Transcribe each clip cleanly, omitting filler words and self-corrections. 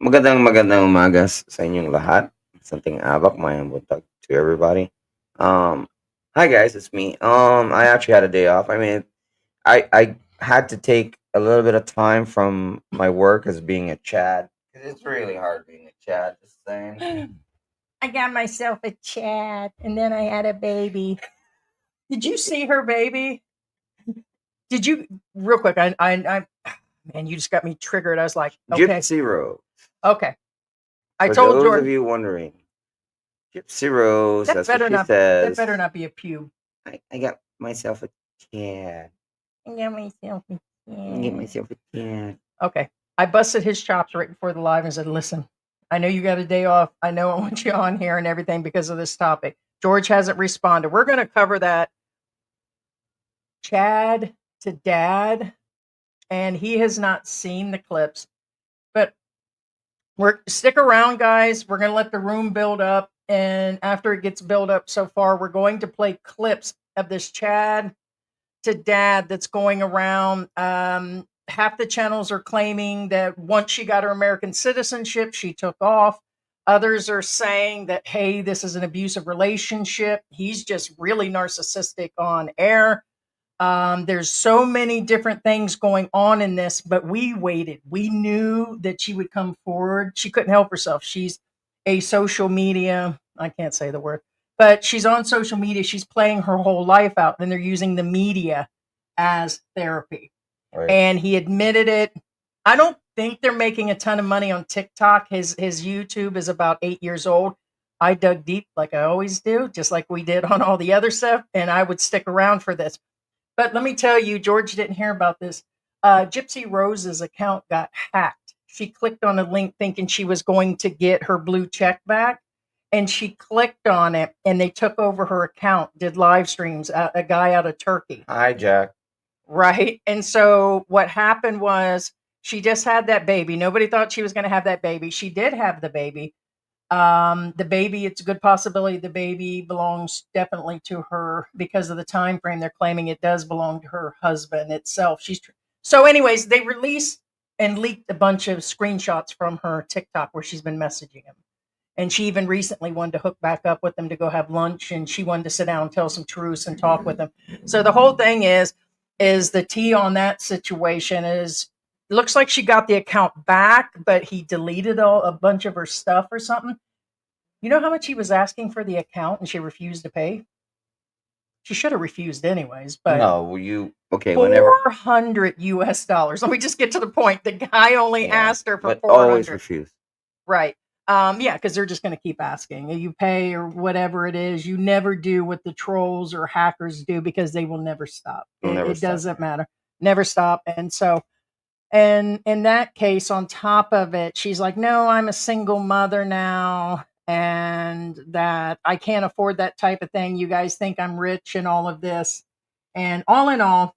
Magandang umaga sa inyong lahat. Santing abak, mayang buntag to everybody. Um, Hi guys, it's me. I actually had a day off. I mean, I had to take a little bit of time from my work as being a Chad. 'Cause it's really hard being a Chad. Just saying. I got myself a Chad, and then I had a baby. Did you see her baby? Did you real quick? Man, you just got me triggered. I was like, okay, Gypsy Rose. okay. I For told those of Jordan you wondering, Gypsy Rose. that That's what better she not that says. better not be a pube. I got myself a cat. I got myself a Get myself a cat. Okay. I busted his chops right before the live and said, listen, I know you got a day off. I know I want you on here and everything because of this topic. George hasn't responded. We're going to cover that Chad2Dad, and he has not seen the clips. But stick around, guys. We're going to let the room build up. And after it gets built up so far, we're going to play clips of this Chad2Dad that's going around. Half the channels are claiming that once she got her American citizenship, she took off. Others are saying that, hey, this is an abusive relationship. He's just really narcissistic on air. There's so many different things going on in this, but we waited. We knew that she would come forward. She couldn't help herself. She's a social media, I can't say the word, but she's on social media. She's playing her whole life out, and they're using the media as therapy. Right. And he admitted it. I don't think they're making a ton of money on TikTok. His YouTube is about 8 years old. I dug deep like I always do, just like we did on all the other stuff, and I would stick around for this. But let me tell you, George didn't hear about this. Gypsy Rose's account got hacked. She clicked on a link thinking she was going to get her blue check back, and she clicked on it, and they took over her account, did live streams, a guy out of Turkey. Hijack. Right. And so what happened was she just had that baby. Nobody thought she was going to have that baby. She did have the baby. The baby, it's a good possibility the baby belongs definitely to her because of the time frame. They're claiming it does belong to her husband itself. So anyways, they released and leaked a bunch of screenshots from her TikTok where she's been messaging him. And she even recently wanted to hook back up with him to go have lunch, and she wanted to sit down and tell some truths and talk with him. So the whole thing is the tea on that situation is looks like she got the account back, but he deleted a bunch of her stuff or something. You know how much he was asking for the account, and she refused to pay? She should have refused anyways, but No, you okay? Whenever $400. Let me just get to the point. The guy only asked her for but always 400. refuse. Right. Yeah, because they're just going to keep asking. You pay or whatever it is. You never do what the trolls or hackers do because they will never stop. It doesn't matter. Never stop. And so, and in that case, on top of it, she's like, no, I'm a single mother now, and that I can't afford that type of thing. You guys think I'm rich and all of this. And all in all,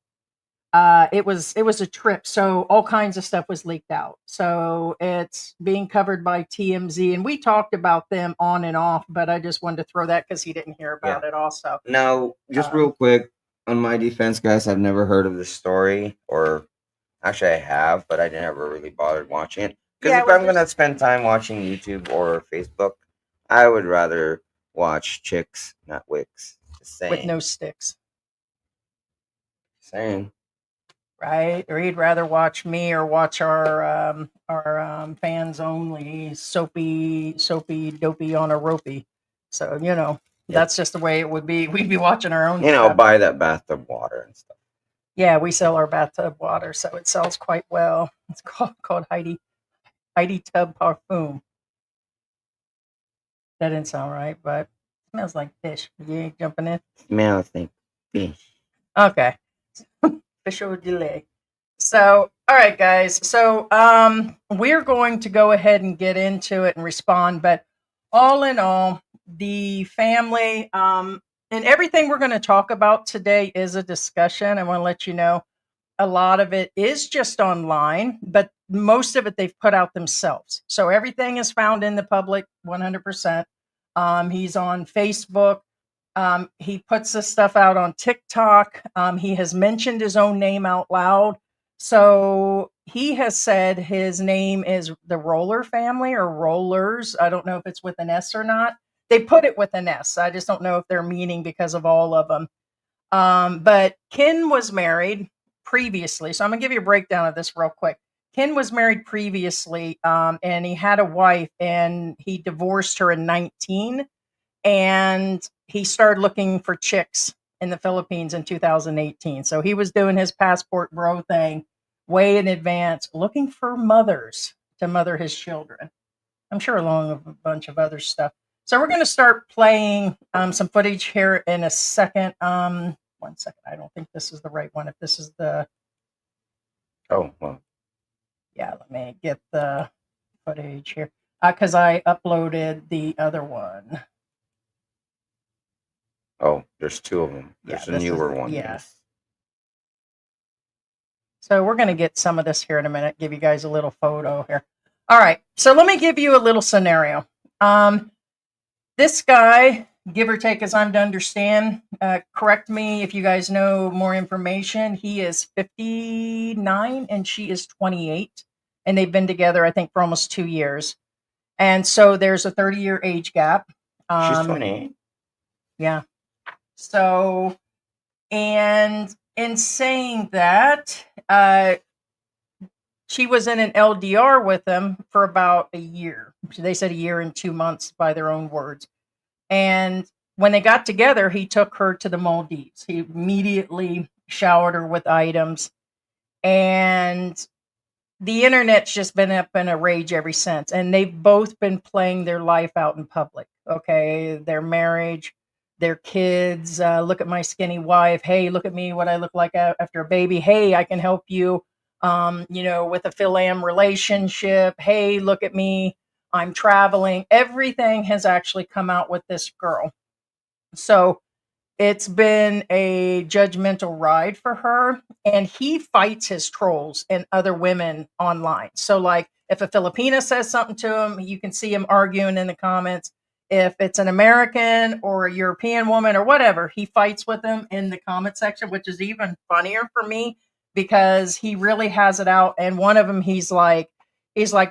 it was a trip. So all kinds of stuff was leaked out. So it's being covered by TMZ, and we talked about them on and off. But I just wanted to throw that because he didn't hear about it. Also, Now, just real quick, on my defense, guys, I've never heard of this story, or actually I have, but I never really bothered watching it. Because if I'm gonna spend time watching YouTube or Facebook, I would rather watch chicks, not wicks. Just saying. with no sticks. Saying. Right, or he'd rather watch me or watch our fans only soapy dopey on a ropey. So that's just the way it would be. We'd be watching our own. Buy that bathtub water and stuff. Yeah, we sell our bathtub water, so it sells quite well. It's called Heidi Tub Parfum. That didn't sound right, but it smells like fish. You ain't jumping in. Smells like fish. Okay. Fish au delay. So, all right, guys. So, we're going to go ahead and get into it and respond. But all in all, the family and everything we're going to talk about today is a discussion. I want to let you know a lot of it is just online, but most of it they've put out themselves. So everything is found in the public 100%. He's on Facebook. He puts this stuff out on TikTok. He has mentioned his own name out loud. So he has said his name is the Roller family or Rollers. I don't know if it's with an S or not. They put it with an S. I just don't know if they're meaning because of all of them. But Ken was married previously. So I'm going to give you a breakdown of this real quick. Ken was married previously, and he had a wife, and he divorced her in 19. And he started looking for chicks in the Philippines in 2018. So he was doing his passport bro thing way in advance, looking for mothers to mother his children. I'm sure along with a bunch of other stuff. So we're going to start playing some footage here in a second. 1 second. I don't think this is the right one. If this is the, Oh, well. yeah, let me get the footage here because I uploaded the other one. Oh, there's two of them. Yeah, There's a this is newer one. yes. So we're going to get some of this here in a minute. Give you guys a little photo here. All right. So let me give you a little scenario. This guy, give or take, as I'm to understand, correct me if you guys know more information. He is 59 and she is 28, and they've been together, I think, for almost 2 years. And so there's a 30-year age gap. She's 28. Yeah. So, and in saying that, she was in an LDR with him for about a year. They said a year and 2 months by their own words. And when they got together, he took her to the Maldives. He immediately showered her with items. And the internet's just been up in a rage ever since. And they've both been playing their life out in public. Okay. Their marriage, their kids. Look at my skinny wife. Hey, look at me, what I look like after a baby. Hey, I can help you, with a Phil-Am relationship. Hey, look at me. I'm traveling. Everything has actually come out with this girl. So it's been a judgmental ride for her, and he fights his trolls and other women online. So, like, if a Filipina says something to him, you can see him arguing in the comments. If it's an American or a European woman or whatever, he fights with them in the comment section, which is even funnier for me because he really has it out. And one of them, he's like,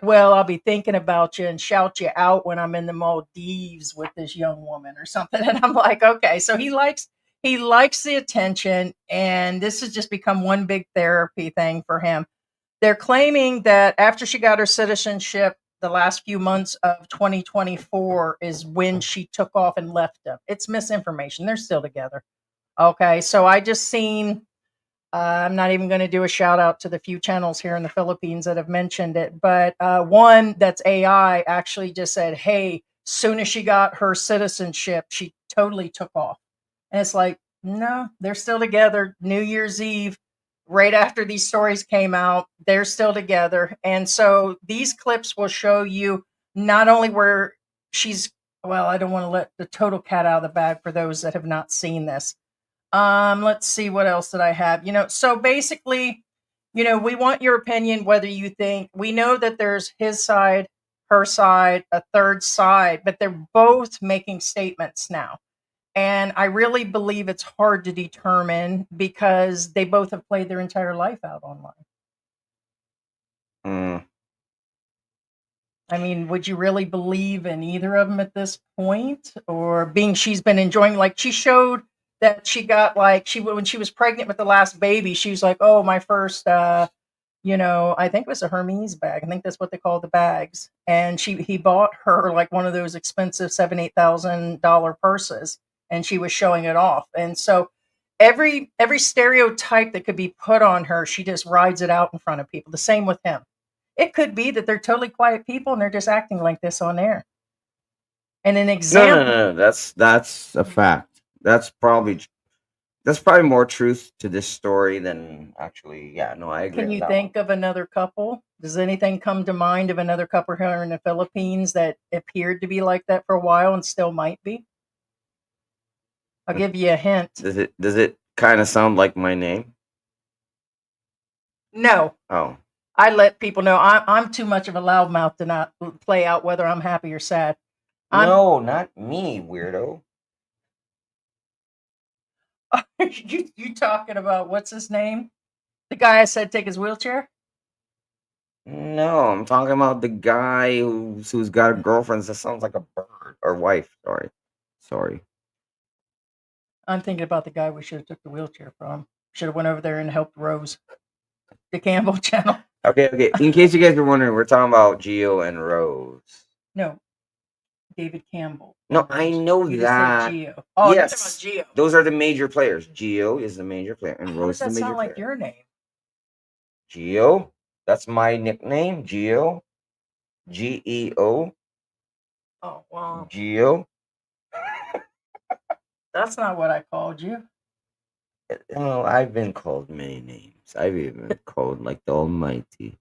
well, I'll be thinking about you and shout you out when I'm in the Maldives with this young woman or something. And I'm like, okay, so he likes the attention, and this has just become one big therapy thing for him. They're claiming that after she got her citizenship, the last few months of 2024 is when she took off and left him. It's misinformation. They're still together. Okay, so I just seen I'm not even going to do a shout out to the few channels here in the Philippines that have mentioned it, but one that's AI actually just said, hey, soon as she got her citizenship, she totally took off. And it's like, no, they're still together. New Year's Eve, right after these stories came out, they're still together. And so these clips will show you not only where she's, well, I don't want to let the total cat out of the bag for those that have not seen this. Let's see what else did I have. So basically, we want your opinion whether you think we know that there's his side, her side, a third side, but they're both making statements now. And I really believe it's hard to determine because they both have played their entire life out online. Mm. I mean, would you really believe in either of them at this point? Or being she's been enjoying, like she showed that she got when she was pregnant with the last baby, she was like, oh, my first, I think it was a Hermes bag. I think that's what they call the bags. And he bought her like one of those expensive $7,000-$8,000 purses, and she was showing it off. And so every stereotype that could be put on her, she just rides it out in front of people. The same with him. It could be that they're totally quiet people and they're just acting like this on air. And an No, no, example, no. That's a fact. That's probably more truth to this story than actually. Yeah, no, I agree can on you that one. think of another couple? Does anything come to mind of another couple here in the Philippines that appeared to be like that for a while and still might be? I'll give you a hint. Does it kind of sound like my name? No, Oh, I let people know I'm too much of a loudmouth to not play out whether I'm happy or sad. I'm no, not me, weirdo. you talking about what's his name? The guy I said take his wheelchair? No, I'm talking about the guy who's got a girlfriend that sounds like a bird or wife. Sorry. I'm thinking about the guy we should have took the wheelchair from. Should have went over there and helped Rose, the Campbell channel. Okay. In case you guys were wondering, we're talking about Gio and Rose. No, David Campbell. No, I know You just said that. Gio. Oh, you're talking Yes, about Gio. those are the major players. Gio is the major player, and How Rose does is that the major sound like player. your name? Gio, that's my nickname. Gio, Geo, Oh, well, Gio. that's not what I called you. Oh, I've been called many names. I've even been called like the Almighty.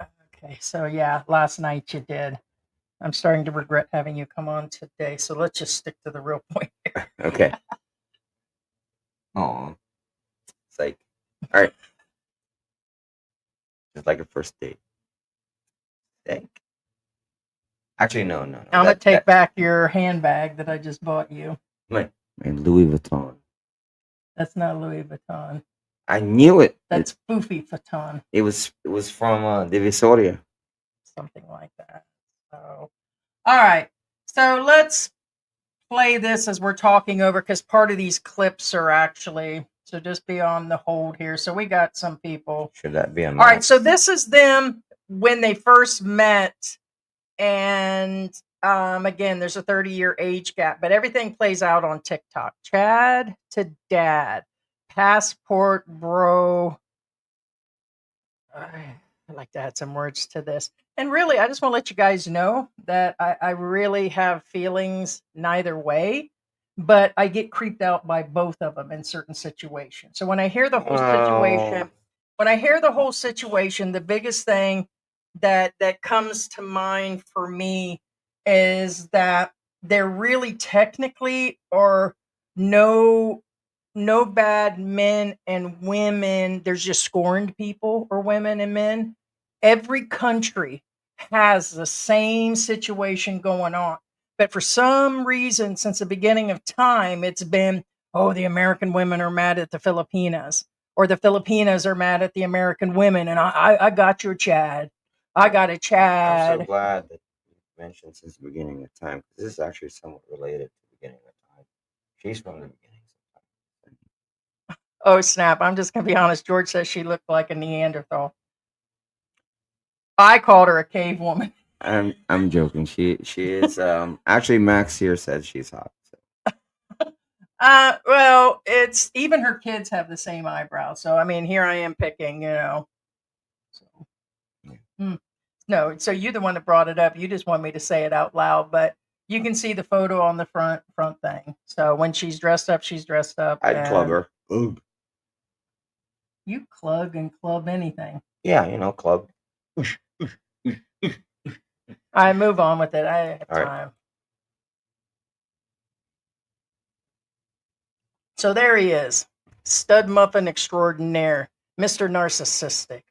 Okay, so yeah, last night you did. I'm starting to regret having you come on today, so let's just stick to the real point. Okay. Oh, it's like, all right, it's like a first date. Think. Actually, no. I'm gonna That take that back your handbag that I just bought you. my Louis Vuitton. That's not Louis Vuitton. I knew it. That's Foofy Vuitton, It was from Divisoria. something like that. So, all right. So let's play this as we're talking over because part of these clips are actually. So just be on the hold here. So we got some people. Should that be on? All right. So this is them when they first met. And again, there's a 30-year age gap, but everything plays out on TikTok. Chad2Dad, passport bro. I like to add some words to this. And really, I just want to let you guys know that I really have feelings neither way, but I get creeped out by both of them in certain situations. So when I hear the whole situation, the biggest thing that comes to mind for me is that there really technically are no bad men and women. There's just scorned people or women and men. Every country has the same situation going on. But for some reason, since the beginning of time, it's been, oh, the American women are mad at the Filipinas, or the Filipinas are mad at the American women. And I got you, Chad. I got a I'm so Chad. glad that you mentioned since the beginning of time. 'Cause this is actually somewhat related to the beginning of time. She's from the beginning of time. Oh, snap. I'm just going to be honest. George says she looked like a Neanderthal. I called her a cave woman. I'm joking. She is actually Max here said she's hot. So. Well, it's even her kids have the same eyebrow. So I mean, here I am picking, So, Yeah. no, so you're the one that brought it up. You just want me to say it out loud, but you can see the photo on the front thing. So when she's dressed up, she's dressed up. I'd club her. Ooh. You club and club anything. Yeah, club. I move on with it. I have All right. time. So there he is, stud muffin extraordinaire, Mr. Narcissistic.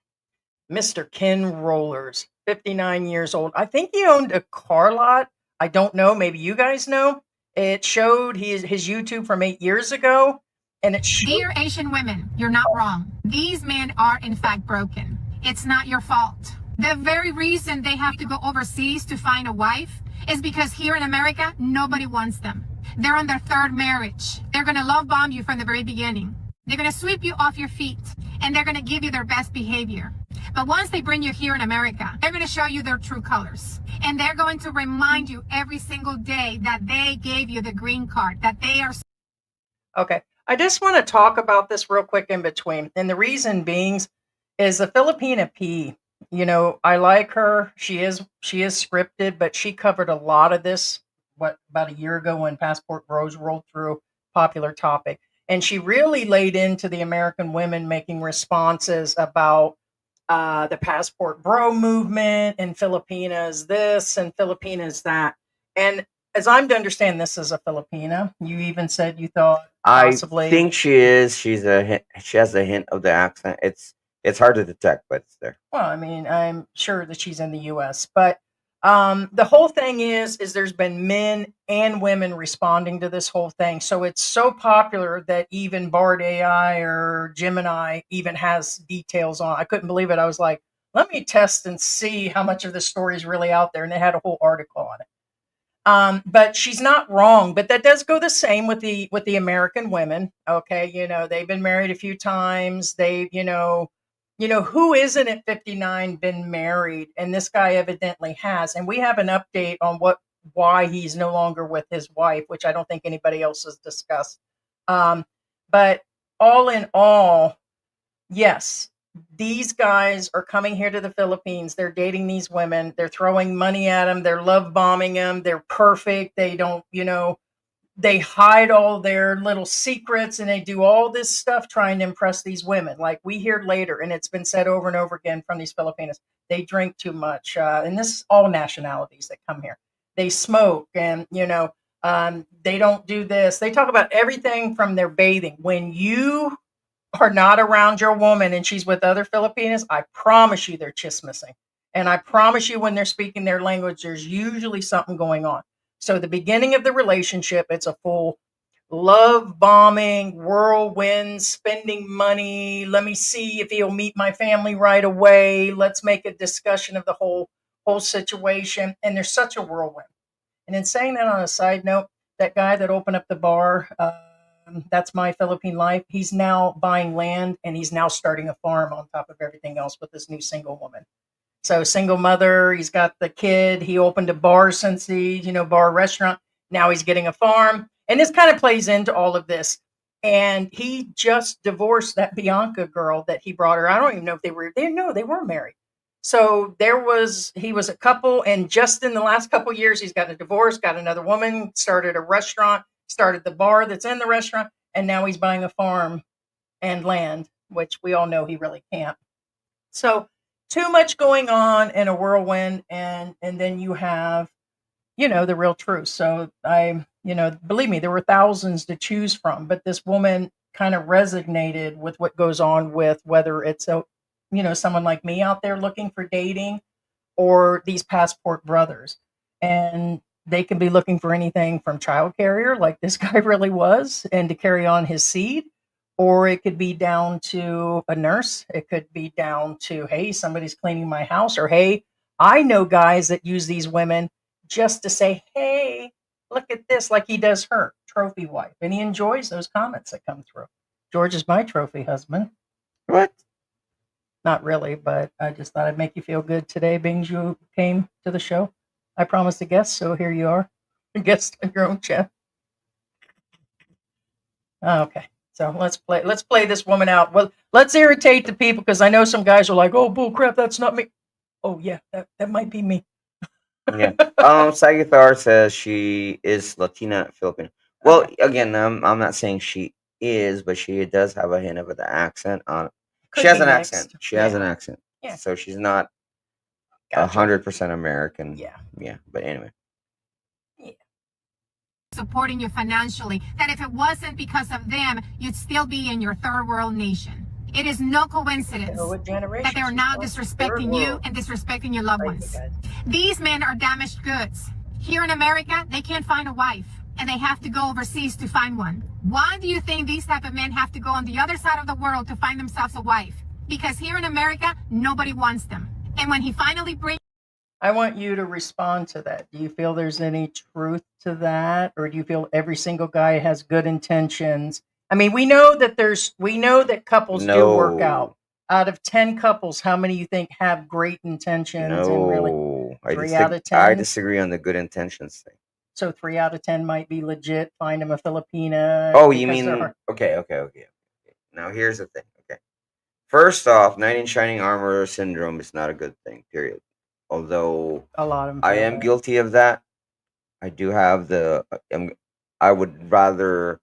Mr. Ken Rollers, 59 years old. I think he owned a car lot. I don't know. Maybe you guys know. It showed his YouTube from 8 years ago. And it showed. Dear Asian women, you're not wrong. These men are in fact broken. It's not your fault. The very reason they have to go overseas to find a wife is because here in America, nobody wants them. They're on their third marriage. They're going to love bomb you from the very beginning. They're going to sweep you off your feet and they're going to give you their best behavior. But once they bring you here in America, they're going to show you their true colors. And they're going to remind you every single day that they gave you the green card, that they are. Okay. I just want to talk about this real quick in between. And the reason being is the Filipina P. I like her. She is scripted, but she covered a lot of this about a year ago when Passport Rose rolled through, popular topic. And she really laid into the American women making responses about the passport bro movement and Filipinas this and Filipinas that. And as I'm to understand, this is a Filipina. You even said you thought possibly. I think she is. She has a hint of the accent. It's hard to detect, but it's there. Well, I mean, I'm sure that she's in the U.S., but the whole thing is there's been men and women responding to this whole thing. So it's so popular that even Bard AI or Gemini even has details on. I couldn't believe it. I was like, let me test and see how much of this story is really out there. And they had a whole article on it. But she's not wrong. But that does go the same with the American women. Okay, they've been married a few times. Who isn't at 59 been married, and this guy evidently has. And we have an update on why he's no longer with his wife, which I don't think anybody else has discussed. But all in all, yes, these guys are coming here to the Philippines. They're dating these women. They're throwing money at them. They're love bombing them. They're perfect. They don't, they hide all their little secrets and they do all this stuff trying to impress these women. Like we hear later, and it's been said over and over again from these Filipinos, they drink too much. And this is all nationalities that come here. They smoke and, they don't do this. They talk about everything from their bathing. When you are not around your woman and she's with other Filipinas, I promise you they're chismissing. And I promise you when they're speaking their language, there's usually something going on. So the beginning of the relationship, it's a full love bombing, whirlwind, spending money. Let me see if he'll meet my family right away. Let's make a discussion of the whole situation. And there's such a whirlwind. And in saying that on a side note, that guy that opened up the bar, that's my Philippine life. He's now buying land and he's now starting a farm on top of everything else with this new single woman. So single mother, he's got the kid. He opened a bar since bar restaurant. Now he's getting a farm. And this kind of plays into all of this. And he just divorced that Bianca girl that he brought her. I don't even know if they were married. So he was a couple. And just in the last couple of years, he's gotten a divorce, got another woman, started a restaurant, started the bar that's in the restaurant. And now he's buying a farm and land, which we all know he really can't. So too much going on in a whirlwind, and then you have, the real truth. So believe me, there were thousands to choose from, but this woman kind of resonated with what goes on with whether it's someone like me out there looking for dating or these passport brothers. And they can be looking for anything from child carrier, like this guy really was, and to carry on his seed. Or it could be down to a nurse. It could be down to, hey, somebody's cleaning my house. Or, hey, I know guys that use these women just to say, hey, look at this, like he does her, trophy wife. And he enjoys those comments that come through. George is my trophy husband. What? Not really, but I just thought I'd make you feel good today, being you came to the show. I promised a guest, so here you are. A guest on your own channel. Okay. So let's play this woman out. Well, let's irritate the people because I know some guys are like, "Oh, bull crap, that's not me." Oh yeah, that might be me. Yeah. Sagitar says she is Latina Filipino. Well, Okay. again, I'm not saying she is, but she does have a hint of an accent on. Could She has be an mixed. accent. She has Yeah. an accent. Yeah. So she's not Gotcha. 100% American. Yeah. Yeah. But anyway. Supporting you financially, that if it wasn't because of them, you'd still be in your third world nation. It is no coincidence that they're now disrespecting you and disrespecting your loved ones. These men are damaged goods. Here in America, they can't find a wife and they have to go overseas to find one. Why do you think these type of men have to go on the other side of the world to find themselves a wife? Because here in America, nobody wants them. And when he finally brings I want you to respond to that. Do you feel there's any truth to that? Or do you feel every single guy has good intentions? I mean, we know that couples do work out. Out of 10 couples, how many you think have great intentions and really No. three out of I 10? disagree on the good intentions thing. So 3 out of 10 might be legit. Find them a Filipina. Oh, you because they're mean hard. okay. Now here's the thing. Okay. First off, knight in shining armor syndrome is not a good thing, period. Although A lot of them I feel am that. guilty of that. I do have I would rather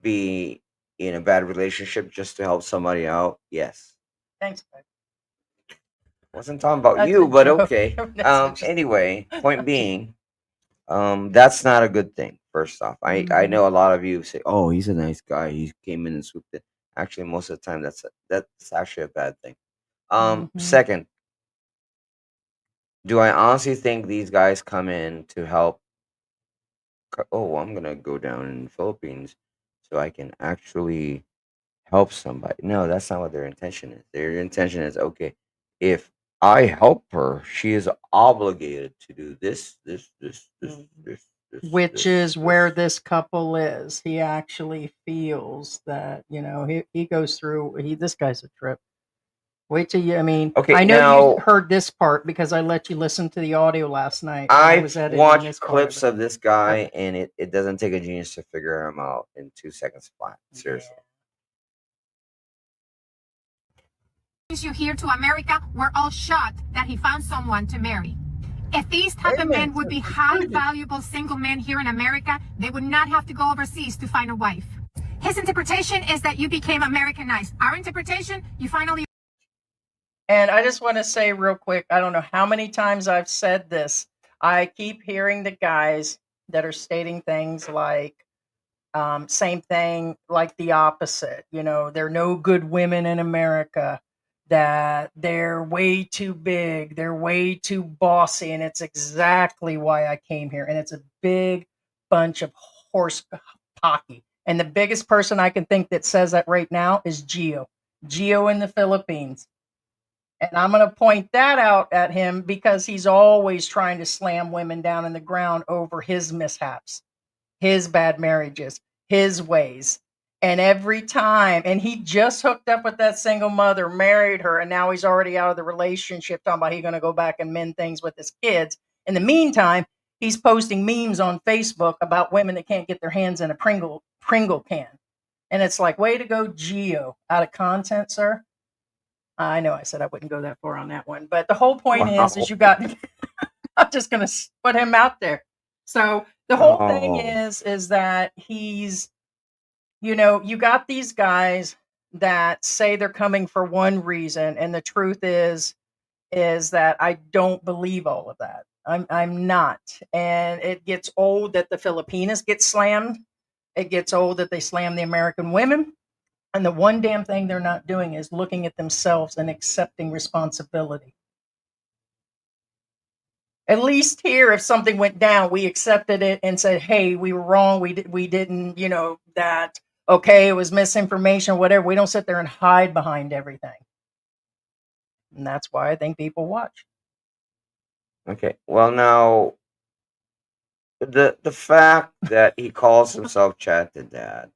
be in a bad relationship just to help somebody out. Yes. Thanks, babe. Wasn't talking about That's you, a but joke. okay. That's just- Anyway, point being, that's not a good thing. First off, I Mhm. know a lot of you say, "Oh, he's a nice guy. He came in and swooped it." Actually, most of the time, that's actually a bad thing. Mhm. Second, do I honestly think these guys come in to help? Oh, I'm gonna go down in the Philippines so I can actually help somebody. No, that's not what their intention is. Their intention is, okay, if I help her. She is obligated to do Which is where this. this couple is. He actually feels that, he goes through, this guy's a trip. Wait till you, I mean, Okay, I know you now heard this part because I let you listen to the audio last night and I was I've editing watched this part of clips it. of this guy, and it doesn't take a genius to figure him out in 2 seconds flat. Seriously. You here to America, we're all shocked that he found someone to marry. If these type of men would be high valuable single men here in America, they would not have to go overseas to find a wife. His interpretation is that you became Americanized. Our interpretation, you finally. And I just want to say real quick, I don't know how many times I've said this. I keep hearing the guys that are stating things like, same thing, like the opposite. There are no good women in America, that they're way too big, they're way too bossy. And it's exactly why I came here. And it's a big bunch of horse pocky. And the biggest person I can think that says that right now is Gio. Gio in the Philippines. And I'm going to point that out at him because he's always trying to slam women down in the ground over his mishaps, his bad marriages, his ways. And every time, and he just hooked up with that single mother, married her, and now he's already out of the relationship, talking about he's going to go back and mend things with his kids. In the meantime, he's posting memes on Facebook about women that can't get their hands in a Pringle can. And it's like, way to go, Geo. Out of content, sir. I know I said I wouldn't go that far on that one, but the whole point Wow. is you got, I'm just going to put him out there. So the whole thing Oh. is that he's, you got these guys that say they're coming for one reason. And the truth is that I don't believe all of that. I'm not. And it gets old that the Filipinas get slammed. It gets old that they slam the American women. And the one damn thing they're not doing is looking at themselves and accepting responsibility. At least here, if something went down, we accepted it and said, "Hey, we were wrong. We didn't, that. Okay, it was misinformation, whatever." We don't sit there and hide behind everything, and that's why I think people watch. Okay. Well, now the fact that he calls himself Chad2Dad.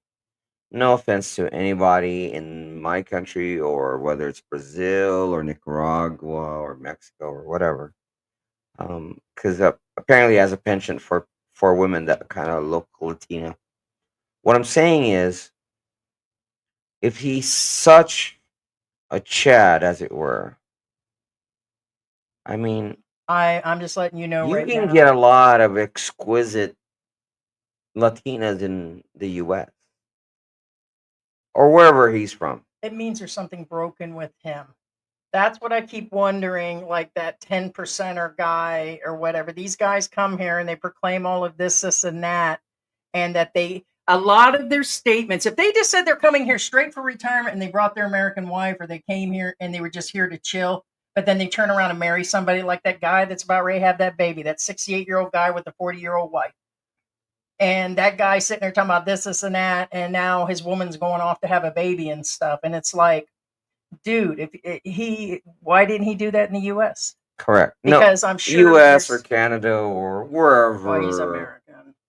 No offense to anybody in my country, or whether it's Brazil or Nicaragua or Mexico or whatever, because apparently he has a penchant for women that kind of look Latina. What I'm saying is, if he's such a Chad, as it were, I mean, I'm just letting you know you right can now. get a lot of exquisite Latinas in the U.S. or wherever he's from. It means there's something broken with him. That's what I keep wondering, like that 10%er guy or whatever. These guys come here and they proclaim all of this, and that, and that a lot of their statements, if they just said they're coming here straight for retirement and they brought their American wife, or they came here and they were just here to chill, but then they turn around and marry somebody like that guy that's about ready to have that baby, that 68-year-old guy with a 40-year-old wife. And that guy sitting there talking about this, and that, and now his woman's going off to have a baby and stuff. And it's like, dude, why didn't he do that in the U.S.? Correct. Because I'm sure U.S. or Canada or wherever. Well, he's American.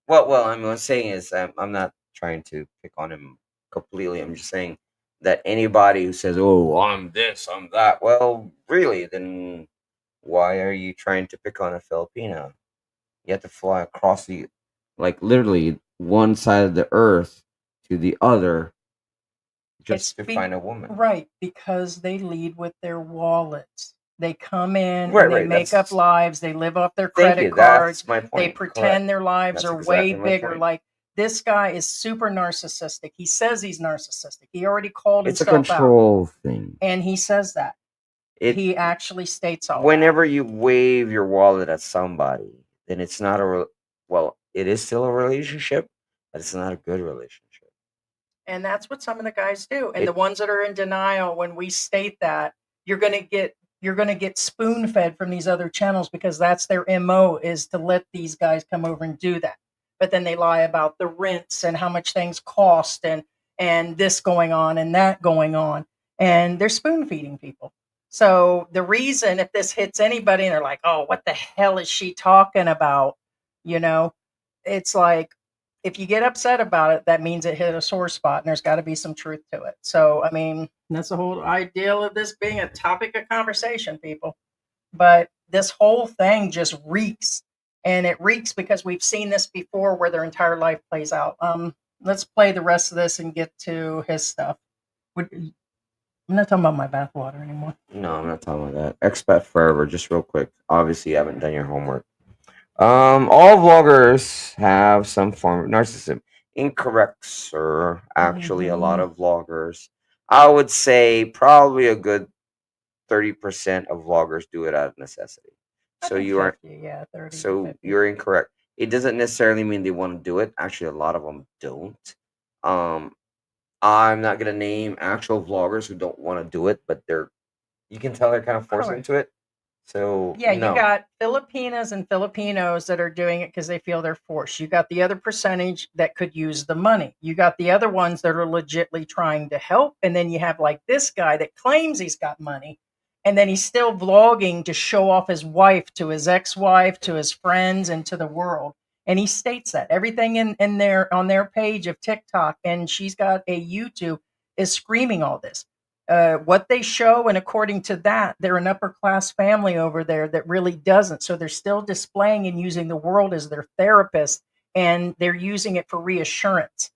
Well, I'm what I'm saying is, I'm not trying to pick on him completely. I'm just saying that anybody who says, "Oh, I'm this, I'm that," well, really, then why are you trying to pick on a Filipino? You have to fly across literally one side of the earth to the other just to find a woman. Right, because they lead with their wallets. They come in Right, and they right. make up lives. They live off their Thank credit you. cards. That's my point. They pretend Correct. their lives That's are way exactly my bigger. point. Like, this guy is super narcissistic. He says he's narcissistic. He already called It's a himself out. control thing. And he says that. He actually states all that. Whenever you wave your wallet at somebody, then it's not well, it is still a relationship, but it's not a good relationship. And that's what some of the guys do. And the ones that are in denial, when we state that, you're going to get spoon fed from these other channels, because that's their MO, is to let these guys come over and do that. But then they lie about the rents and how much things cost, and this going on and that going on. And they're spoon feeding people. So the reason, if this hits anybody and they're like, oh, what the hell is she talking about? You know, it's like, if you get upset about it, that means it hit a sore spot and there's got to be some truth to it. So, I mean, that's the whole ideal of this being a topic of conversation, people. But this whole thing just reeks. And it reeks because we've seen this before where their entire life plays out. Let's play the rest of this and get to his stuff. I'm not talking about my bathwater anymore. No, I'm not talking about that. Expat forever. Just real quick. Obviously, you haven't done your homework. All vloggers have some form of narcissism. Incorrect, sir. Actually, a lot of vloggers, I would say probably a good 30% of vloggers do it out of necessity. So you are 50, yeah, 30. so you're incorrect. It doesn't necessarily mean they want to do it. Actually, a lot of them don't. I'm not gonna name actual vloggers who don't want to do it, but you can tell they're kind of forced into it. So Yeah, no. you got Filipinas and Filipinos that are doing it because they feel they're forced. You got the other percentage that could use the money. You got the other ones that are legitly trying to help. And then you have like this guy that claims he's got money. And then he's still vlogging to show off his wife to his ex-wife, to his friends, and to the world. And he states that everything in their on their page of TikTok, and she's got a YouTube, is screaming all this. What they show, and according to that, they're an upper class family over there that really doesn't. So they're still displaying and using the world as their therapist, and they're using it for reassurance.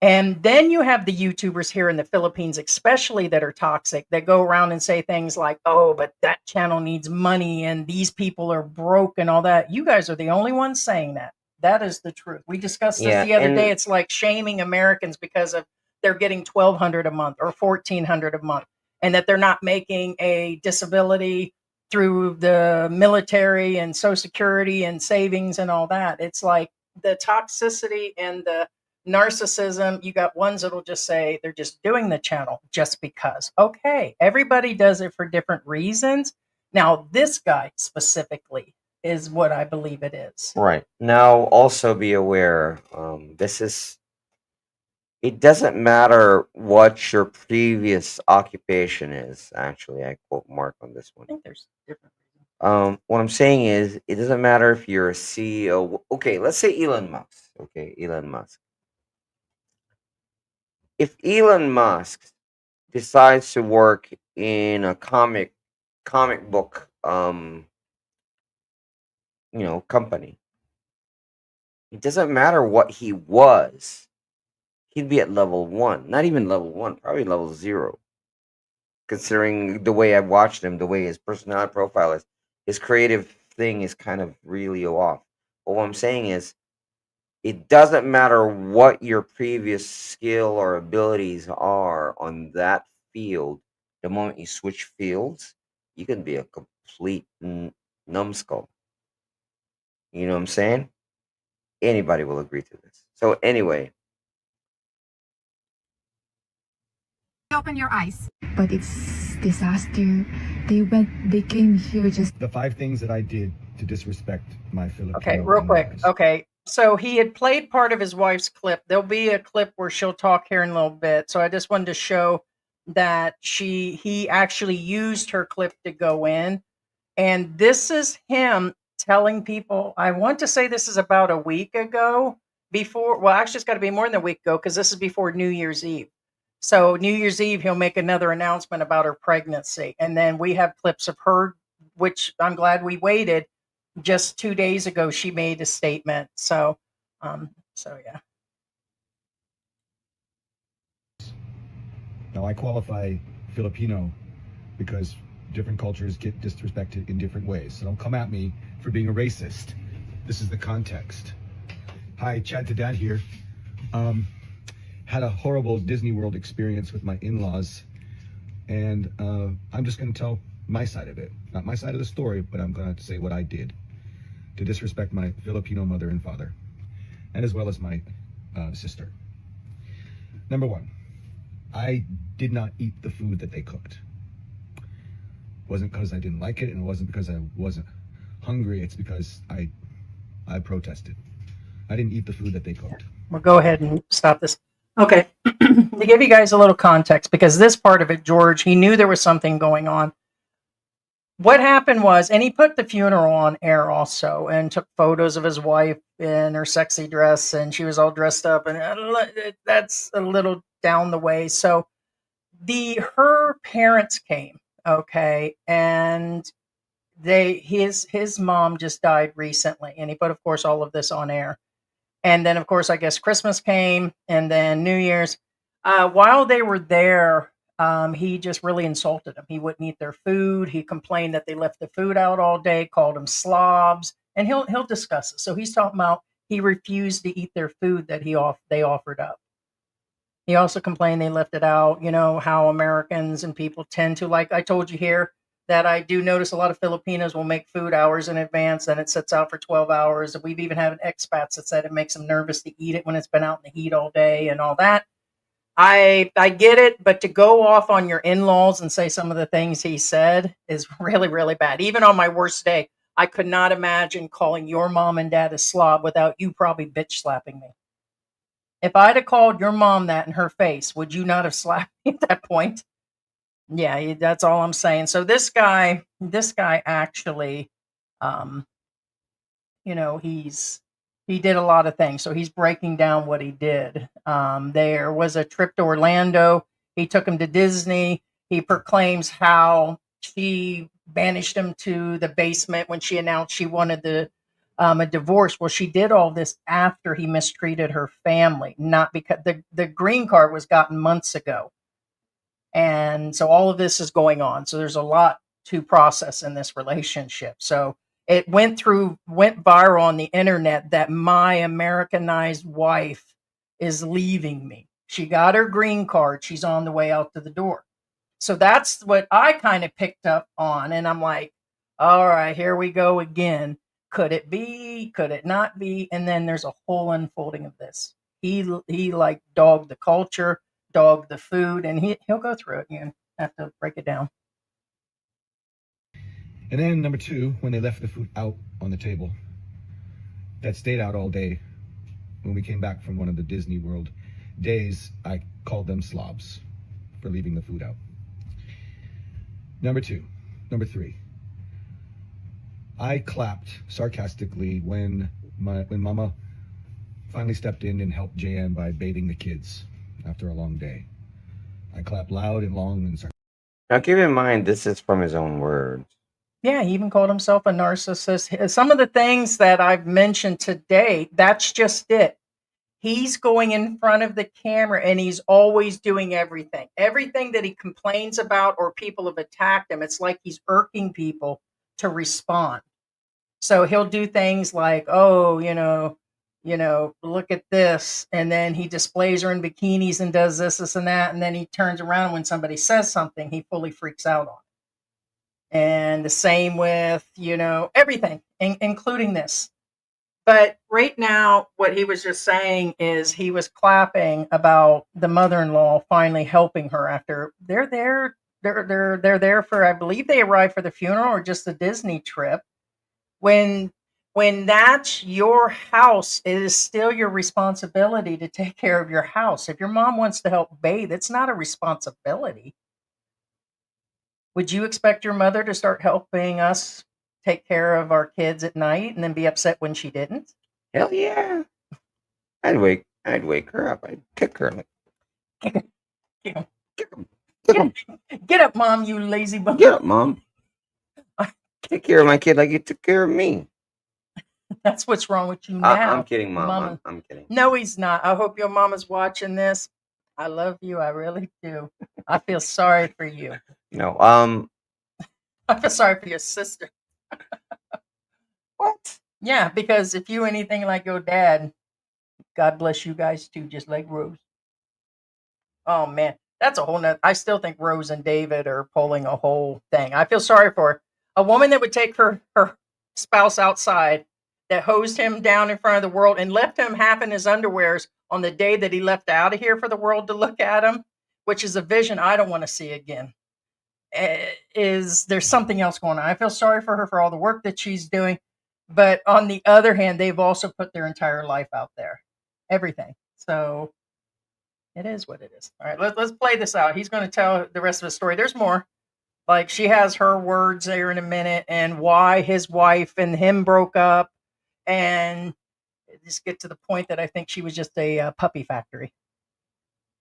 And then you have the YouTubers here in the Philippines, especially, that are toxic, that go around and say things like, oh, but that channel needs money and these people are broke and all that. You guys are the only ones saying that. That is the truth. We discussed this the other day. It's like shaming Americans because of they're getting $1,200 a month or $1,400 a month, and that they're not making a disability through the military and Social Security and savings and all that. It's like the toxicity and the narcissism. You got ones that'll just say they're just doing the channel just because. Okay, everybody does it for different reasons. Now, this guy specifically is what I believe it is. Right. Now, also be aware, it doesn't matter what your previous occupation is. Actually, I quote Mark on this one. I think there's different. What I'm saying is, it doesn't matter if you're a CEO. Okay, let's say Elon Musk. Okay, Elon Musk. If Elon Musk decides to work in a comic book, company, it doesn't matter what he was. He'd be at level 1, not even level 1, probably level 0. Considering the way I've watched him, the way his personality profile is, his creative thing is kind of really off. But what I'm saying is, it doesn't matter what your previous skill or abilities are on that field. The moment you switch fields, you can be a complete numbskull. You know what I'm saying? Anybody will agree to this. So anyway, Open your eyes. But it's disaster. They came here just The 5 things that I did to disrespect my Filipino. Okay, real quick. in-laws. Okay, so he had played part of his wife's clip. There'll be a clip where she'll talk here in a little bit. So I just wanted to show that he actually used her clip to go in. And this is him telling people, I want to say this is about a week ago, actually, it's got to be more than a week ago because this is before New Year's Eve. So New Year's Eve, he'll make another announcement about her pregnancy. And then we have clips of her, which I'm glad we waited. Just 2 days ago, she made a statement. So yeah. Now, I qualify Filipino because different cultures get disrespected in different ways. So don't come at me for being a racist. This is the context. Hi, Chad2Dad here. Had a horrible Disney World experience with my in-laws. And I'm just going to tell my side of it. Not my side of the story, but I'm going to say what I did to disrespect my Filipino mother and father, and as well as my sister. Number 1, I did not eat the food that they cooked. It wasn't because I didn't like it, and it wasn't because I wasn't hungry. It's because I protested. I didn't eat the food that they cooked. Well, go ahead and stop this. Okay. To give you guys a little context, because this part of it, George, he knew there was something going on. What happened was, and he put the funeral on air also and took photos of his wife in her sexy dress, and she was all dressed up, and that's a little down the way. So her parents came, okay, and his mom just died recently, and he put, of course, all of this on air. And then, of course, I guess Christmas came, and then New Year's. While they were there, he just really insulted them. He wouldn't eat their food. He complained that they left the food out all day, called them slobs, and he'll discuss it. So he's talking about he refused to eat their food that they offered up. He also complained they left it out. You know how Americans and people tend to, like I told you here, that I do notice a lot of Filipinos will make food hours in advance, and it sits out for 12 hours. We've even had expats that said it makes them nervous to eat it when it's been out in the heat all day and all that. I get it, but to go off on your in-laws and say some of the things he said is really, really bad. Even on my worst day, I could not imagine calling your mom and dad a slob without you probably bitch slapping me. If I'd have called your mom that in her face, would you not have slapped me at that point? Yeah, that's all I'm saying. So this guy actually, um, he did a lot of things. So he's breaking down what he did. There was a trip to Orlando. He took him to Disney. He proclaims how she banished him to the basement when she announced she wanted a divorce. Well, she did all this after he mistreated her family, not because the green card was gotten months ago. And so all of this is going on. So there's a lot to process in this relationship. So it went viral on the internet that my Americanized wife is leaving me. She got her green card. She's on the way out to the door. So that's what I kind of picked up on. And I'm like, all right, here we go again. Could it be? Could it not be? And then there's a whole unfolding of this. He like dogged the culture, dog the food, and he'll go through it. You have to break it down. And then number two, when they left the food out on the table, that stayed out all day. When we came back from one of the Disney World days, I called them slobs for leaving the food out. Number three, I clapped sarcastically when Mama finally stepped in and helped JM by bathing the kids after a long day. I clapped loud and long and sarcastic. Now, keep in mind, this is from his own words. Yeah, he even called himself a narcissist. Some of the things that I've mentioned today, that's just it. He's going in front of the camera and he's always doing everything. Everything that he complains about or people have attacked him, it's like he's irking people to respond. So he'll do things like, oh, look at this. And then he displays her in bikinis and does this, and that. And then he turns around when somebody says something, he fully freaks out on it. And the same with, everything, including this. But right now, what he was just saying is he was clapping about the mother-in-law finally helping her after they're there for, I believe they arrived for the funeral or just the Disney trip. When that's your house, it is still your responsibility to take care of your house. If your mom wants to help bathe, it's not a responsibility. Would you expect your mother to start helping us take care of our kids at night and then be upset when she didn't? Hell yeah. I'd wake her up. I'd kick her. Like, Get up. kick him. Kick him. Get up, Mom, you lazy bum. Get up, Mom. Take care of my kid like you took care of me. That's what's wrong with you now. I'm kidding, Mom. I'm kidding. No, he's not. I hope your mama's watching this. I love you. I really do. I feel sorry for you. I feel sorry for your sister. What? Yeah, because if you anything like your dad, God bless you guys too, just like Rose. Oh man, that's a whole nother. I still think Rose and David are pulling a whole thing. I feel sorry for her. A woman that would take her spouse outside, that hosed him down in front of the world and left him half in his underwears on the day that he left out of here for the world to look at him, which is a vision I don't want to see again. There's something else going on. I feel sorry for her for all the work that she's doing. But on the other hand, they've also put their entire life out there, everything. So, It is what it is. All right, let's play this out. He's going to tell the rest of the story. There's more. Like, she has her words there in a minute, and why his wife and him broke up, and just get to the point that I think she was just a puppy factory.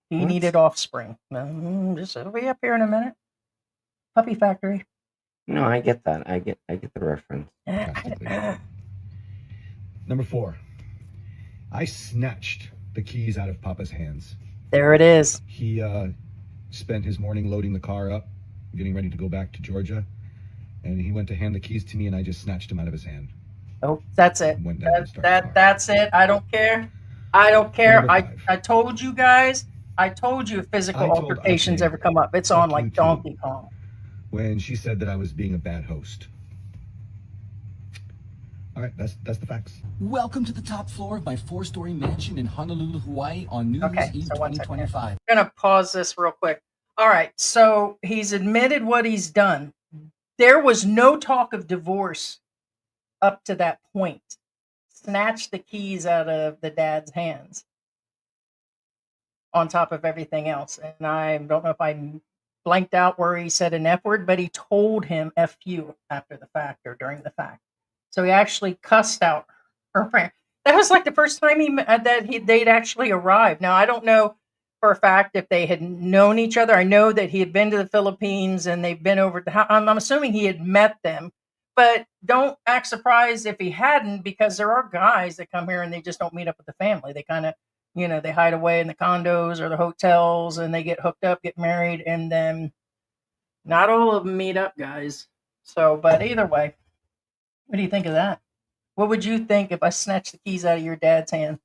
He What? needed offspring. It'll be up here in a minute. Puppy factory. No, I get that. I get the reference. Drastically. Number 4. I snatched the keys out of Papa's hands. There it is. He spent his morning loading the car up, getting ready to go back to Georgia, and he went to hand the keys to me, and I just snatched them out of his hand. Oh, that's it. Went down to start the car. That's it. I don't care. I don't care. Number 5. I told you guys. I told you if physical altercations ever come up, it's on like Donkey Kong. When she said that I was being a bad host. All right, that's the facts. Welcome to the top floor of my 4-story mansion in Honolulu, Hawaii on New Year's Eve 2025. I'm going to pause this real quick. All right, so he's admitted what he's done. There was no talk of divorce up to that point. Snatched the keys out of the dad's hands on top of everything else. And I don't know if I blanked out where he said an F word, but he told him F you after the fact or during the fact. So he actually cussed out her friend. That was like the first time they'd actually arrived. Now, I don't know for a fact if they had known each other. I know that he had been to the Philippines and they've been over to, I'm assuming he had met them, but don't act surprised if he hadn't, because there are guys that come here and they just don't meet up with the family. They kind of, they hide away in the condos or the hotels and they get hooked up, get married, and then not all of them meet up, guys. So, but either way, what do you think of that? What would you think if I snatched the keys out of your dad's hand?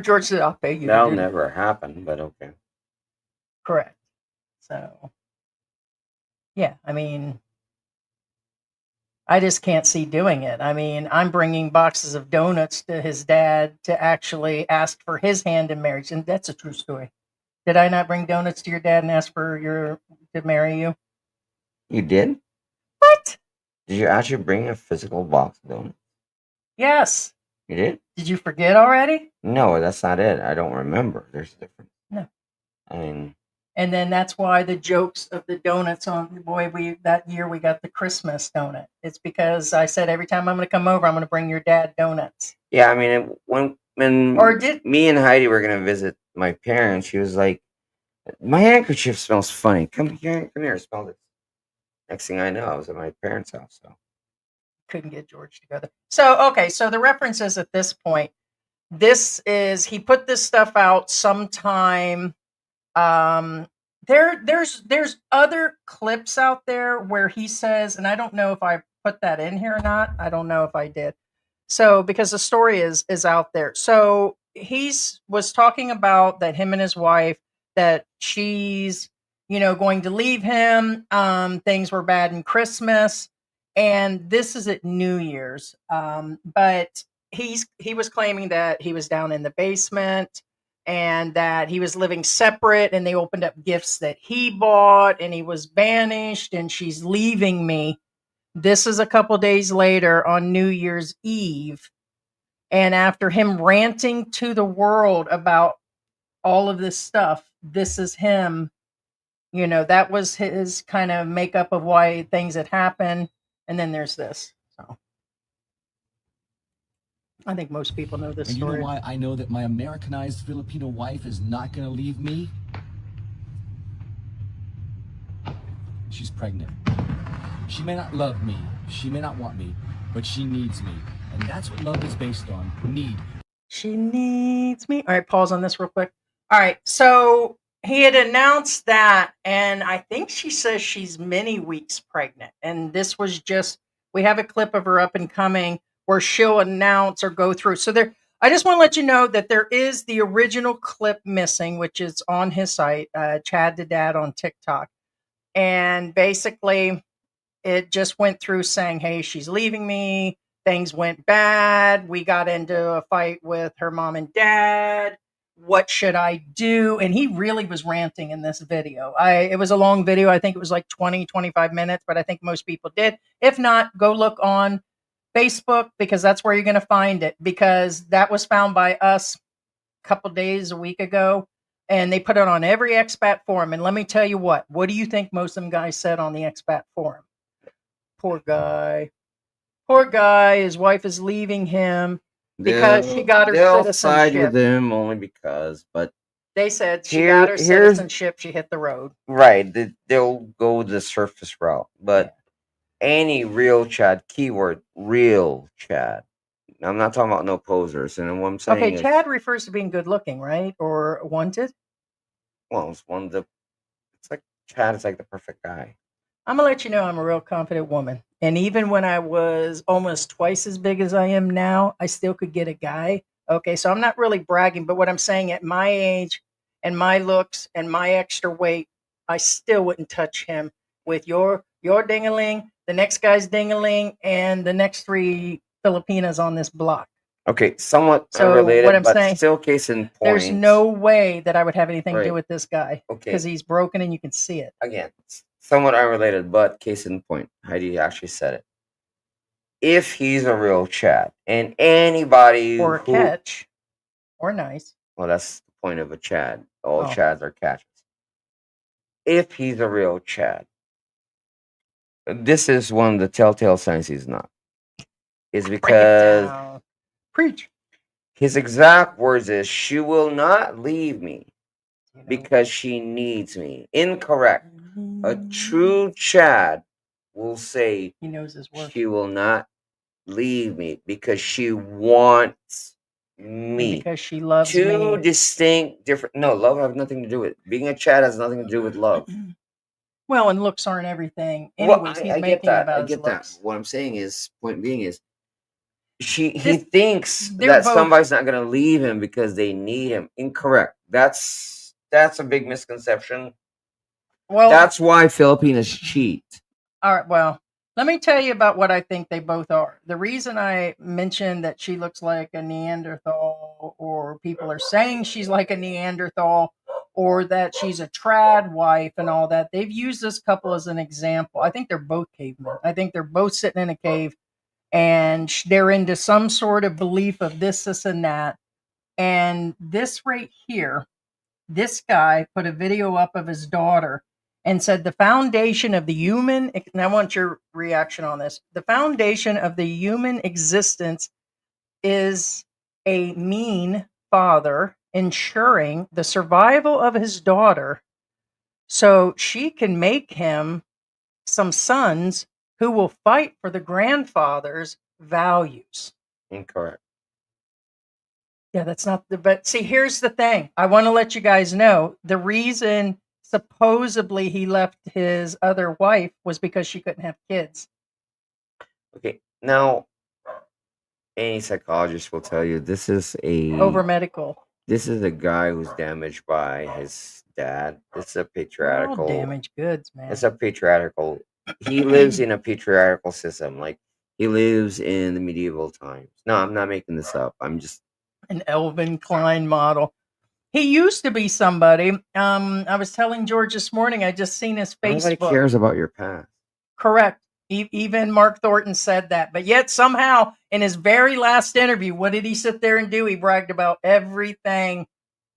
George said, I'll pay you. That'll never happen, but okay. Correct. So, yeah, I mean, I just can't see doing it. I mean, I'm bringing boxes of donuts to his dad to actually ask for his hand in marriage. And that's a true story. Did I not bring donuts to your dad and ask for to marry you? You did? What? Did you actually bring a physical box of donuts? Yes. You did? Did you forget already? No, that's not it. I don't remember. There's a difference. No. I mean, and then that's why the jokes of the donuts that year we got the Christmas donut. It's because I said every time I'm going to come over, I'm going to bring your dad donuts. yeah, I mean, when me and Heidi were going to visit my parents, she was like, my handkerchief smells funny. Come here, smell this. Next thing I know, I was at my parents' house. So couldn't get George to go there. So, okay, so the reference is at this point, he put this stuff out sometime. There's other clips out there where he says, and I don't know if I put that in here or not. I don't know if I did. So, because the story is out there. So was talking about that him and his wife, that she's, going to leave him. Things were bad in Christmas. And this is at New Year's. But he was claiming that he was down in the basement and that he was living separate, and they opened up gifts that he bought, and he was banished, and she's leaving me. This is a couple days later on New Year's Eve. And after him ranting to the world about all of this stuff, this is him. That was his kind of makeup of why things had happened. And then there's this. So I think most people know this story. You know why I know that my Americanized Filipino wife is not going to leave me? She's pregnant. She may not love me. She may not want me, but she needs me. And that's what love is based on. Need. She needs me. All right, pause on this real quick. All right, so he had announced that, and I think she says she's many weeks pregnant. And this was we have a clip of her up and coming where she'll announce or go through. So I just want to let you know that there is the original clip missing, which is on his site, Chad2Dad on TikTok. And basically, it just went through saying, hey, she's leaving me. Things went bad. We got into a fight with her mom and dad. What should I do? And he really was ranting in this video. It was a long video. I think it was like 20, 25 minutes, but I think most people did. If not, go look on Facebook, because that's where you're going to find it, because that was found by us couple days, a week ago, and they put it on every expat forum. And let me tell you what do you think most of them guys said on the expat forum? Poor guy. Poor guy. His wife is leaving him because she got her They'll side citizenship. with him only because, but They said she got her here's citizenship. She hit the road. right. They'll go the surface route, but any real Chad, keyword real Chad. I'm not talking about no posers, and what I'm saying Okay, is, Chad refers to being good looking, right? Or wanted. well, it's one of the. It's like Chad is like the perfect guy. I'm gonna let you know I'm a real confident woman. And even when I was almost twice as big as I am now, I still could get a guy. Okay, so I'm not really bragging, but what I'm saying at my age and my looks and my extra weight, I still wouldn't touch him with your dingaling, the next guy's dingaling, and the next 3 Filipinas on this block. Okay, somewhat So unrelated, what I'm but saying, still case in point. there's no way that I would have anything to Right. do with this guy Okay. because he's broken and you can see it. Again, somewhat unrelated, but case in point. Heidi actually said it. If he's a real Chad, and anybody Or a who, catch, or nice. well, that's the point of a Chad. All Oh. Chads are catches. If he's a real Chad, this is one of the telltale signs he's not. Is Break it because down. Preach. his exact words is, "She will not leave me You know? because she needs me." Incorrect. A true Chad will say, He knows his worth. "She will not leave me because she wants And me." because she loves Two me. distinct, different. No, love has nothing to do with it. Being a Chad has nothing to do with love. Well, and looks aren't everything. Well, Anyways, he's I get making that. about I his get that. looks. What I'm saying is, point being is, he This- thinks they're that both- somebody's not going to leave him because they need him. Incorrect. That's a big misconception. Well, That's why Filipinos cheat. all right. Well, let me tell you about what I think they both are. The reason I mentioned that she looks like a Neanderthal, or people are saying she's like a Neanderthal, or that she's a trad wife and all that, they've used this couple as an example. I think they're both cavemen. I think they're both sitting in a cave and they're into some sort of belief of this, and that. And this right here, this guy put a video up of his daughter and said the foundation of the human, and I want your reaction on this, the foundation of the human existence is a mean father ensuring the survival of his daughter so she can make him some sons who will fight for the grandfather's values. Incorrect. Yeah, that's not the, but see, here's the thing. I want to let you guys know the reason supposedly he left his other wife was because she couldn't have kids. Okay, now any psychologist will tell you this is Over medical. This is a guy who's damaged by his dad. It's a All patriarchal. damaged goods, man. It's a patriarchal. He lives in a patriarchal system. Like, he lives in the medieval times. No, I'm not making this up. I'm just An Elvin Klein model. He used to be somebody. I was telling George this morning, I just seen his nobody Facebook. cares about your past. Correct. Even Mark Thornton said that. But yet somehow in his very last interview, what did he sit there and do? He bragged about everything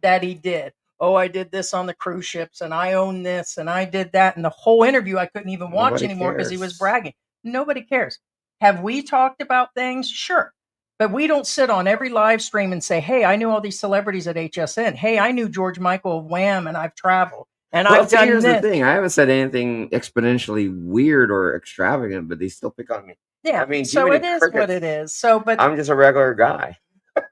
that he did. Oh, I did this on the cruise ships and I own this and I did that. And the whole interview I couldn't even watch Nobody anymore because he was cares. bragging. Nobody cares. Have we talked about things? Sure. But we don't sit on every live stream and say, hey, I knew all these celebrities at HSN. Hey, I knew George Michael of Wham and I've traveled. And Well, I've see, done here's this. the thing. I haven't said anything exponentially weird or extravagant, but they still pick on me. Yeah, I mean, so Jiminy it is what Crickets. it is. So, but I'm just a regular guy.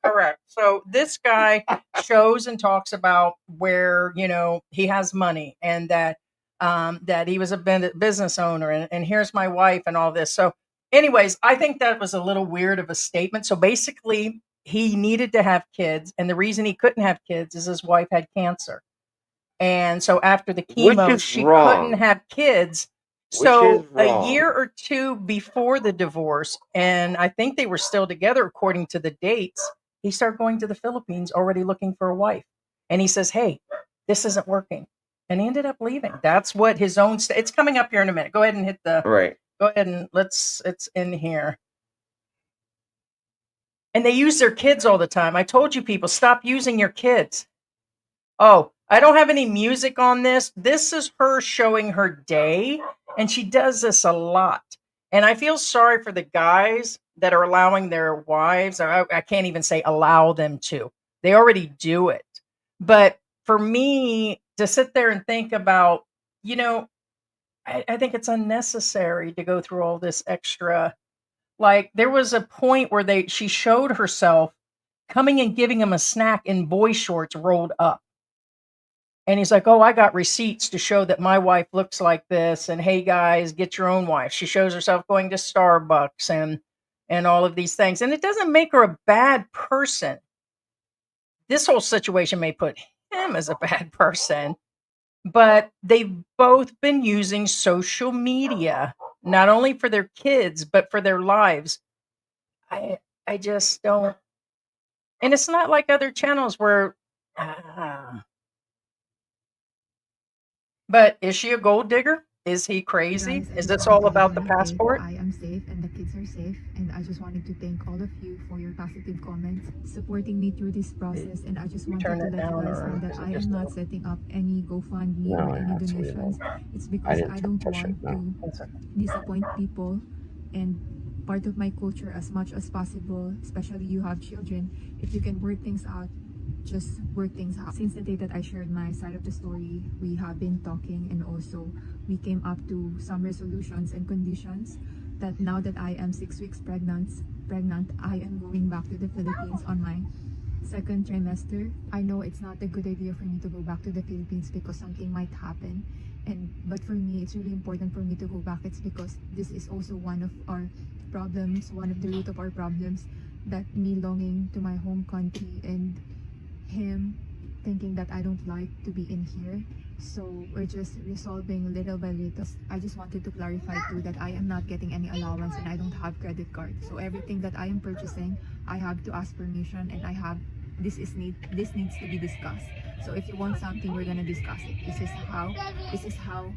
correct. So this guy shows and talks about where, you know, he has money and that that he was a business owner and here's my wife and all this. So anyways, I think that was a little weird of a statement. So basically he needed to have kids, and the reason he couldn't have kids is his wife had cancer. And so after the Which chemo, is she wrong. couldn't have kids. Which So is a wrong. year or two before the divorce, and I think they were still together according to the dates, he started going to the Philippines already looking for a wife. And he says, hey, this isn't working. And he ended up leaving. That's what his own, it's coming up here in a minute. Go ahead and hit the, Right. go ahead and it's in here. And they use their kids all the time. I told you people, stop using your kids. Oh, I don't have any music on this. This is her showing her day, and she does this a lot. And I feel sorry for the guys that are allowing their wives, or I can't even say allow them to. They already do it. But for me to sit there and think about, you know, I think it's unnecessary to go through all this extra. Like there was a point where she showed herself coming and giving him a snack in boy shorts rolled up. And he's like, "Oh, I got receipts to show that my wife looks like this. And hey, guys, get your own wife." She shows herself going to Starbucks and all of these things. And it doesn't make her a bad person. This whole situation may put him as a bad person, but they've both been using social media not only for their kids but for their lives. I just don't. And it's not like other channels where. But is she a gold digger? Is he Hey crazy? guys, I Is just this wanted all to let about you the know, okay, passport? I am safe and the kids are safe, and I just wanted to thank all of you for your positive comments, supporting me through this process, and I just You wanted turn to it let you down, guys know or that is it I just am a? not setting up any GoFundMe No, or any yeah, it's really donations. low. It's I because didn't I don't touch it. want No. to disappoint people, and part of my culture as much as possible, especially you have children, if you can work things out, just work things out. Since the day that I shared my side of the story, we have been talking, and also we came up to some resolutions and conditions that now that I am 6 weeks pregnant, I am going back to the Philippines on my second trimester. I know it's not a good idea for me to go back to the Philippines because something might happen. But for me, it's really important for me to go back. It's because this is also one of our problems, one of the root of our problems, that me longing to my home country and him thinking that I don't like to be in here. So we're just resolving little by little. I just wanted to clarify too that I am not getting any allowance and I don't have credit card. So everything that I am purchasing, I have to ask permission, and this needs to be discussed. So if you want something, we're gonna discuss it. This is how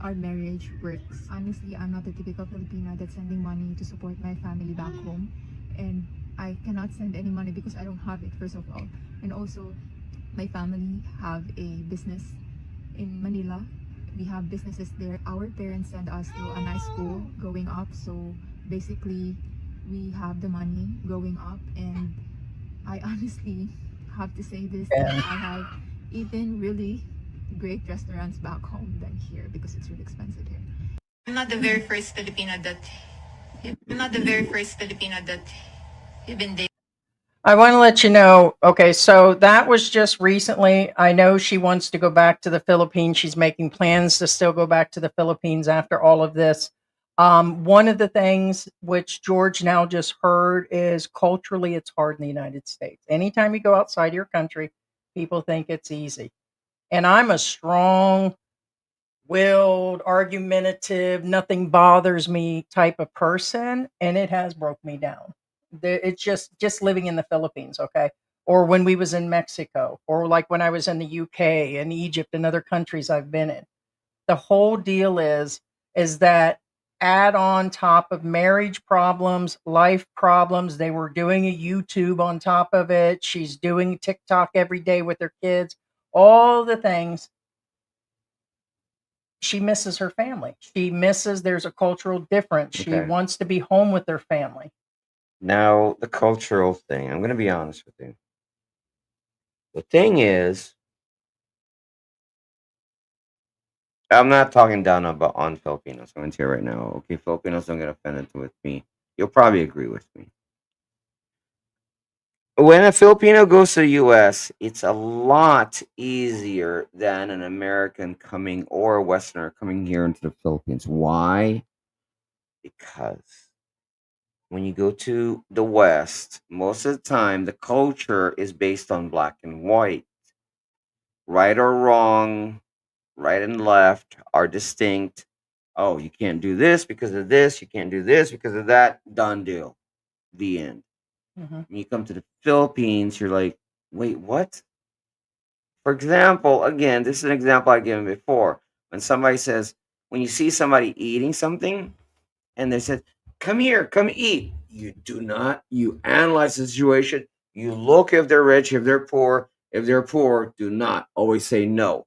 our marriage works. Honestly, I'm not the typical Filipina that's sending money to support my family back home, and I cannot send any money because I don't have it, first of all. And also, my family have a business in Manila. We have businesses there. Our parents send us to a nice school growing up. So basically, we have the money growing up. And I honestly have to say this, that I have eaten really great restaurants back home than here because it's really expensive here. I'm not the very first Filipino that you've been dating. I want to let you know. Okay, so that was just recently. I know she wants to go back to the Philippines. She's making plans to still go back to the Philippines after all of this. One of the things which George now just heard is culturally, it's hard in the United States. Anytime you go outside your country, people think it's easy. And I'm a strong willed, argumentative, nothing bothers me type of person, and it has broke me down. It's just living in the Philippines, okay? Or when we was in Mexico, or like when I was in the UK and Egypt and other countries I've been in. The whole deal is that add on top of marriage problems, life problems, they were doing a YouTube on top of it. She's doing TikTok every day with her kids, all the things. She misses her family. She misses there's a cultural difference. She Okay. wants to be home with her family. Now, the cultural thing. I'm going to be honest with you. The thing is, I'm not talking down about on Filipinos. I'm going to tell you right now. Okay, Filipinos don't get offended with me. You'll probably agree with me. When a Filipino goes to the US, it's a lot easier than an American coming or a Westerner coming here into the Philippines. Why? Because when you go to the West, most of the time the culture is based on black and white. Right or wrong, right and left are distinct. Oh, you can't do this because of this, you can't do this because of that. Done deal. The end. Mhm. When you come to the Philippines, you're like, wait, what? For example, again, this is an example I've given before. When somebody says, when you see somebody eating something and they said, come here, come eat. You do not. You analyze the situation. You look if they're rich, if they're poor. If they're poor, do not always say no.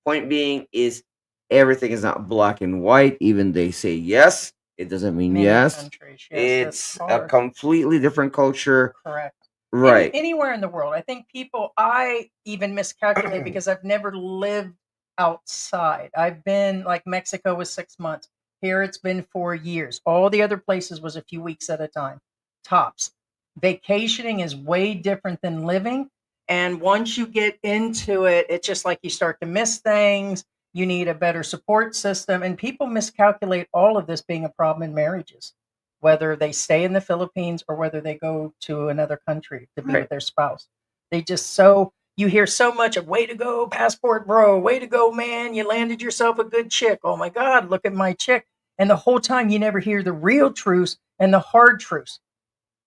Point being is everything is not black and white. Even they say yes, it doesn't mean Many yes. countries, yes, that's It's a hard. completely different culture. Correct. Right. Anywhere in the world. I think I even miscalculate because I've never lived outside. I've been like Mexico was 6 months. Here it's been 4 years. All the other places was a few weeks at a time, tops. Vacationing is way different than living. And once you get into it, it's just like you start to miss things. You need a better support system. And people miscalculate all of this being a problem in marriages, whether they stay in the Philippines or whether they go to another country to be Right. with their spouse. They just so you hear so much of way to go, passport bro, way to go, man. You landed yourself a good chick. Oh my God, look at my chick. And the whole time you never hear the real truths and the hard truths.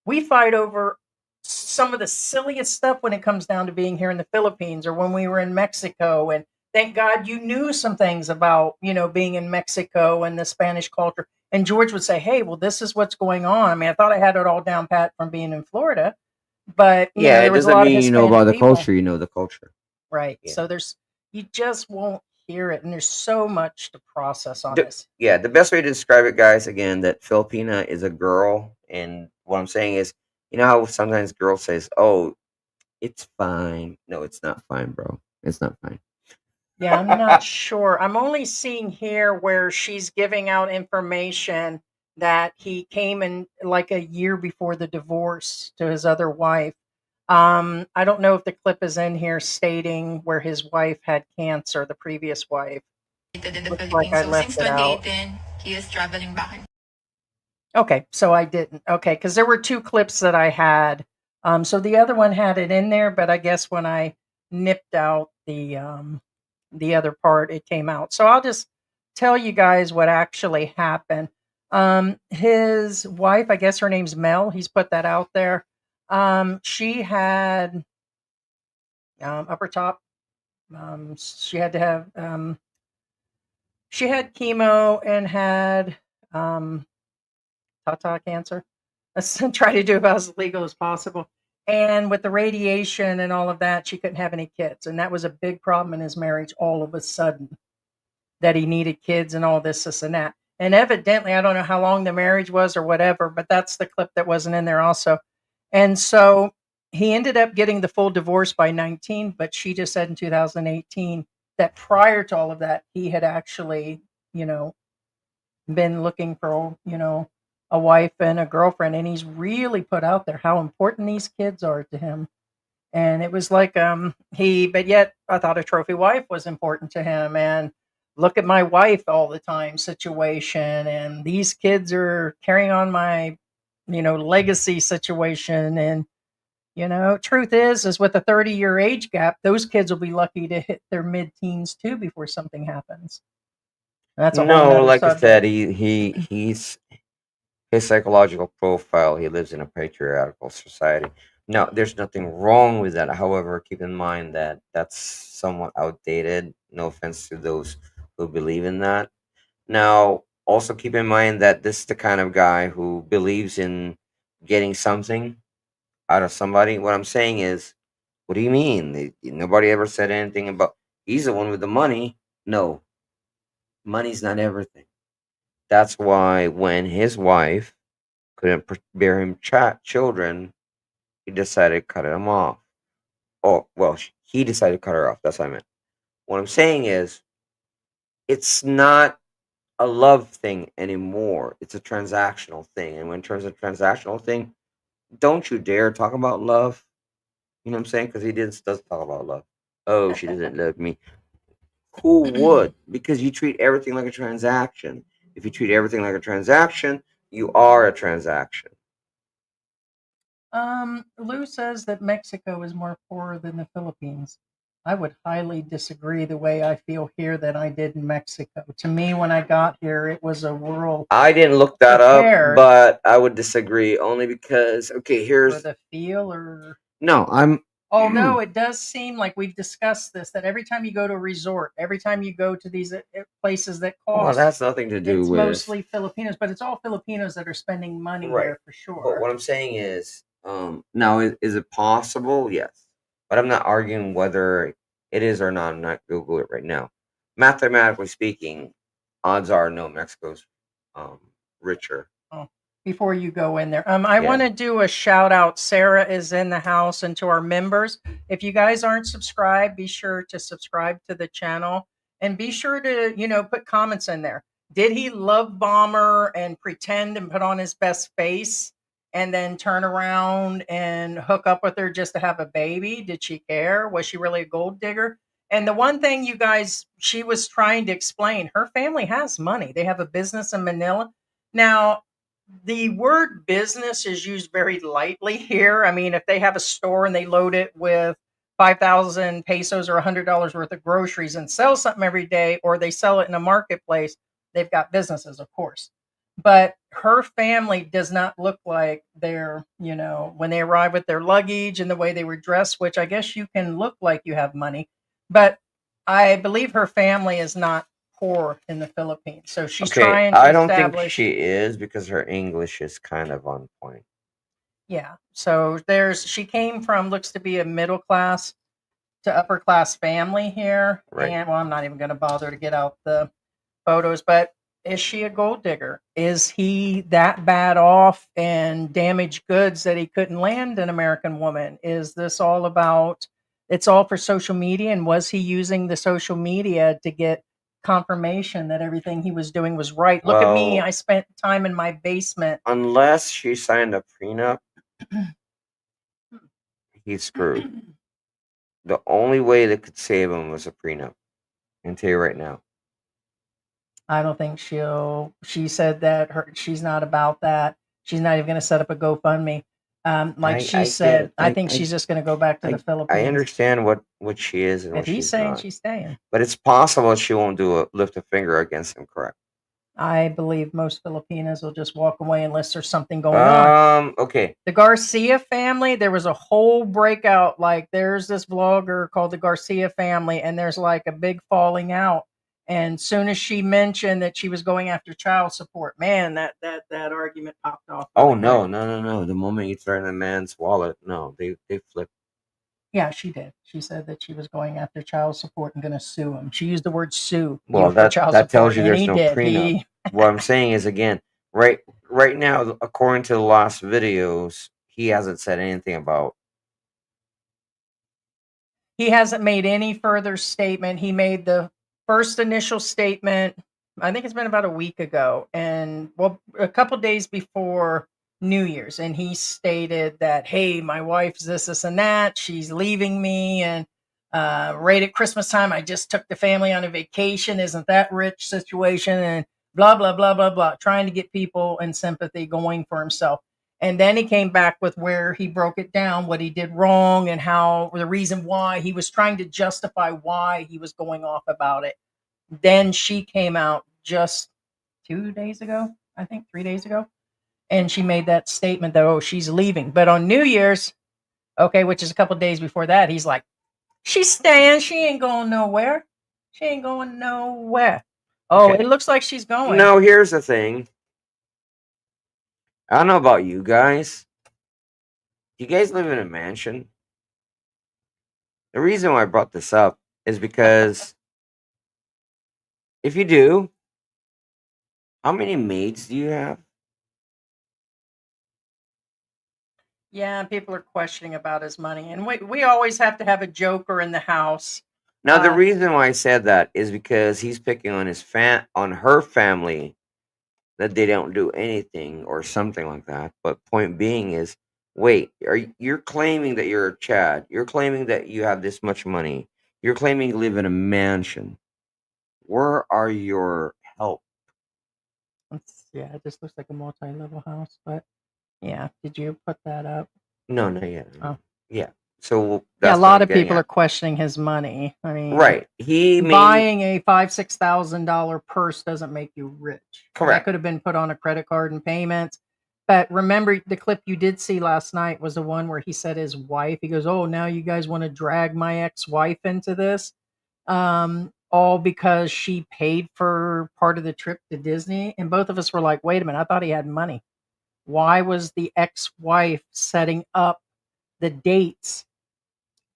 We fight over some of the silliest stuff when it comes down to being here in the Philippines or when we were in Mexico. And thank God you knew some things about, being in Mexico and the Spanish culture. And George would say, hey, well, this is what's going on. I mean, I thought I had it all down pat from being in Florida, but, Yeah, there it was a doesn't lot of mean you know Hispanic about the people. culture. You know the culture. Right. Yeah. So you just won't hear it. And there's so much to process on The, this. yeah, the best way to describe it, guys, again, that Filipina is a girl, and what I'm saying is, you know how sometimes girls says, "Oh, it's fine." No, it's not fine, bro. It's not fine. Yeah, I'm not sure. I'm only seeing here where she's giving out information that he came in like a year before the divorce to his other wife. I don't know if the clip is in here stating where his wife had cancer, the previous wife. In the Looks like Philippines. I So left since it out. 2018, he is traveling back. Okay, so I didn't. Okay, because there were two clips that I had. So the other one had it in there, but I guess when I nipped out the other part, it came out. So I'll just tell you guys what actually happened. His wife, I guess her name's Mel. He's put that out there. She had upper top. She had to have. She had chemo and had tata cancer. Let's try to do about as legal as possible. And with the radiation and all of that, she couldn't have any kids. And that was a big problem in his marriage all of a sudden, that he needed kids and all this and that. And evidently, I don't know how long the marriage was or whatever, but that's the clip that wasn't in there also. And so he ended up getting the full divorce by 19, but she just said in 2018 that prior to all of that, he had actually, been looking for, a wife and a girlfriend. And he's really put out there how important these kids are to him. And it was like, but yet I thought a trophy wife was important to him. And look at my wife all the time situation. And these kids are carrying on my, legacy situation. And, truth is with a 30-year age gap, those kids will be lucky to hit their mid teens too before something happens. That's a whole No, nother like I subject. said, he's his psychological profile. He lives in a patriarchal society. No, there's nothing wrong with that. However, keep in mind that that's somewhat outdated. No offense to those who believe in that. Now, also keep in mind that this is the kind of guy who believes in getting something out of somebody. What I'm saying is, what do you mean? Nobody ever said anything about he's the one with the money. No, money's not everything. That's why when his wife couldn't bear him children, he decided to cut him off. Oh, well, he decided to cut her off. That's what I meant. What I'm saying is, it's not a love thing anymore. It's a transactional thing. And when it turns a transactional thing, don't you dare talk about love. You know what I'm saying? Because he does talk about love. Oh, she doesn't love me. Who would? Because you treat everything like a transaction. If you treat everything like a transaction, you are a transaction. Lou says that Mexico is more poor than the Philippines. I would highly disagree the way I feel here than I did in Mexico. To me, when I got here, it was a world I didn't look that up, compared but I would disagree only because okay, for here's the feel or no. I'm Although it does seem like we've discussed this, that every time you go to a resort, every time you go to these places that Well, cost, that's nothing to do it's with mostly Filipinos, but it's all Filipinos that are spending money right. there for But sure. what I'm saying is, now is it possible? Yes, but I'm not arguing whether it is or not. I'm not Google it right now. Mathematically speaking, odds are no, Mexico's richer. Oh, before you go in there, I Yeah. want to do a shout out. Sarah is in the house, and to our members, if you guys aren't subscribed, be sure to subscribe to the channel and be sure to, put comments in there. Did he love bomber and pretend and put on his best face and then turn around and hook up with her just to have a baby? Did she care? Was she really a gold digger? And the one thing you guys, she was trying to explain, her family has money. They have a business in Manila. Now, the word business is used very lightly here. I mean, if they have a store and they load it with 5,000 pesos or $100 worth of groceries and sell something every day, or they sell it in a marketplace, they've got businesses, of course. But her family does not look like they're, when they arrive with their luggage and the way they were dressed, which I guess you can look like you have money. But I believe her family is not poor in the Philippines. So she's Okay, trying to I don't think establish. she is because her English is kind of on point. Yeah. So she came from, looks to be a middle class to upper class family here. Right. And well, I'm not even going to bother to get out the photos, but is she a gold digger? Is he that bad off and damaged goods that he couldn't land an American woman? Is this all about, it's all for social media? And was he using the social media to get confirmation that everything he was doing was right? Look at me. Well, I spent time in my basement. unless she signed a prenup, he's screwed. The only way that could save him was a prenup. I can tell you right now. I don't think she said that she's not about that. She's not even going to set up a GoFundMe. Like she I said, get it. I think she's just going to go back to the Philippines. I understand what she is and If what he's she's saying not. she's staying, But it's possible she won't lift a finger against him, correct? I believe most Filipinos will just walk away unless there's something going on. Okay. The Garcia family, there was a whole breakout. Like there's this vlogger called the Garcia family, and there's like a big falling out. And soon as she mentioned that she was going after child support, man, that argument popped off. Oh no. The moment you threaten a man's wallet, no, they flip. Yeah, she did. She said that she was going after child support and going to sue him. She used the word sue. Well, for child that support, tells you and there's he no did. prenup. What I'm saying is, again, right now, according to the last videos, he hasn't said anything about. He hasn't made any further statement. He made the first initial statement, I think it's been about a week ago, and well, a couple days before New Year's, and he stated that, hey, my wife's this, and that. She's leaving me, and right at Christmas time, I just took the family on a vacation. Isn't that rich situation? And blah, blah, blah, blah, blah, trying to get people in sympathy going for himself. And then he came back with where he broke it down, what he did wrong, and how the reason why he was trying to justify why he was going off about it. Then she came out just 2 days ago, I think 3 days ago, and she made that statement that, oh, she's leaving. But on New Year's, okay, which is a couple days before that, he's like, she's staying. She ain't going nowhere. She ain't going nowhere. Oh, Okay. it looks like she's going. No, here's the thing. I don't know about you guys. Do you guys live in a mansion? The reason why I brought this up is because if you do, how many maids do you have? Yeah, people are questioning about his money, and we always have to have a joker in the house. Now, the reason why I said that is because he's picking on on her family, that they don't do anything or something like that. But point being is, wait, you're claiming that you're a Chad? You're claiming that you have this much money? You're claiming you live in a mansion? Where are your help? Yeah, it just looks like a multi-level house, but yeah, did you put that up? No, not yet. Oh. Yeah. So Yeah, a that's what lot I'm of getting people are at. questioning his money. I mean, Right. He buying a $5,000-$6,000 purse doesn't make you rich. That Correct. could have been put on a credit card and payments. But remember, the clip you did see last night was the one where he said his wife, he goes, "Oh, now you guys want to drag my ex-wife into this?" All because she paid for part of the trip to Disney. And both of us were like, wait a minute, I thought he had money. Why was the ex-wife setting up the dates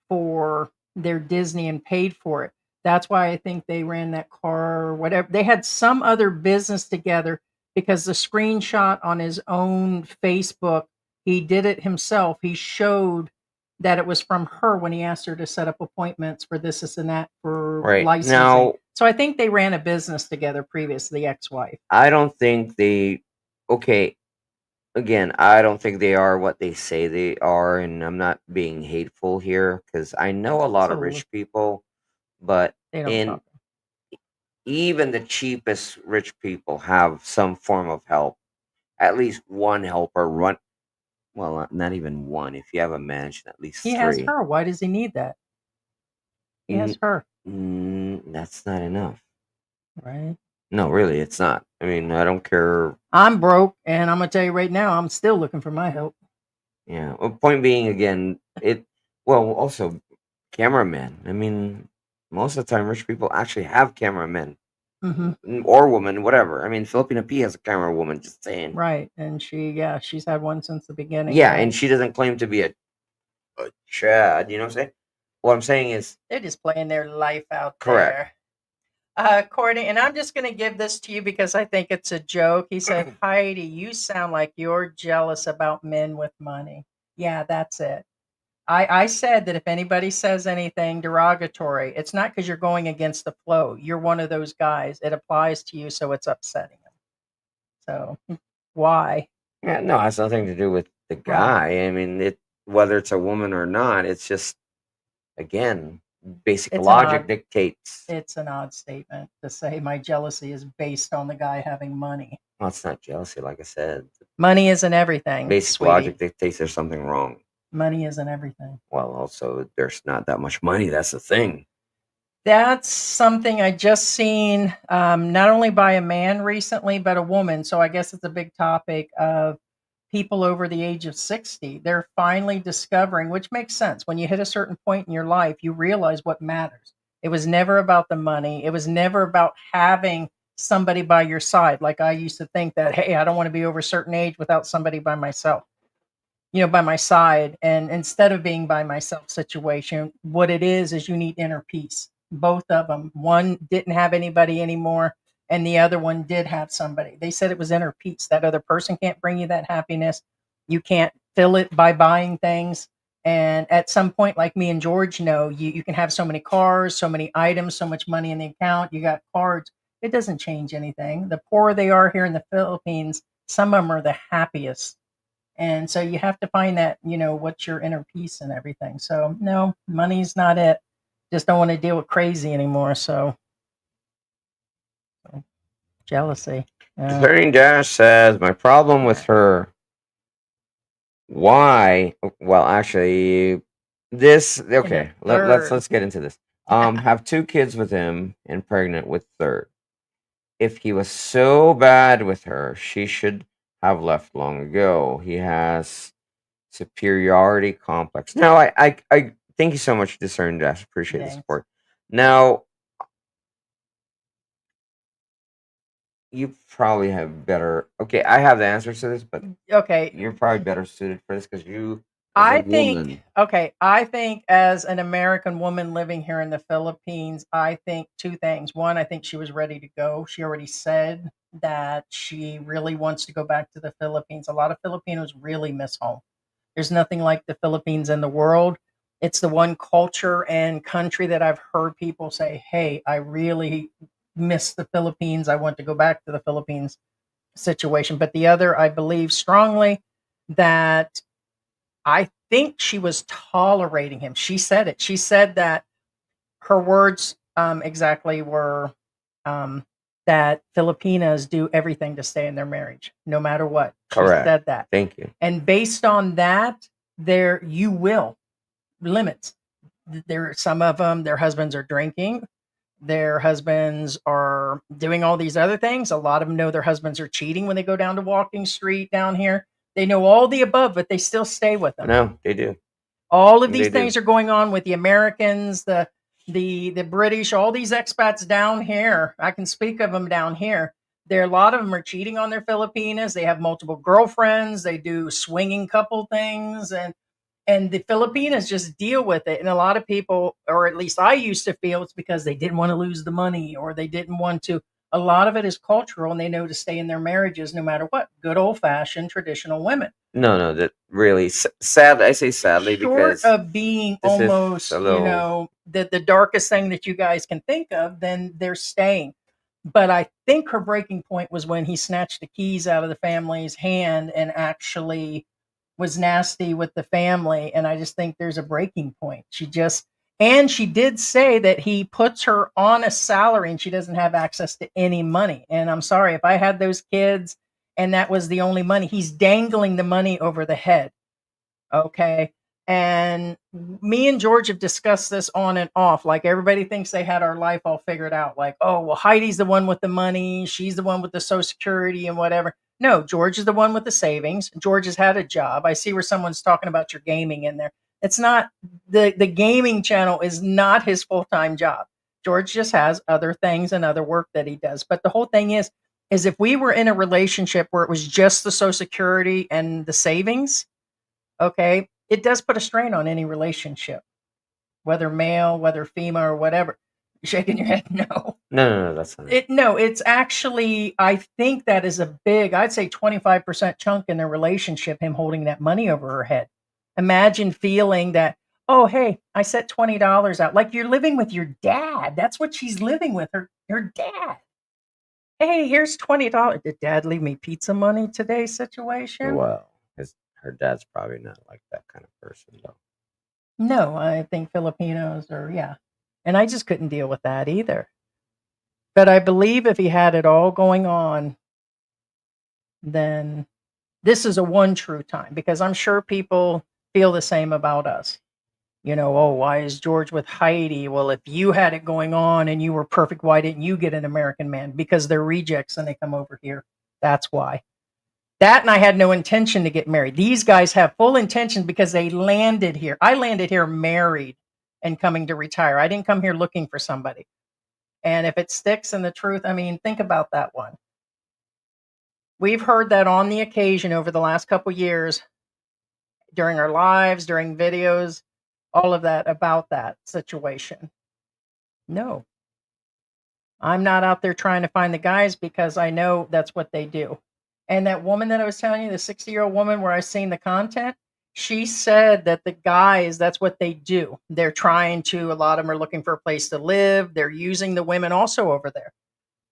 for their Disney and paid for it? That's why I think they ran that car or whatever. They had some other business together because the screenshot on his own Facebook, he did it himself. He showed that it was from her when he asked her to set up appointments for this and that for Right. licensing. Now, So I think they ran a business together previous, the ex-wife. I don't think they. Okay, again, I don't think they are what they say they are, and I'm not being hateful here because I know a lot of So rich people, but they don't in talk. even the cheapest rich people have some form of help. At least one helper run. Well, not even one. If you have a mansion, at least He has three. her. Why does he need that? He has Mm, her, that's not enough. right? No, really, it's not. I mean, I don't care. I'm broke, and I'm gonna tell you right now, I'm still looking for my help. Yeah. Well, point being, again, it. Well, also cameramen. I mean, most of the time, rich people actually have cameramen Hmm. or women, whatever. I mean, Filipina P has a camera woman. Just saying. Right, and she's had one since the beginning. Yeah, Right? and she doesn't claim to be a Chad. You know what I'm saying? What I'm saying is They're just playing their life out correct. there. Courtney, and I'm just going to give this to you because I think it's a joke. He said, Heidi, you sound like you're jealous about men with money. Yeah, that's it. I said that if anybody says anything derogatory, it's not because you're going against the flow. You're one of those guys. It applies to you, so it's upsetting them. So why? Yeah, no, it has nothing to do with the Right. guy. I mean, whether it's a woman or not, it's just again basic It's an logic odd dictates. it's an odd statement to say my jealousy is based on the guy having money. Well, it's not jealousy, like I said. Money isn't everything, Basic sweetie. logic dictates there's something wrong. Money isn't everything. Well, also there's not that much money. That's the thing. That's something I just seen, not only by a man recently, but a woman. So I guess it's a big topic of people over the age of 60. They're finally discovering, which makes sense. When you hit a certain point in your life, you realize what matters. It was never about the money. It was never about having somebody by your side. Like I used to think that, hey, I don't want to be over a certain age without somebody by myself, by my side. And instead of being by myself situation, what it is you need inner peace. Both of them. One didn't have anybody anymore, and the other one did have somebody. They said it was inner peace. That other person can't bring you that happiness. You can't fill it by buying things. And at some point, like me and George know, you can have so many cars, so many items, so much money in the account. You got cards. It doesn't change anything. The poorer they are here in the Philippines, some of them are the happiest. And so you have to find that, what's your inner peace and everything. So no, money's not it. Just don't want to deal with crazy anymore. So jealousy. Yeah. Discerning Dash says my problem with her. Why? Well, actually, this okay. Let's get into this. Have two kids with him and pregnant with third. If he was so bad with her, she should have left long ago. He has superiority complex. Now, I thank you so much, Discern Dash. Appreciate the Thanks. support. Now, you probably have better. Okay, I have the answers to this, but Okay. you're probably better suited for this because you, I as a think woman, I think as an American woman living here in the Philippines, I think two things. One, I think she was ready to go. She already said that she really wants to go back to the Philippines. A lot of Filipinos really miss home. There's nothing like the Philippines in the world. It's the one culture and country that I've heard people say, "Hey, I really miss the Philippines. I want to go back to the Philippines," situation. But the other, I believe strongly that I think she was tolerating him. She said it. She said that her words exactly were that Filipinas do everything to stay in their marriage, no matter what. correct. She said that. Thank you. And based on that, you will limits. There, some of them, their husbands are drinking. Their husbands are doing all these other things. A lot of them know their husbands are cheating when they go down to Walking Street down here. They know all the above, but they still stay with them. No, they do. All of They these do. things are going on with the Americans, the British, all these expats down here. I can speak of them down here. There, a lot of them are cheating on their Filipinas. They have multiple girlfriends. They do swinging couple things, and the Filipinas just deal with it. And a lot of people, or at least I used to feel, it's because they didn't want to lose the money or they didn't want to. A lot of it is cultural, and they know to stay in their marriages no matter what. Good old fashioned traditional women. No, that really sad. I say sadly Short because of being this is almost, a little. the darkest thing that you guys can think of, then they're staying. But I think her breaking point was when he snatched the keys out of the family's hand and actually was nasty with the family. And I just think there's a breaking point. And she did say that he puts her on a salary and she doesn't have access to any money. And I'm sorry, if I had those kids and that was the only money, he's dangling the money over the head. Okay. And me and George have discussed this on and off. Like, everybody thinks they had our life all figured out. Like, oh, well, Heidi's the one with the money. She's the one with the Social Security and whatever. No, George is the one with the savings. George has had a job. I see where someone's talking about your gaming in there. It's not the gaming channel is not his full-time job. George just has other things and other work that he does. But the whole thing is if we were in a relationship where it was just the Social Security and the savings, okay, it does put a strain on any relationship, whether male, whether female, or whatever. You're shaking your head, no. No, that's not it. No, it's actually, I think that is a big, I'd say 25% chunk in their relationship, him holding that money over her head. Imagine feeling that, oh, hey, I set $20 out. Like you're living with your dad. That's what she's living with, her dad. Hey, here's $20. Did dad leave me pizza money today situation? Well, her dad's probably not like that kind of person, though. No, I think Filipinos are, yeah. And I just couldn't deal with that either. But I believe if he had it all going on, then this is a one true time, because I'm sure people feel the same about us. Oh, why is George with Heidi? Well, if you had it going on and you were perfect, why didn't you get an American man? Because they're rejects and they come over here. That's why. That, and I had no intention to get married. These guys have full intention because they landed here. I landed here married and coming to retire. I didn't come here looking for somebody. And if it sticks in the truth, I mean, think about that one. We've heard that on the occasion over the last couple years, during our lives, during videos, all of that about that situation. No. I'm not out there trying to find the guys because I know that's what they do. And that woman that I was telling you, the 60-year-old woman where I seen the content, she said that the guys, that's what they do. They're trying to, a lot of them are looking for a place to live. They're using the women also over there.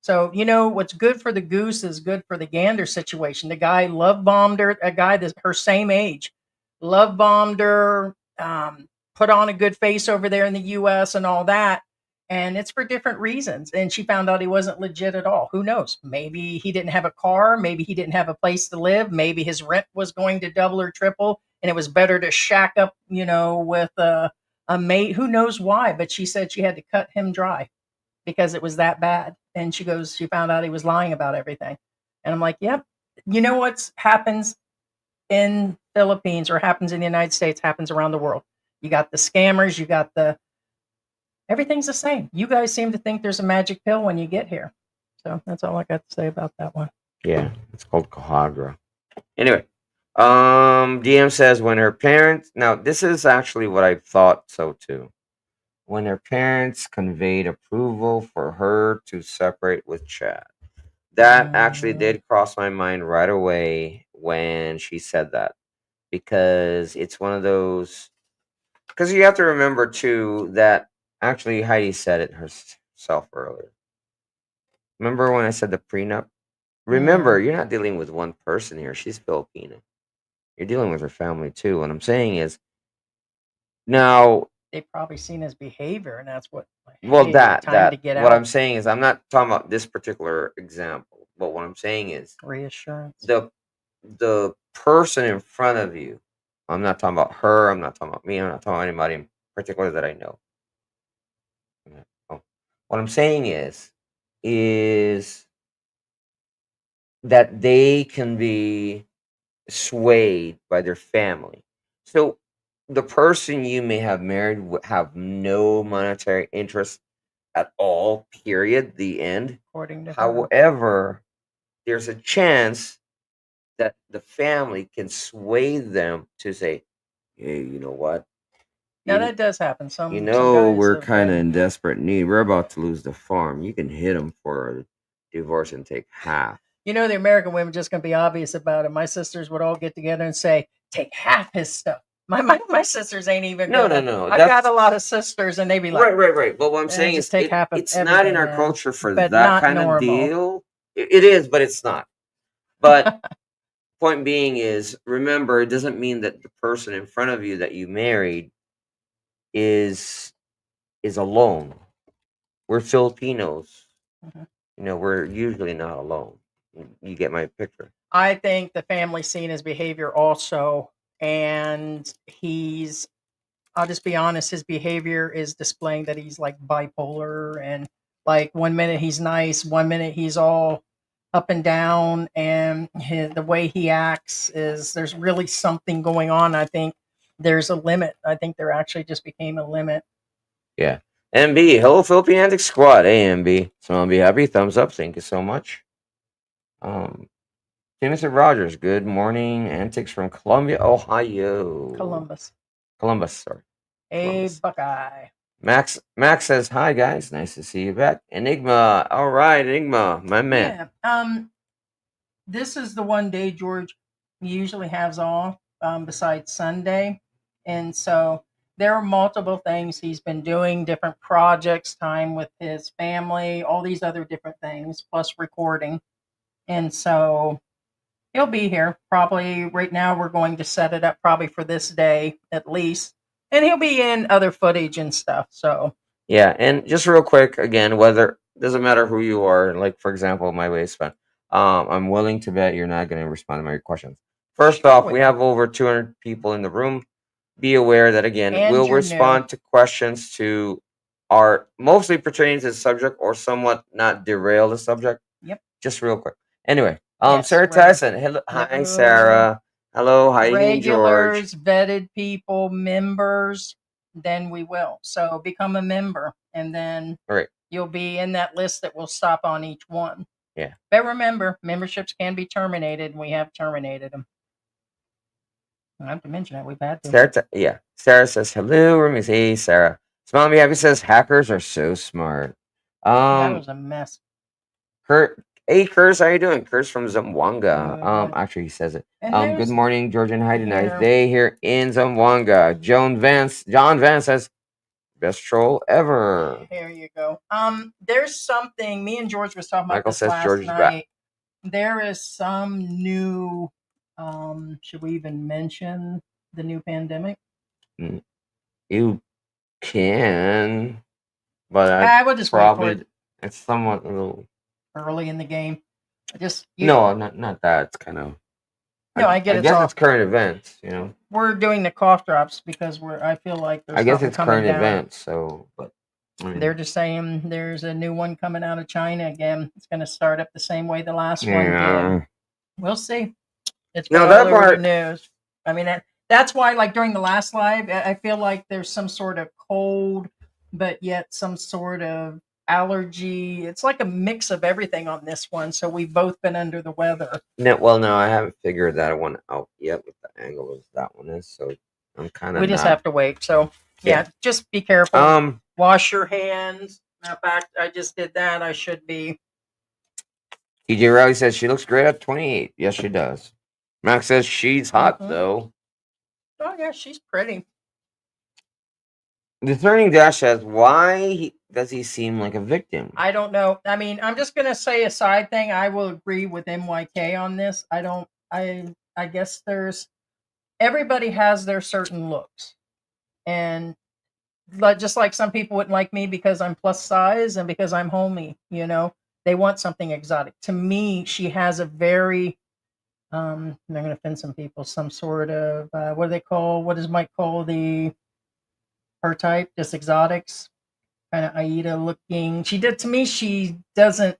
So, what's good for the goose is good for the gander situation. The guy love bombed her, a guy that's her same age, love bombed her, put on a good face over there in the US and all that. And it's for different reasons. And she found out he wasn't legit at all. Who knows? Maybe he didn't have a car. Maybe he didn't have a place to live. Maybe his rent was going to double or triple. And it was better to shack up, with a mate. Who knows why? But she said she had to cut him dry because it was that bad. And she found out he was lying about everything. And I'm like, yep. You know what happens in Philippines or happens in the United States happens around the world. You got the scammers. You got everything's the same. You guys seem to think there's a magic pill when you get here. So that's all I got to say about that one. Yeah, it's called Cohagra. Anyway, DM says when her parents, now this is actually what I thought so too. When her parents conveyed approval for her to separate with Chad. That actually did cross my mind right away when she said that. Because it's one of those, because you have to remember too that actually Heidi said it herself earlier. Remember when I said the prenup? Remember, you're not dealing with one person here. She's Filipino. You're dealing with her family too. What I'm saying is, now, they've probably seen his behavior, and that's what. well, hey, that time to get what out. I'm saying is, I'm not talking about this particular example, but what I'm saying is Reassurance. the person in front of you. I'm not talking about her. I'm not talking about me. I'm not talking about anybody in particular that I know. Oh. What I'm saying is that they can be swayed by their family. So the person you may have married would have no monetary interest at all, period, the end. According to her. However, there's a chance that the family can sway them to say, hey, you know what? Now You, that does happen. you Some know, guys we're have kind of been. in desperate need. We're about to lose the farm. You can hit them for a divorce and take half. You know, the American women just going to be obvious about it. My sisters would all get together and say, "Take half his stuff." My sisters ain't even No, gonna. no, no. I got That's a lot of sisters, and they be like, right. But what I'm saying just is, take half of it's not in everything, our man." culture for But that not kind of normal. deal. It is, but it's not. But point being is, remember, it doesn't mean that the person in front of you that you married is alone. We're Filipinos. Mhm. You know, we're usually not alone. You get my picture. I think the family's seen his behavior also, and he's. I'll just be honest. His behavior is displaying that he's like bipolar, and like 1 minute he's nice, 1 minute he's all up and down, and the way he acts is there's really something going on. I think there's a limit. I think there actually just became a limit. Yeah. MB, hello Philippine Antics Squad. Hey MB. So I'll be happy. Thumbs up. Thank you so much. Um Timothy Rogers, good morning. Antics from Columbia, Ohio. Columbus, sorry. Hey, Columbus. Buckeye. Max says, hi guys, nice to see you back. Enigma. All right, Enigma, my man. Yeah. This is the one day George usually has off, besides Sunday. And so there are multiple things he's been doing, different projects, time with his family, all these other different things, plus recording. And so he'll be here probably right now. We're going to set it up probably for this day at least. And he'll be in other footage and stuff. So Yeah, and just real quick, again, whether doesn't matter who you are, like for example, my waistband. I'm willing to bet you're not gonna respond to my questions. First sure off, we we will. have over 200 people in the room. Be aware that again, And we'll you're new. respond to questions to are mostly pertaining to the subject or somewhat not derail the subject. Yep. Just real quick. Anyway, Yes, Sarah right. Tyson. Hello, hi Hello. Sarah. Hello, Heidi and George. Regulars, vetted people, members, then we will. So become a member, and then Right. you'll be in that list that will stop on each one. Yeah. But remember, memberships can be terminated, and we have terminated them. I have to mention it. We've had to. Sarah, Sarah says hello. Roomies. Hey, Sarah. Smile Me Happy says hackers are so smart. That was a mess. Kurt. Hey, Curse, how you doing? Curse from Zamboanga. Good. Actually, he says it. And Good there's morning, George and Heidi. Nice here. day here in Zamboanga. John Vance says best troll ever. There you go. There's something me and George was talking about Michael this says last George is night. back. There is some new. Should we even mention the new pandemic? You can, but I will just wait for it. It's somewhat a little Early in the game. no, not that. It's kind of. No, I get I it's guess off. it's current events, you know. We're doing the cough drops because I feel like there's I guess something it's coming current down. events, so but I mean, They're just saying there's a new one coming out of China again. It's going to start up the same way the last one did. We'll see. It's been all over the news. I mean, that's why, like during the last live, I feel like there's some sort of cold, but yet some sort of allergy. It's like a mix of everything on this one. So we've both been under the weather. No, I haven't figured that one out yet with the angle as that one is. So I'm kind of. We just have to wait. So yeah, just be careful. Wash your hands. In fact, I just did that. I should be. TJ Riley says she looks great at 28. Yes, she does. Max says she's hot though. Oh yeah, she's pretty. Discerning Dash says, why does he seem like a victim? I don't know. I mean, I'm just gonna say a side thing. I will agree with MYK on this. I guess everybody has their certain looks, and just like some people wouldn't like me because I'm plus size and because I'm homey. You know, they want something exotic. To me, she has a very they're going to offend some people. Some sort of what do they call? What does Mike call her type? Just exotics, kind of Aida looking. She did to me. She doesn't.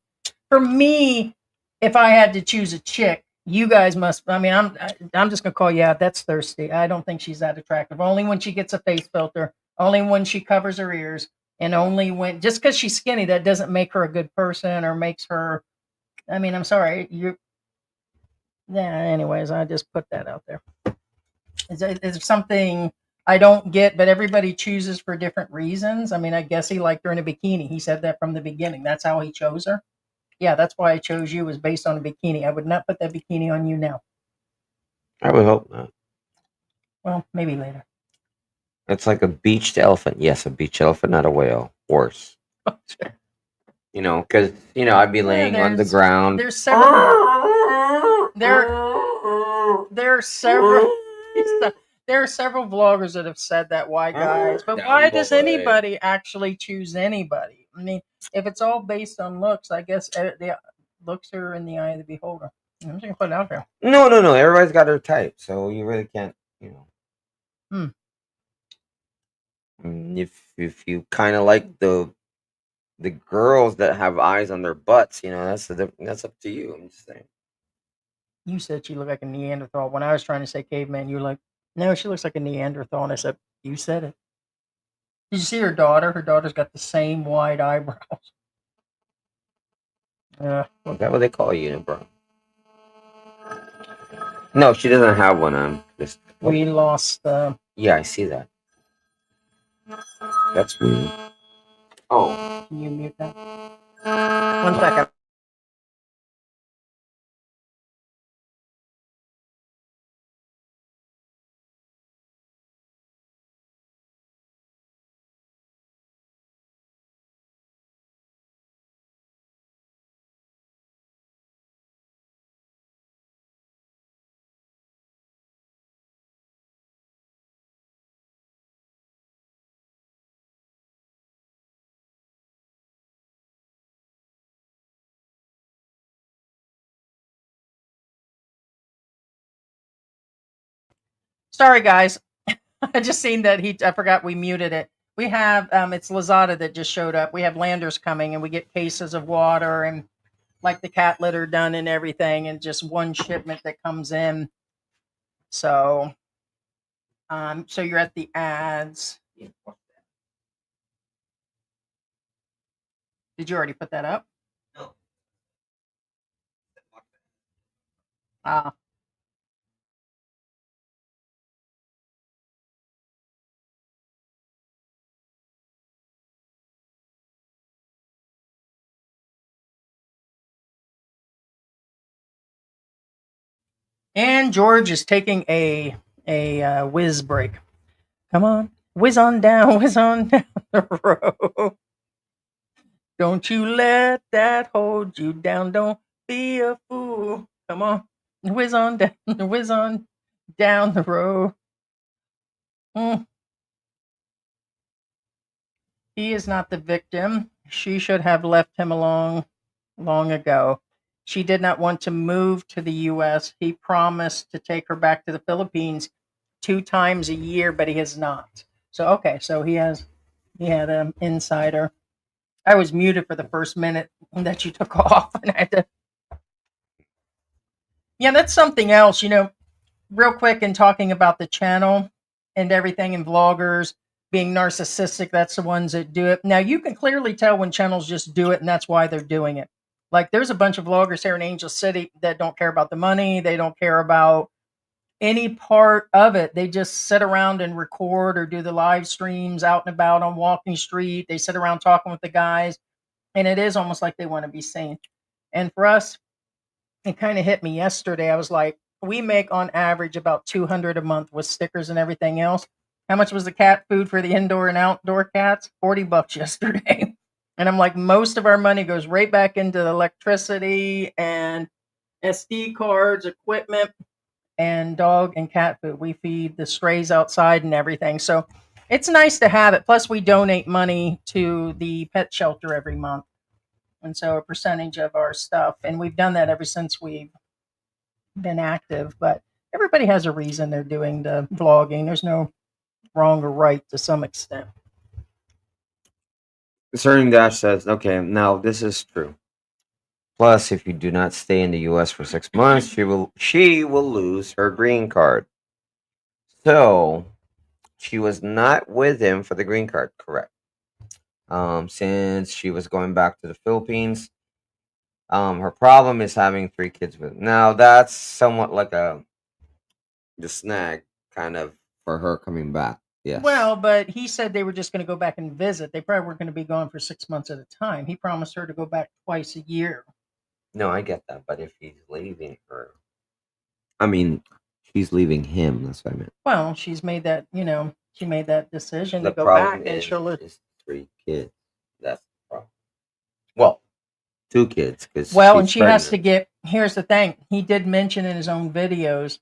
For me, if I had to choose a chick, You guys must. I mean, I'm just gonna call you out. That's thirsty. I don't think she's that attractive. Only when she gets a face filter. Only when she covers her ears, and only when just because she's skinny, that doesn't make her a good person or makes her. I mean, I'm sorry. You. Yeah. Anyways, I just put that out there. Is there something I don't get, but everybody chooses for different reasons? I mean, I guess he liked her in a bikini. He said that from the beginning. That's how he chose her. Yeah, that's why I chose you, was based on a bikini. I would not put that bikini on you now. I would hope not. Well, maybe later. It's like a beached elephant. Yes, a beached elephant, not a whale. Horse. You know, because I'd be Yeah, laying on the ground. There's several. There are several. There are several vloggers that have said that. Why, guys? But Down why does boy. anybody actually choose anybody? I mean, if it's all based on looks, I guess the looks are in the eye of the beholder. I'm just gonna put it out there. No. Everybody's got their type, so you really can't. If you kind of like the girls that have eyes on their butts, that's up to you. I'm just saying. You said she looked like a Neanderthal. When I was trying to say caveman, you were like, no, she looks like a Neanderthal. And I said, you said it. Did you see her daughter? Her daughter's got the same wide eyebrows. Is that what they call you, bro? No, she doesn't have one. I'm just. We lost. Yeah, I see that. That's weird. Oh, Can you mute that? 1 second. Sorry, guys. I just seen that I forgot we muted it. We have it's Lazada that just showed up. We have landers coming, and we get cases of water and like the cat litter done and everything, and just one shipment that comes in. So, so you're at the ads. Did you already put that up? no. Ah, and George is taking a whiz break. Come on, whiz on down, whiz on down the road. Don't you let that hold you down. Don't be a fool. Come on, whiz on down, whiz on down the road. Mm. He is not the victim. She should have left him alone long ago. She did not want to move to the U.S. He promised to take her back to the Philippines 2 times a year, but he has not. So okay, so he had an insider. I was muted for the first minute that you took off, and I had to. Yeah, that's something else. Real quick in talking about the channel and everything and vloggers being narcissistic, that's the ones that do it. Now you can clearly tell when channels just do it, and that's why they're doing it. Like there's a bunch of vloggers here in Angel City that don't care about the money, they don't care about any part of it. They just sit around and record or do the live streams out and about on Walking Street. They sit around talking with the guys, and it is almost like they want to be seen. And for us, it kind of hit me yesterday. I was like, we make on average about 200 a month with stickers and everything else. How much was the cat food for the indoor and outdoor cats? $40 yesterday. And I'm like, most of our money goes right back into the electricity and SD cards, equipment, and dog and cat food. We feed the strays outside and everything. So it's nice to have it. Plus, we donate money to the pet shelter every month. And so a percentage of our stuff. And we've done that ever since we've been active. But everybody has a reason they're doing the vlogging. There's no wrong or right to some extent. Concerning Dash says, okay, now this is true. Plus, if you do not stay in the U.S. for 6 months, she will lose her green card. So she was not with him for the green card, correct? Since she was going back to the Philippines, her problem is having 3 kids with him. Now that's somewhat like the snag kind of for her coming back. Yes. Well, but he said they were just going to go back and visit. They probably weren't going to be gone for 6 months at a time. He promised her to go back twice a year. No, I get that, but if he's leaving her, I mean, she's leaving him. That's what I meant. Well, she's made that, she made that decision The to go problem back, and she'll. is 3 kids. That's the problem. Well, 2 kids because Well, and she has to get. Here's the thing: he did mention in his own videos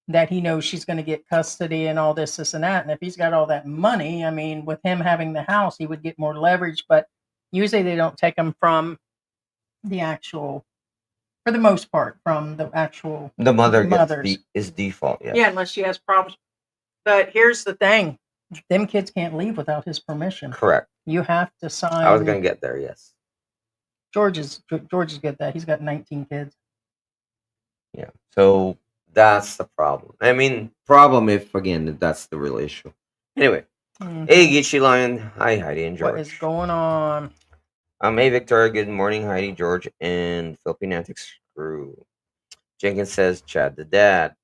that he knows she's going to get custody and all this, and that. And if he's got all that money, I mean, with him having the house, he would get more leverage. But usually, they don't take them from the actual, for the most part, from the actual the mother mothers. is default. Yes. Yeah, unless she has problems. But here's the thing: them kids can't leave without his permission. Correct. You have to sign. I was going to get there. Yes. George is good. That he's got 19 kids. Yeah. So that's the problem. I mean, problem if again that's the real issue. Anyway, hey Gypsy Lion, hi Heidi and George. What is going on? Hey Victoria, good morning, Heidi, George, and Philippine Antics crew. Jenkins says Chad2Dad.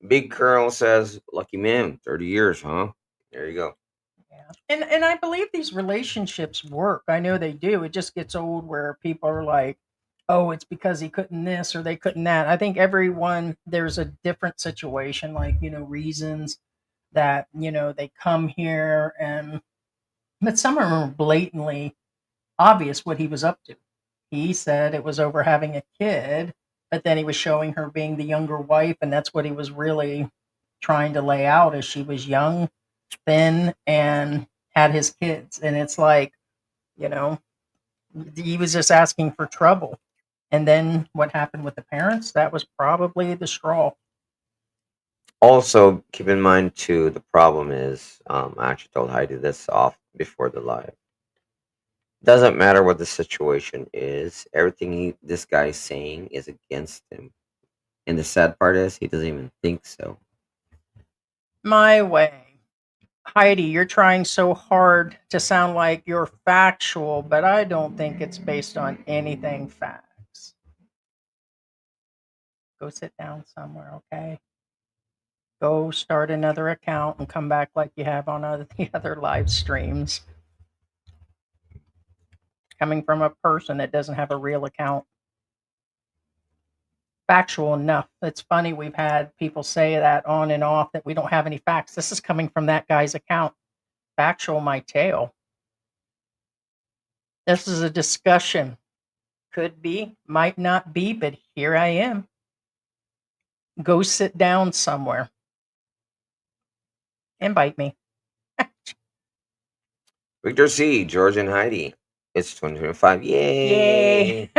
Big Curl says lucky man, 30 years, huh? There you go. Yeah. And I believe these relationships work. I know they do. It just gets old where people are like, oh, it's because he couldn't this or they couldn't that. I think everyone, there's a different situation, like, reasons that, they come here, but some of them are blatantly obvious what he was up to. He said it was over having a kid, but then he was showing her being the younger wife, and that's what he was really trying to lay out, as she was young, thin, and had his kids. And it's like, he was just asking for trouble. And then what happened with the parents, that was probably the straw. Also, keep in mind too, the problem is, I actually told Heidi this off before the live. Doesn't matter what the situation is, everything this guy's saying is against him. And the sad part is, he doesn't even think so. My way. Heidi, you're trying so hard to sound like you're factual, but I don't think it's based on anything facts. Go sit down somewhere, okay? Go start another account and come back like you have on the other live streams. Coming from a person that doesn't have a real account. Factual enough. It's funny, we've had people say that on and off, that we don't have any facts. This is coming from that guy's account. Factual, my tail. This is a discussion. Could be, might not be, but here I am. Go sit down somewhere. Invite me. Victor C, George and Heidi. It's 2025. Yay!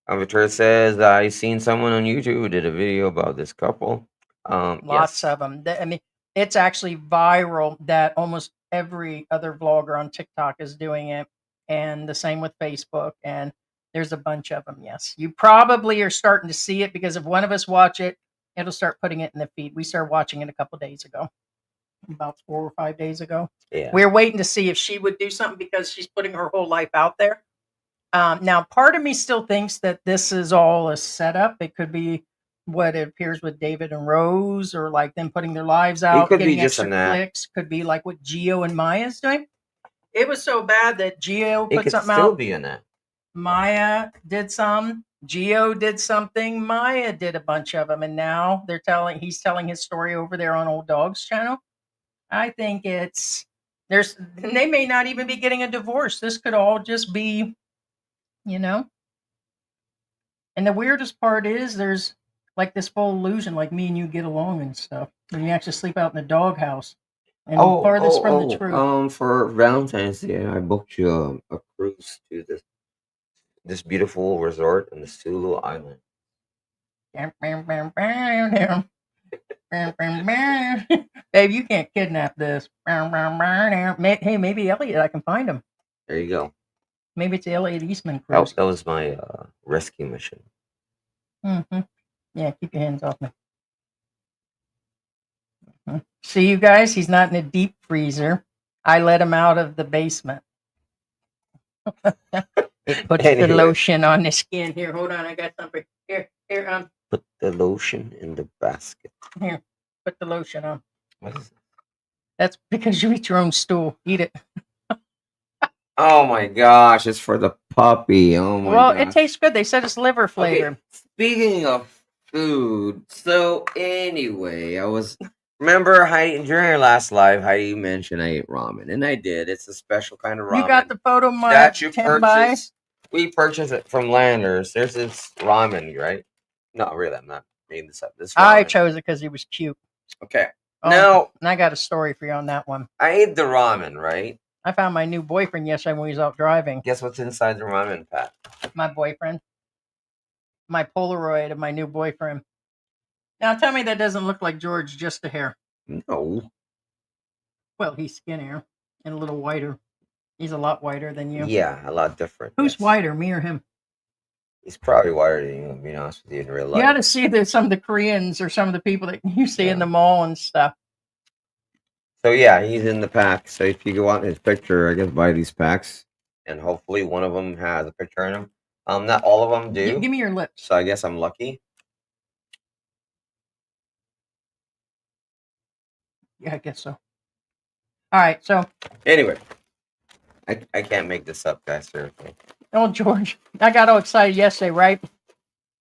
Victoria says, I seen someone on YouTube who did a video about this couple. Lots of them. I mean, it's actually viral that almost every other vlogger on TikTok is doing it. And the same with Facebook. And there's a bunch of them, yes. You probably are starting to see it, because if one of us watch it, it'll start putting it in the feed. We started watching it a couple days ago. About 4 or 5 days ago. Yeah. We were waiting to see if she would do something, because she's putting her whole life out there. Now, part of me still thinks that this is all a setup. It could be what it appears with David and Rose, or like them putting their lives out, could be getting just extra clicks. Could be like what Gio and Maya's doing. It was so bad that Gio put something out. It could still be in that. Maya did some. Gio did something. Maya did a bunch of them, and now he's telling his story over there on Old Dog's channel. I think they may not even be getting a divorce. This could all just be, And the weirdest part is there's like this full illusion, like me and you get along and stuff. When you actually sleep out in the doghouse. And farthest from the truth. For Valentine's Day, I booked you a cruise to this beautiful resort in the Sulu Island. Babe, you can't kidnap this. Hey, maybe Elliot, I can find him. There you go. Maybe it's the LA Eastman That, cruise. that was my rescue mission. Mm-hmm. Yeah, keep your hands off me. Mhm. See, you guys, he's not in a deep freezer. I let him out of the basement. He puts the Anyway. lotion on the skin. Here, hold on. I got something. Here, Put the lotion in the basket. here. Put the lotion on. What is it? That's because you eat your own stool. Eat it. Oh my gosh, it's for the puppy. Oh my Well, gosh. it tastes good. They said it's liver flavor. Okay, speaking of food, so anyway, I was remember Heidi during our last live, Heidi mentioned I ate ramen, and I did. It's a special kind of ramen You got the photo of my that you 10 by? purchase. We purchased it from Landers. There's this ramen, right? Not really. I'm not making this up. This I ramen. chose it because he was cute. Okay. Oh, Now and I got a story for you on that one. I ate the ramen, right? I found my new boyfriend yesterday when he was out driving. Guess what's inside the ramen pack? My boyfriend. My Polaroid of my new boyfriend. Now tell me that doesn't look like George, just a hair. No. Well, he's skinnier and a little whiter. He's a lot whiter than you. Yeah, a lot different. Who's yes. whiter, me or him? He's probably whiter than you, to be honest with you, in real life. You got to see some of the Koreans or some of the people that you see in the mall and stuff. So yeah, he's in the pack. So if you go out in his picture, I guess buy these packs, and hopefully one of them has a picture in them. Not all of them do. Give me your lips. So I guess I'm lucky. Yeah, I guess so. All right, so Anyway, I can't make this up, guys. Seriously. oh George, I got all excited yesterday, right?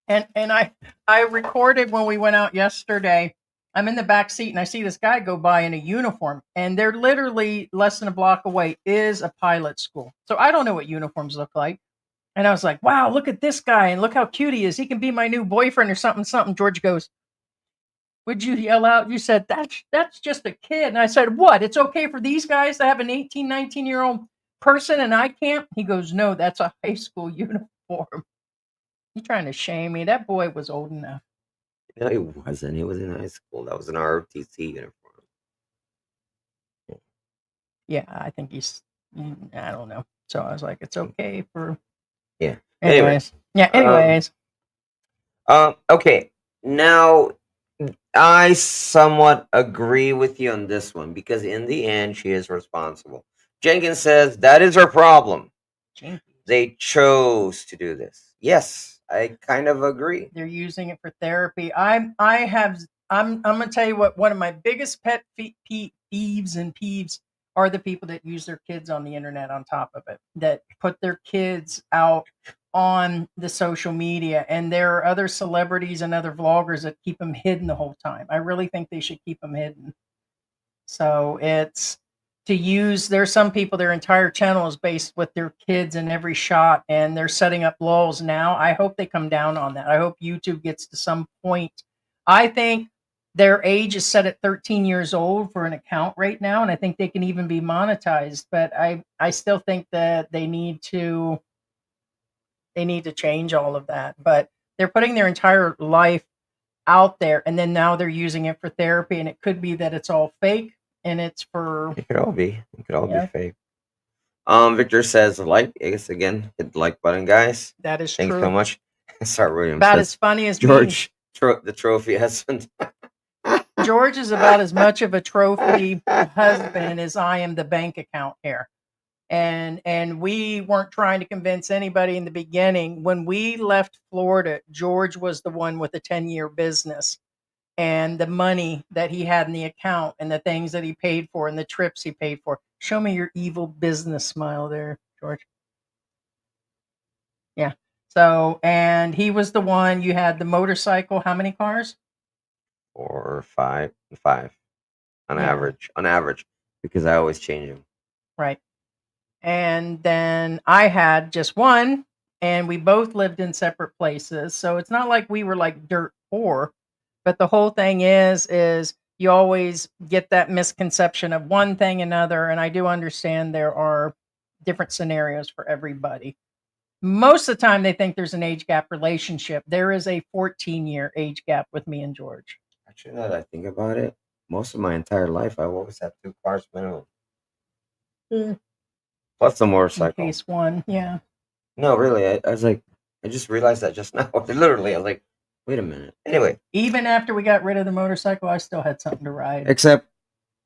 And I recorded when we went out yesterday. I'm in the back seat and I see this guy go by in a uniform, and they're literally less than a block away is a pilot school. So I don't know what uniforms look like. And I was like, wow, look at this guy and look how cute he is. He can be my new boyfriend or something, something. George goes, would you yell out? You said, that's just a kid. And I said, what? It's okay for these guys to have an 18, 19-year-old person and I can't? He goes, no, that's a high school uniform. You trying to shame me? That boy was old enough. No, he wasn't. He was in high school. That was an ROTC uniform. Yeah, I think he's, I don't know. So I was like, it's okay for. Yeah. Anyways. Yeah, anyways. Okay. Now, I somewhat agree with you on this one because in the end, she is responsible. Jenkins says that is her problem. Jenkins. They chose to do this. Yes, I kind of agree. They're using it for therapy. I'm gonna tell you what. One of my biggest pet peeves and peeves are the people that use their kids on the internet. On top of it, that put their kids out on the social media, and there are other celebrities and other vloggers that keep them hidden the whole time. I really think they should keep them hidden. So it's to use. There's some people their entire channel is based with their kids in every shot, and they're setting up lulls now. I hope they come down on that. I hope YouTube gets to some point. I think their age is set at 13 years old for an account right now, and I think they can even be monetized. But I still think that they need to change all of that. But they're putting their entire life out there, and then now they're using it for therapy, and it could be that it's all fake. And it's for It could all be. It could all be fake. Victor says like. I guess again, hit the like button, guys. that is Thanks true. so much. Sorry, William. About Says, as funny as me. George, the trophy husband. George is about as much of a trophy husband as I am the bank account here. And we weren't trying to convince anybody in the beginning. When we left Florida, George was the one with the 10-year business and the money that he had in the account and the things that he paid for and the trips he paid for. Show me your evil business smile there, George. Yeah. So, and he was the one, you had the motorcycle. How many cars? 4 or 5 on Yeah. average, because I always change them. Right. And then I had just one, and we both lived in separate places. So it's not like we were like dirt poor, but the whole thing is you always get that misconception of one thing another. And I do understand there are different scenarios for everybody. Most of the time they think there's an age gap relationship. There is a 14-year age gap with me and George. Actually, now that I think about it, most of my entire life I've always had 2 cars minimum. Plus the In motorcycle. case one. Yeah. No, really. I was like, I just realized that just now. Literally, I was like, wait a minute. Anyway, Even after we got rid of the motorcycle, I still had something to ride. except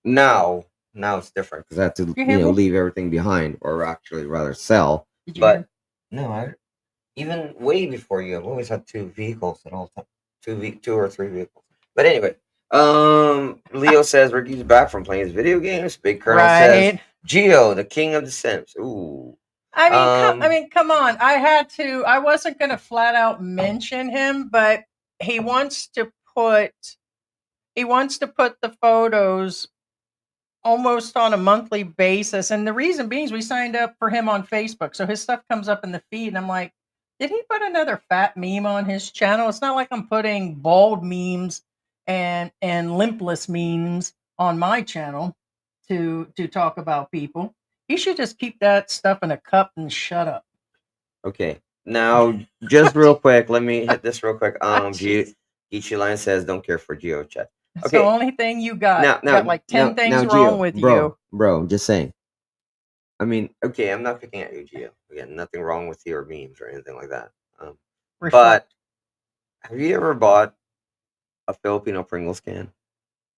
now it's different because I have to, You hear me? leave everything behind, or actually rather sell. Did you hear me? But no, even way before you, I've always had two vehicles at all time, two or three vehicles. But anyway, Leo says Ricky's back from playing his video games. Big Colonel says Right. Geo, the king of the Sims. Ooh. I mean, come on. I had to. I wasn't going to flat out mention him, but he wants to put. He wants to put the photos almost on a monthly basis, and the reason being is we signed up for him on Facebook, so his stuff comes up in the feed, and I'm like, did he put another fat meme on his channel? It's not like I'm putting bald memes and limpless memes on my channel to talk about people. He should just keep that stuff in a cup and shut up. Okay. Now, just real quick, let me hit this real quick. Jeez. Ichi Line says, "Don't care for Geo chat." It's the Okay. only thing you got. Now, You got like 10 things wrong Gio, with bro, you. bro, I'm just saying. I mean, okay, I'm not picking at you, Gio. Again, nothing wrong with your memes or anything like that. But Reflect. have you ever bought a Filipino Pringles can?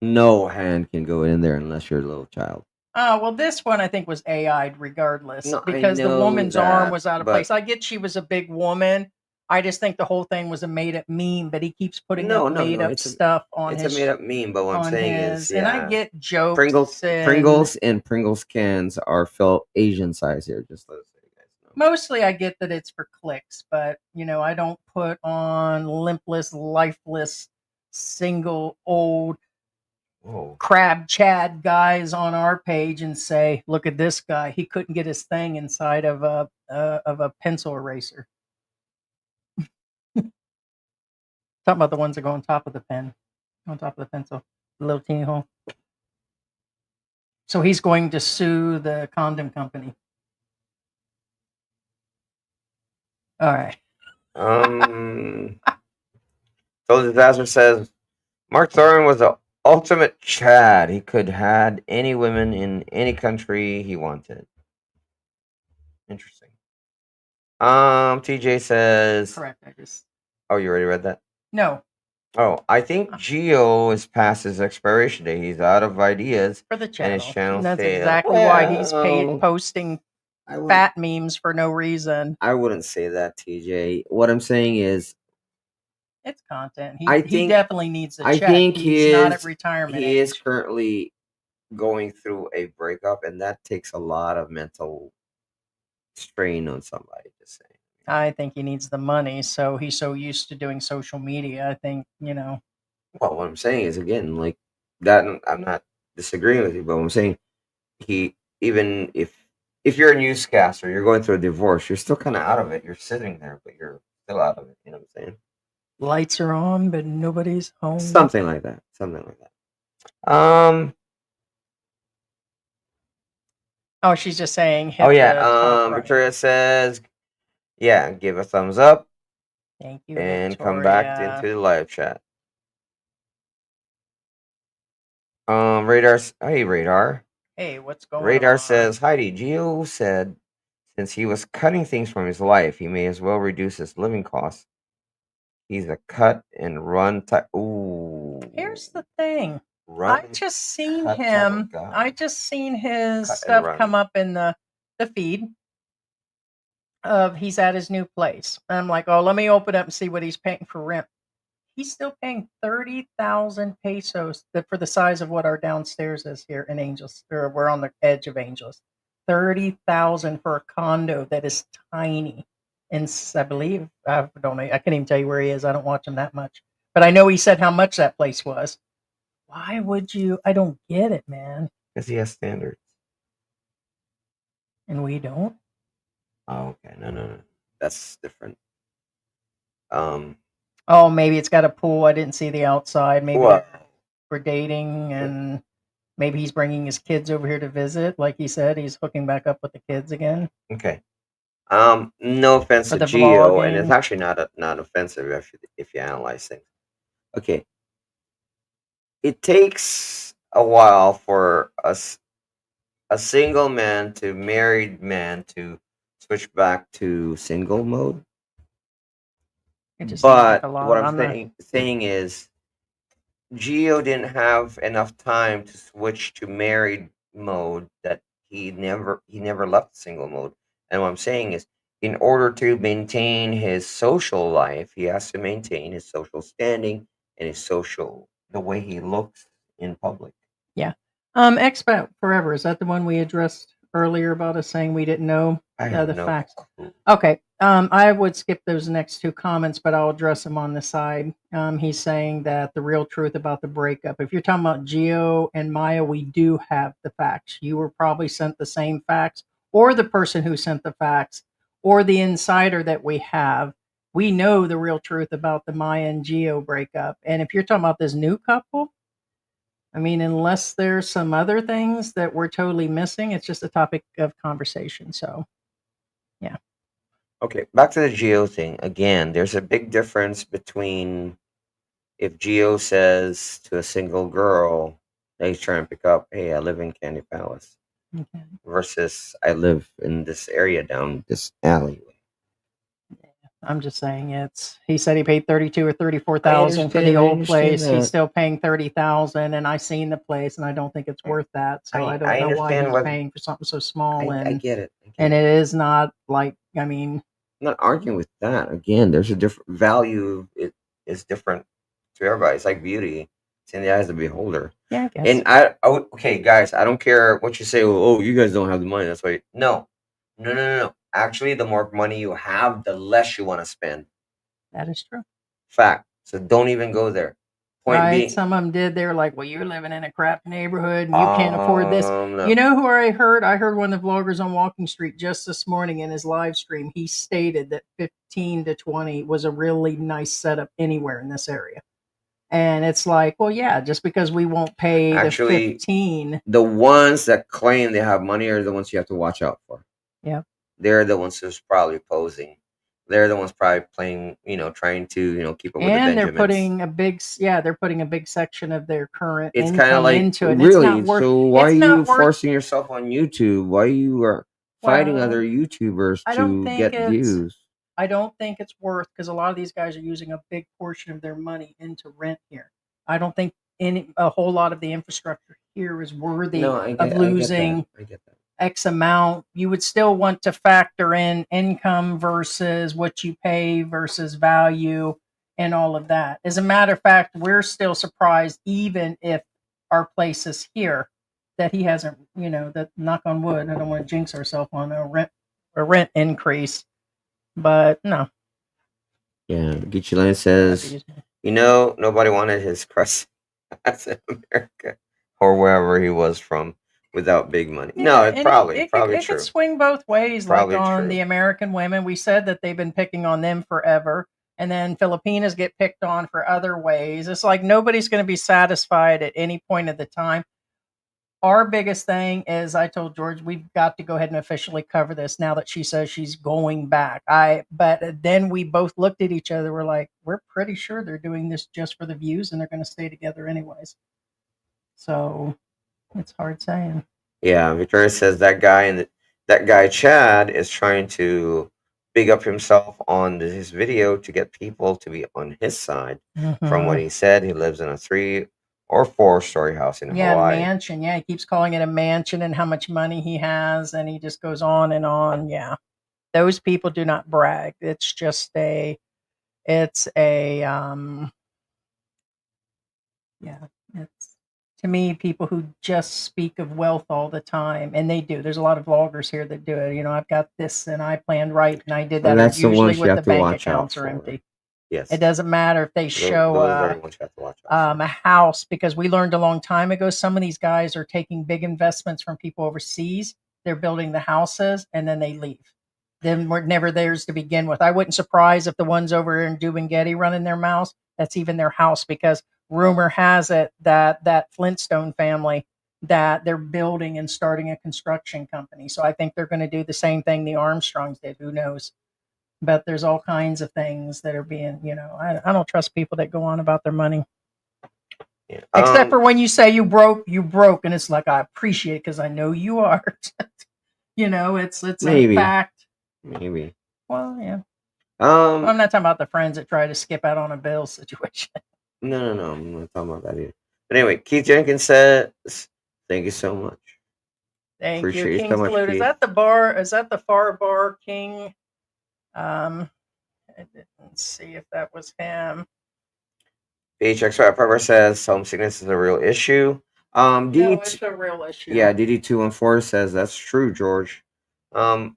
No hand can go in there unless you're a little child. Oh, well, this one I think was AI'd regardless No, I because the know woman's arm that, was out of but place. I get she was a big woman. I just think the whole thing was a made up meme, but he keeps putting up no, made up it's a stuff on it's a made his up meme. But what I'm saying is, and I yeah, get jokes Pringles, and and Pringles cans are felt Asian size here. Just so you guys know. mostly I get that it's for clicks, but I don't put on limpless, lifeless, single old Whoa. crab Chad guys on our page and say, "Look at this guy. He couldn't get his thing inside of a pencil eraser." Talking about the ones that go on top of the pen, on top of the pencil, the little teeny hole. So he's going to sue the condom company. All right. So Disaster says Mark Thorin was the ultimate Chad. He could had any women in any country he wanted. Interesting. TJ says, Correct. I just "Oh, you already read that." no Oh, I think Geo is past his expiration date. He's out of ideas, for the and his channel. channel And that's failed. exactly why he's Well, posting I would, fat memes for no reason. I wouldn't say that, TJ. What I'm saying is, It's content. I He think, definitely needs a I check. think He's not at retirement he is age. currently going through a breakup, and that takes a lot of mental strain on somebody. Just saying. I think he needs the money, so he's so used to doing social media. I think, Well, what I'm saying is again, like that. I'm not disagreeing with you, but I'm saying he even if you're a newscaster, you're going through a divorce, you're still kind of out of it. You're sitting there, but you're still out of it. You know what I'm saying? lights are on, but nobody's home. Something like that. Something like that. Oh, she's just saying hit Oh yeah. the top right. Victoria says, yeah, give a thumbs up Thank you, and come back Victoria. into the live chat. Radar. Hey, Radar. Hey, what's going Radar on? says, Heidi, Gio said since he was cutting things from his life, he may as well reduce his living costs. He's a cut and run type. Ooh. Here's the thing. Run I just seen cut type him. of guy. I just seen his Cut and stuff run. come up in the feed of he's at his new place. And I'm like, oh, let me open up and see what he's paying for rent. He's still paying 30,000 pesos for the size of what our downstairs is here in Angels. Or we're on the edge of Angels. 30,000 for a condo that is tiny. And I believe I don't know. I can't even tell you where he is. I don't watch him that much, but I know he said how much that place was. Why would you? I don't get it, man. Because he has standards. And we don't. Oh, okay. No. That's different. Oh, maybe it's got a pool. I didn't see the outside. Maybe What? we're dating, and maybe he's bringing his kids over here to visit. Like he said, he's hooking back up with the kids again. Okay. No offense For to the Gio, and it's vlogging. actually not offensive if you analyze things. Okay. It takes a while for a single man to married man to switch back to single mode. It just seems like But a what lot. I'm I'm not. saying is, Gio didn't have enough time to switch to married mode, that he never left single mode. And what I'm saying is, in order to maintain his social life, he has to maintain his social standing and the way he looks in public. Yeah. Expat Forever, is that the one we addressed earlier about us saying we didn't know I have the no facts? clue. Okay. I would skip those next two comments, but I'll address them on the side. He's saying that the real truth about the breakup. If you're talking about Gio and Maya, we do have the facts. You were probably sent the same facts, or the person who sent the facts, or the insider that we have. We know the real truth about the Maya and Gio breakup. And if you're talking about this new couple, I mean, unless there's some other things that we're totally missing, it's just a topic of conversation. So, yeah. Okay, back to the Geo thing. Again, there's a big difference between if Geo says to a single girl that he's trying to pick up, "Hey, I live in Candy Palace," Okay. versus "I live in this area down this alleyway." I'm just saying he said he paid 32 or I 34,000 for understand. the I old understand place. He's that. still paying 30,000 and I seen the place and I don't think it's worth that. So I don't I know why understand he's what paying for something so small I get it. I get and it. it is not like, I mean, I'm not arguing with that. Again, there's a different value. It is different to everybody. It's like beauty. It's in the eyes of the beholder. yeah, I guess. And okay, guys, I don't care what you say. Oh, you guys don't have the money. That's why. No, no, no, no, no. Actually, the more money you have, the less you want to spend. That is true. Fact. So don't even go there. Point Right. being, Some of them did. They were like, well, you're living in a crap neighborhood and you can't afford this. no. You know who I heard? I heard one of the vloggers on Walking Street just this morning in his live stream. He stated that 15 to 20 was a really nice setup anywhere in this area. And it's like, well, yeah, just because we won't pay Actually, the 15. the ones that claim they have money are the ones you have to watch out for. Yeah. They're the ones who's probably posing. They're the ones probably playing, trying to, keep up with the And they're Benjamins. putting a big section of their current It's kind of income like, into it. And it's really. not worth, So why are it's you not worth, forcing yourself on YouTube? Why you are fighting well, other YouTubers I don't to think get it's, views? I don't think it's worth, because a lot of these guys are using a big portion of their money into rent here. I don't think a whole lot of the infrastructure here is worthy No, of losing I get that. X amount. You would still want to factor in income versus what you pay versus value and all of that. As a matter of fact, we're still surprised, even if our place is here, that he hasn't, that knock on wood, I don't want to jinx ourselves on a rent increase. But no. Yeah, Gucci says, nobody wanted his crust as in America or wherever he was from without big money. No, Yeah, it's and probably it true. could swing both ways. Probably Like on true. the American women, we said that they've been picking on them forever, and then Filipinas get picked on for other ways. It's like nobody's going to be satisfied at any point of the time. Our biggest thing is, I told George, we've got to go ahead and officially cover this now that she says she's going back. But then we both looked at each other. We're like, we're pretty sure they're doing this just for the views, and they're going to stay together anyways. So it's hard saying. Yeah, Victoria says that guy Chad is trying to big up himself on his video to get people to be on his side. From what he said, he lives in a 3 or 4-story house in Hawaii. Mansion. Yeah, he keeps calling it a mansion and how much money he has, and he just goes on and on. Yeah, those people do not brag. It's just it's to me, people who just speak of wealth all the time, and they do. There's a lot of vloggers here that do it. I've got this, and I planned right, and I did that. And that's the usually ones you with have the to bank watch out accounts are for. empty. Yes. It doesn't matter if they show those are the ones you have to watch out for. a house, because we learned a long time ago, some of these guys are taking big investments from people overseas. They're building the houses, and then they leave. Then we're never theirs to begin with. I wouldn't surprise if the ones over in Dubangeti running their mouths, that's even their house, because rumor has it that Flintstone family, that they're building and starting a construction company. So I think they're going to do the same thing the Armstrongs did. Who knows? But there's all kinds of things that are being, I don't trust people that go on about their money. Yeah. Except for when you say you broke, and it's like, I appreciate it because I know you are. It's Maybe. a fact. maybe. Well, yeah. Um, I'm not talking about the friends that try to skip out on a bill situation. no, I'm not talking about that either. But anyway, Keith Jenkins says, "Thank you so much. Thank you, Appreciate you so King much, Salute. Is Keith." that the bar? Is that the far bar King? I didn't see if that was him. PHX Pepper says homesickness is a real issue. No, DD, it's a real issue. yeah, DD214 says that's true, George. I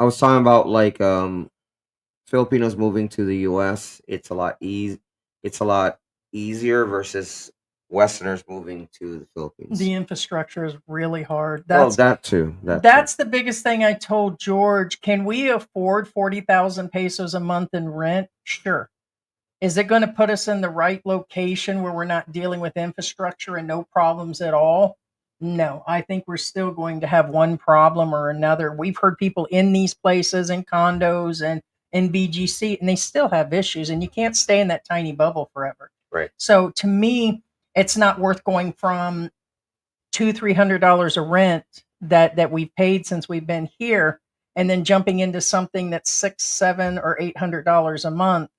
was talking about like Filipinos moving to the U.S. It's a lot easier versus Westerners moving to the Philippines. The infrastructure is really hard. Well, That's that too. that's the biggest thing I told George. Can we afford 40,000 pesos a month in rent? Sure. Is it going to put us in the right location where we're not dealing with infrastructure and no problems at all? No, I think we're still going to have one problem or another. We've heard people in these places, in condos and in BGC, and they still have issues, and you can't stay in that tiny bubble forever. Right. So to me, it's not worth going from $200-300 a rent that we've paid since we've been here, and then jumping into something that's $600, $700, or $800 a month.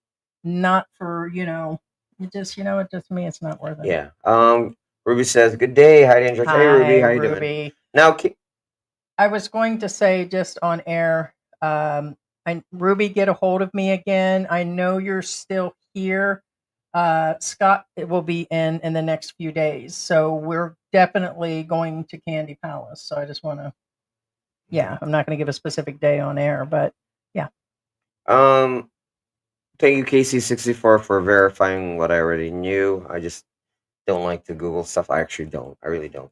Not for it just to me it's not worth it. Yeah. Ruby says, "Good day, Heidi and George." Hey, Ruby, how you doing? Ruby. Now, I was going to say just on air, Ruby, get a hold of me again. I know you're still here. Scott will be in the next few days, so we're definitely going to Candy Palace. So I just want to, I'm not going to give a specific day on air, but yeah. Thank you, KC64, for verifying what I already knew. I just don't like to Google stuff. I actually don't. I really don't.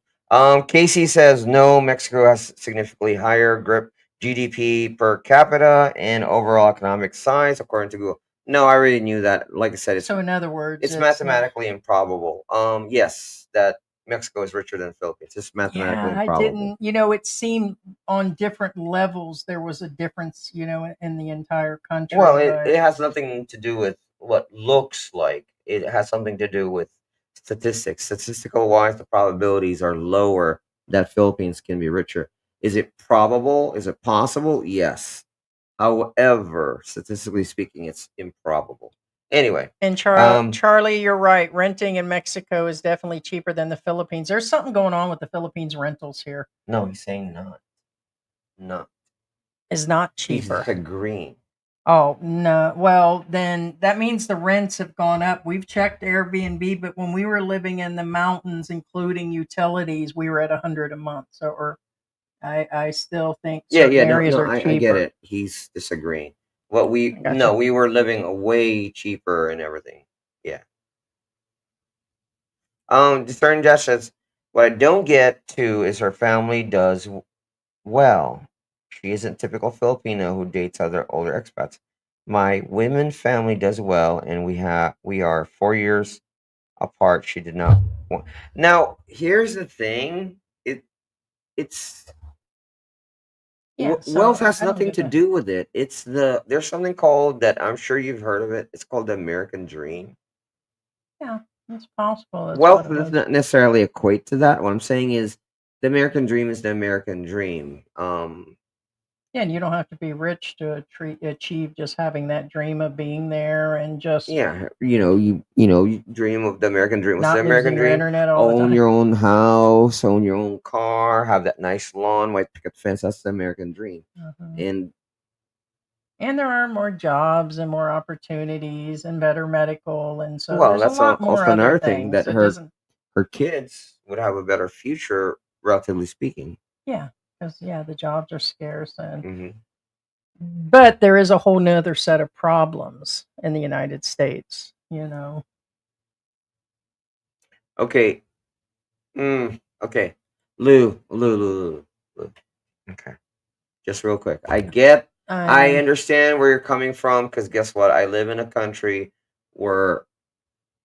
Casey says no. Mexico has significantly higher grip GDP per capita and overall economic size, according to Google. No, I already knew that. Like I said, So in other words, it's mathematically improbable. Yes, that Mexico is richer than the Philippines. It's mathematically I improbable. didn't. It seemed on different levels there was a difference, in the entire country. Well, it has nothing to do with what looks like. It has something to do with statistics. Statistical wise, the probabilities are lower that Philippines can be richer. Is it probable? Is it possible? Yes. However, statistically speaking, it's improbable. Anyway, And Charlie, you're right. Renting in Mexico is definitely cheaper than the Philippines. There's something going on with the Philippines rentals here. no, he's saying not. Not. Is not He's cheaper. agreeing. Oh, no. Well, then that means the rents have gone up. We've checked Airbnb, but when we were living in the mountains, including utilities, we were at 100 a month. So, I still think certain areas are cheaper. I get it. He's disagreeing. We were living way cheaper and everything. Yeah. Discern Jess says, what I don't get to is her family does well. She isn't typical Filipino who dates other older expats. My women family does well, and we are 4 years apart. She did not want. Now, here's the thing. It's wealth has nothing to do with it. There's something called that. I'm sure you've heard of it. It's called the American Dream. Yeah, it's possible. Wealth does not necessarily equate to that. What I'm saying is the American Dream is the American Dream. Yeah, and you don't have to be rich to achieve just having that dream of being there and just you dream of the American Dream. What's not the American losing your Dream? internet all the Own time. your own house, own your own car, have that nice lawn, white picket fence. That's the American Dream. And there are more jobs and more opportunities and better medical, and so there's that's a lot more also another other thing things. that her kids would have a better future, relatively speaking. Yeah, because the jobs are scarce, and Mhm. but there is a whole nother set of problems in the United States. Okay. Okay. Lou. Okay. Just real quick. I understand where you're coming from, because guess what? I live in a country where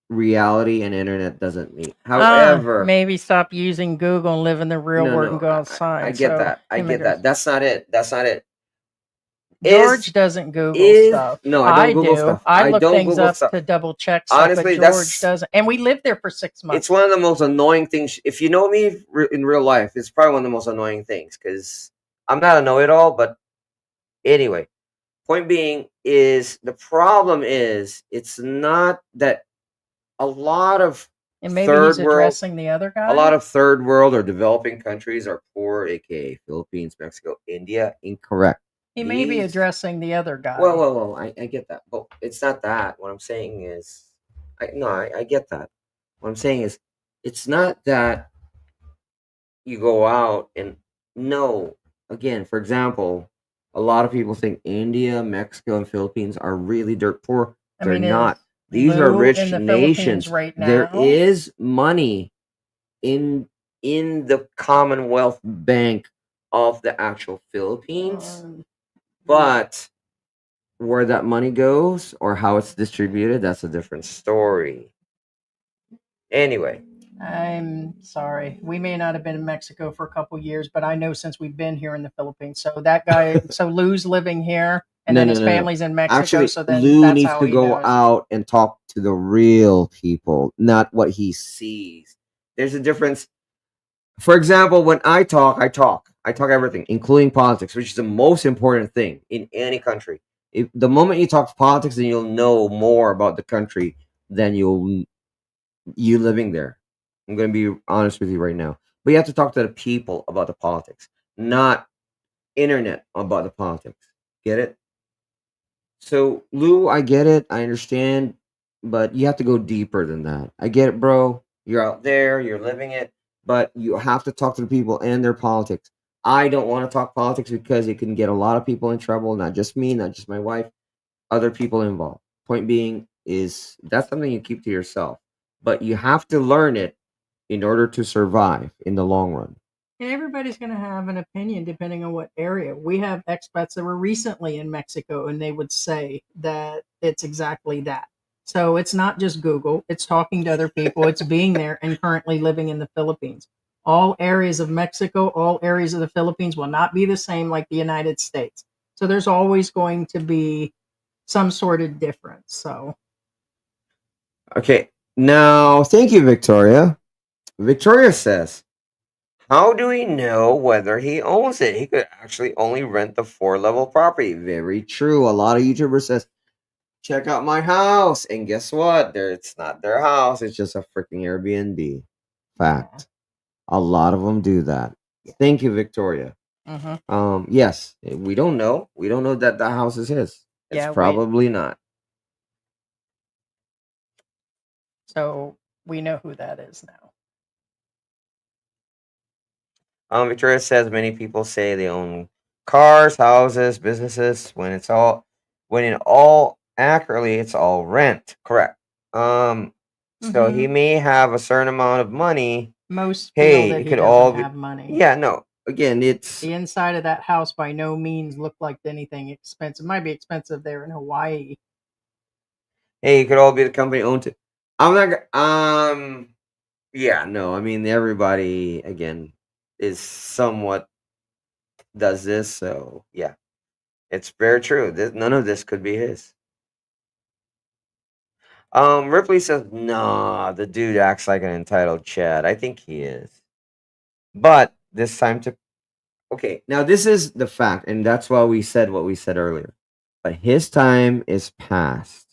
reality and internet doesn't meet. However, maybe stop using Google and live in the real world and go outside. I get that. I get that. That's not it. George doesn't Google stuff. No, I don't Google stuff. I look don't things Google up stuff. to double check stuff, Honestly, but George doesn't. And we lived there for 6 months. It's one of the most annoying things. If you know me in real life, it's probably one of the most annoying things, because I'm not a know-it-all, but Anyway, point being is the problem is it's not that a lot of And maybe he's third world addressing the other a lot guy. of third world or developing countries are poor, aka Philippines, Mexico, India. Incorrect. He may be These addressing the other well, guy. well, well. I get that, but it's not that. What I'm saying is, I get that. What I'm saying is, it's not that you go out and no. Again, for example, a lot of people think India, Mexico, and Philippines are really dirt poor. I They're mean, is not. These are Lou in rich the Philippines nations. right There now? is money in the Commonwealth Bank of the actual Philippines, Um, but where that money goes or how it's distributed, that's a different story. Anyway, I'm sorry. We may not have been in Mexico for a couple years, but I know since we've been here in the Philippines. So that guy, so Lou's living here, and no, then no, his no, no. family's in Mexico. Actually, So then Lou that's needs how to he go knows. out and talk to the real people, not what he sees. There's a difference. For example, when I talk, I talk everything, including politics, which is the most important thing in any country. If the moment you talk politics, then you'll know more about the country than you living there. I'm going to be honest with you right now. But you have to talk to the people about the politics, not internet about the politics. Get it? So, Lou, I get it. I understand. But you have to go deeper than that. I get it, bro. You're out there, you're living it. But you have to talk to the people and their politics. I don't want to talk politics because it can get a lot of people in trouble, not just me, not just my wife, other people involved. Point being is that's something you keep to yourself. But you have to learn it in order to survive in the long run. And everybody's going to have an opinion depending on what area. We have expats that were recently in Mexico, and they would say that it's exactly that. So it's not just Google, it's talking to other people, it's being there and currently living in the Philippines. All areas of Mexico, all areas of the Philippines will not be the same like the United States. So there's always going to be some sort of difference. So Okay. Now, thank you, Victoria. Victoria says, how do we know whether he owns it? He could actually only rent the four-level property. Very true. A lot of YouTubers says, check out my house. And guess what? It's not their house. It's just a freaking Airbnb. yeah. Fact. A lot of them do that. Yeah. Thank you, Victoria. Hmm. Yes, we don't know. We don't know that the house is his. It's Yeah, we probably not. so we know who that is now. Victoria says many people say they own cars, houses, businesses when in all accurately it's all rent. Correct. So he Hmm. may have a certain amount of money. Most feel Hey, that it he could doesn't all be have money. yeah, no. Again, it's The inside of that house by no means looked like anything expensive. It might be expensive there in Hawaii. hey, it could all be the company owned it. I'm not yeah, no. I mean everybody again is somewhat does this, so yeah. It's very true. None of this could be his. Ripley says, nah, the dude acts like an entitled Chad. I think he is. But this time to okay, now this is the fact, and that's why we said what we said earlier. But his time is past.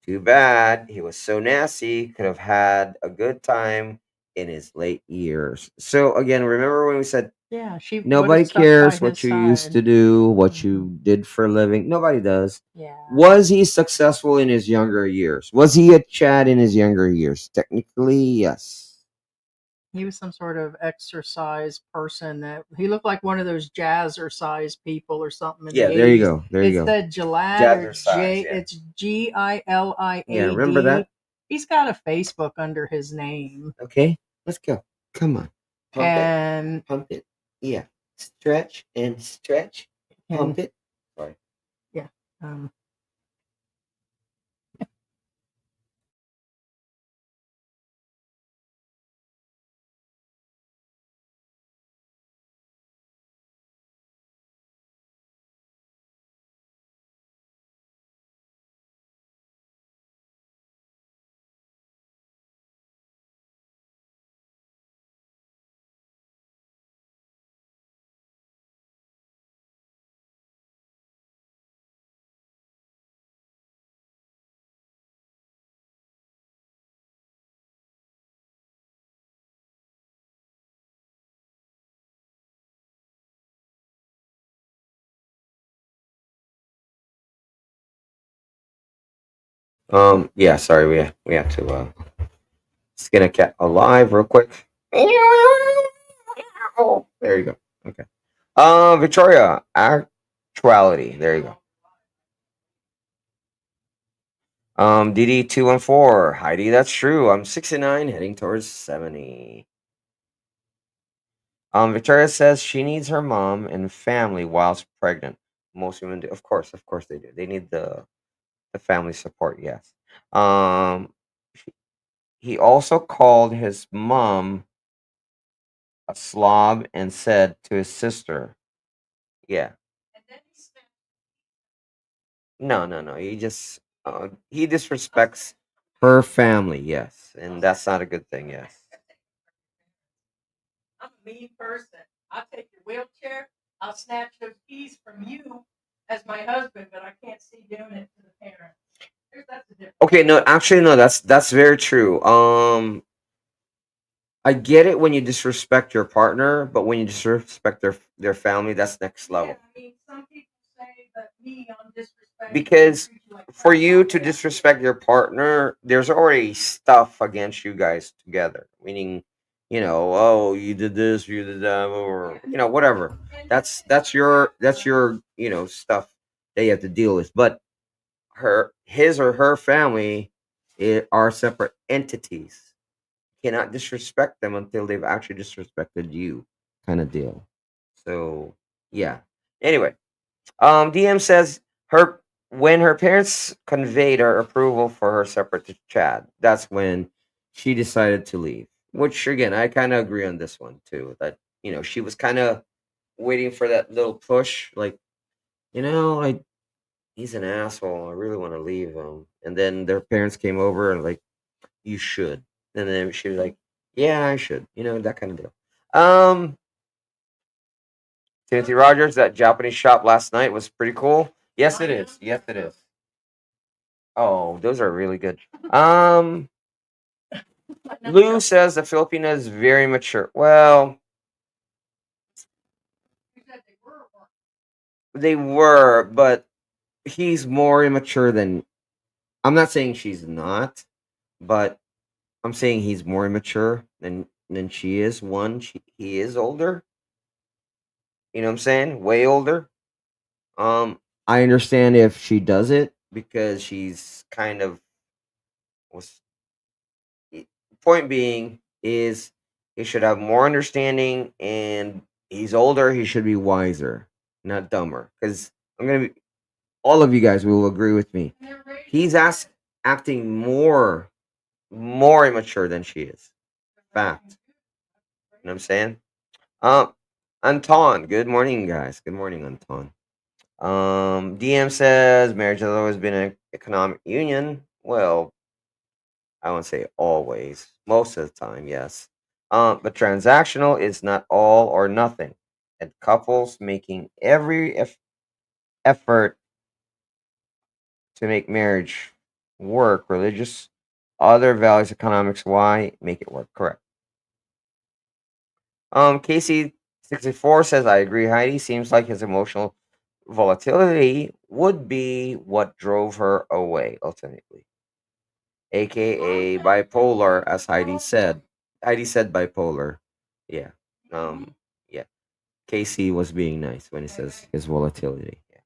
Too bad. He was so nasty, could have had a good time in his late years. So again, remember when we said Yeah, she would have nobody stuck by cares his what you used side. to do, what Hmm. you did for a living. Nobody does. Yeah. Was he successful in his younger years? Was he a Chad in his younger years? Technically, yes. He was some sort of exercise person that he looked like one of those jazzercise people or something in Yeah, the there you 80s. go. There you It go. said Gilad or Jazzercise, J, yeah. it's Giliad. Yeah, remember that? He's got a Facebook under his name. Okay, let's go. Come on. Pump it. And Pump it. Yeah. Stretch and stretch. and Pump it. Sorry. yeah. Um Yeah, sorry, we have to skin a cat alive real quick. There you go. Okay. Victoria, actuality. There you go. DD 214. Heidi, that's true. I'm 69, heading towards 70. Victoria says she needs her mom and family whilst pregnant. Most women do. Of course they do. They need the family support, yes. Um he also called his mom a slob and said to his sister, yeah. No, no, no. He disrespects her family, yes. And that's not a good thing, yes. I'm a mean person. I'll take your wheelchair. I'll snatch those keys from you as my husband, but I can't see doing it to the parents. That's the difference. Okay, no, actually no, that's very true. I get it when you disrespect your partner, but when you disrespect their family, that's next level. Yeah, I mean, some people say that me on disrespect Because treat you like for crap. you to disrespect your partner, there's already stuff against you guys together. Meaning, oh, you did this, you did that, or whatever. That's your stuff that you have to deal with. But his or her family are separate entities. Cannot disrespect them until they've actually disrespected you, kind of deal. So yeah. Anyway, DM says her when her parents conveyed her approval for her separate to Chad, that's when she decided to leave. Which again, I kind of agree on this one too. That she was kind of waiting for that little push, like I he's an asshole. I really want to leave him. And then their parents came over and like, you should. And then she was like, yeah, I should. That kind of deal. Um, Timothy Rogers, that Japanese shop last night was pretty cool. Yes, it is. Yes, it is. Oh, those are really good. Lou says the Filipina is very mature. Well, they were, but he's more immature than. I'm not saying she's not, but I'm saying he's more immature than she is. He is older. You know what I'm saying? Way older. I understand if she does it because she's kind of was. Point being is he should have more understanding, and he's older. He should be wiser, not dumber. Because I'm gonna be. All of you guys will agree with me. He's acting more immature than she is. Fact. You know what I'm saying? Um, Anton. Good morning, guys. Good morning, Anton. DM says marriage has always been an economic union. Well, I won't say always. Most of the time, yes. But transactional is not all or nothing. And couples making every effort to make marriage work, religious, other values, economics, why make it work? Correct. Casey 64 says, I agree, Heidi. Seems like his emotional volatility would be what drove her away ultimately, aka bipolar, as Heidi said. Heidi said bipolar. Yeah. Yeah. Casey was being nice when he says his volatility. Yeah.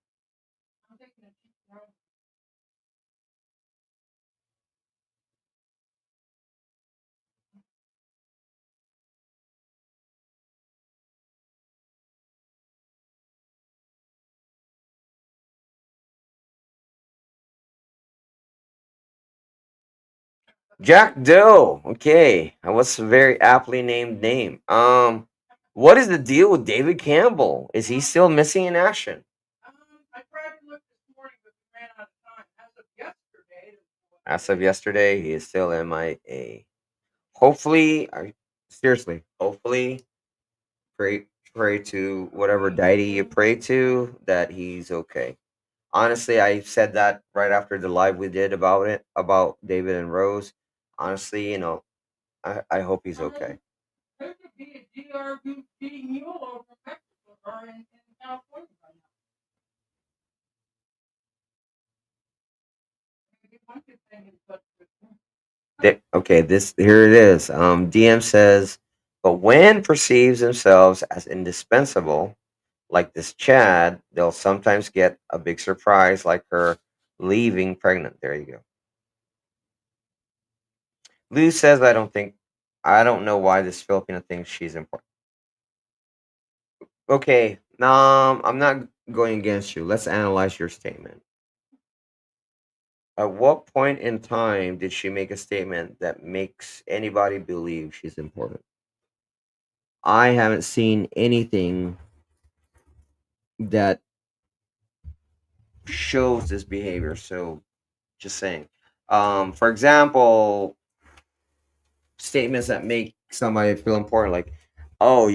Jack Doe. Okay. That was a very aptly named name. What is the deal with David Campbell? Is he still missing in action? I tried to look this morning, but we ran out of time. As of yesterday, he is still MIA. Hopefully, seriously, hopefully, pray pray to whatever deity you pray to that he's okay. Honestly, I said that right after the live we did about it, about David and Rose. Honestly, I hope he's okay. There could be a GRBT mule over Mexico or in California right now. Okay, this here it is. DM says, but when perceives themselves as indispensable, like this Chad, they'll sometimes get a big surprise, like her leaving pregnant. There you go. Lou says, I don't know why this Filipino thinks she's important. Okay, I'm not going against you. Let's analyze your statement. At what point in time did she make a statement that makes anybody believe she's important? I haven't seen anything that shows this behavior. So just saying. For example, statements that make somebody feel important, like, oh,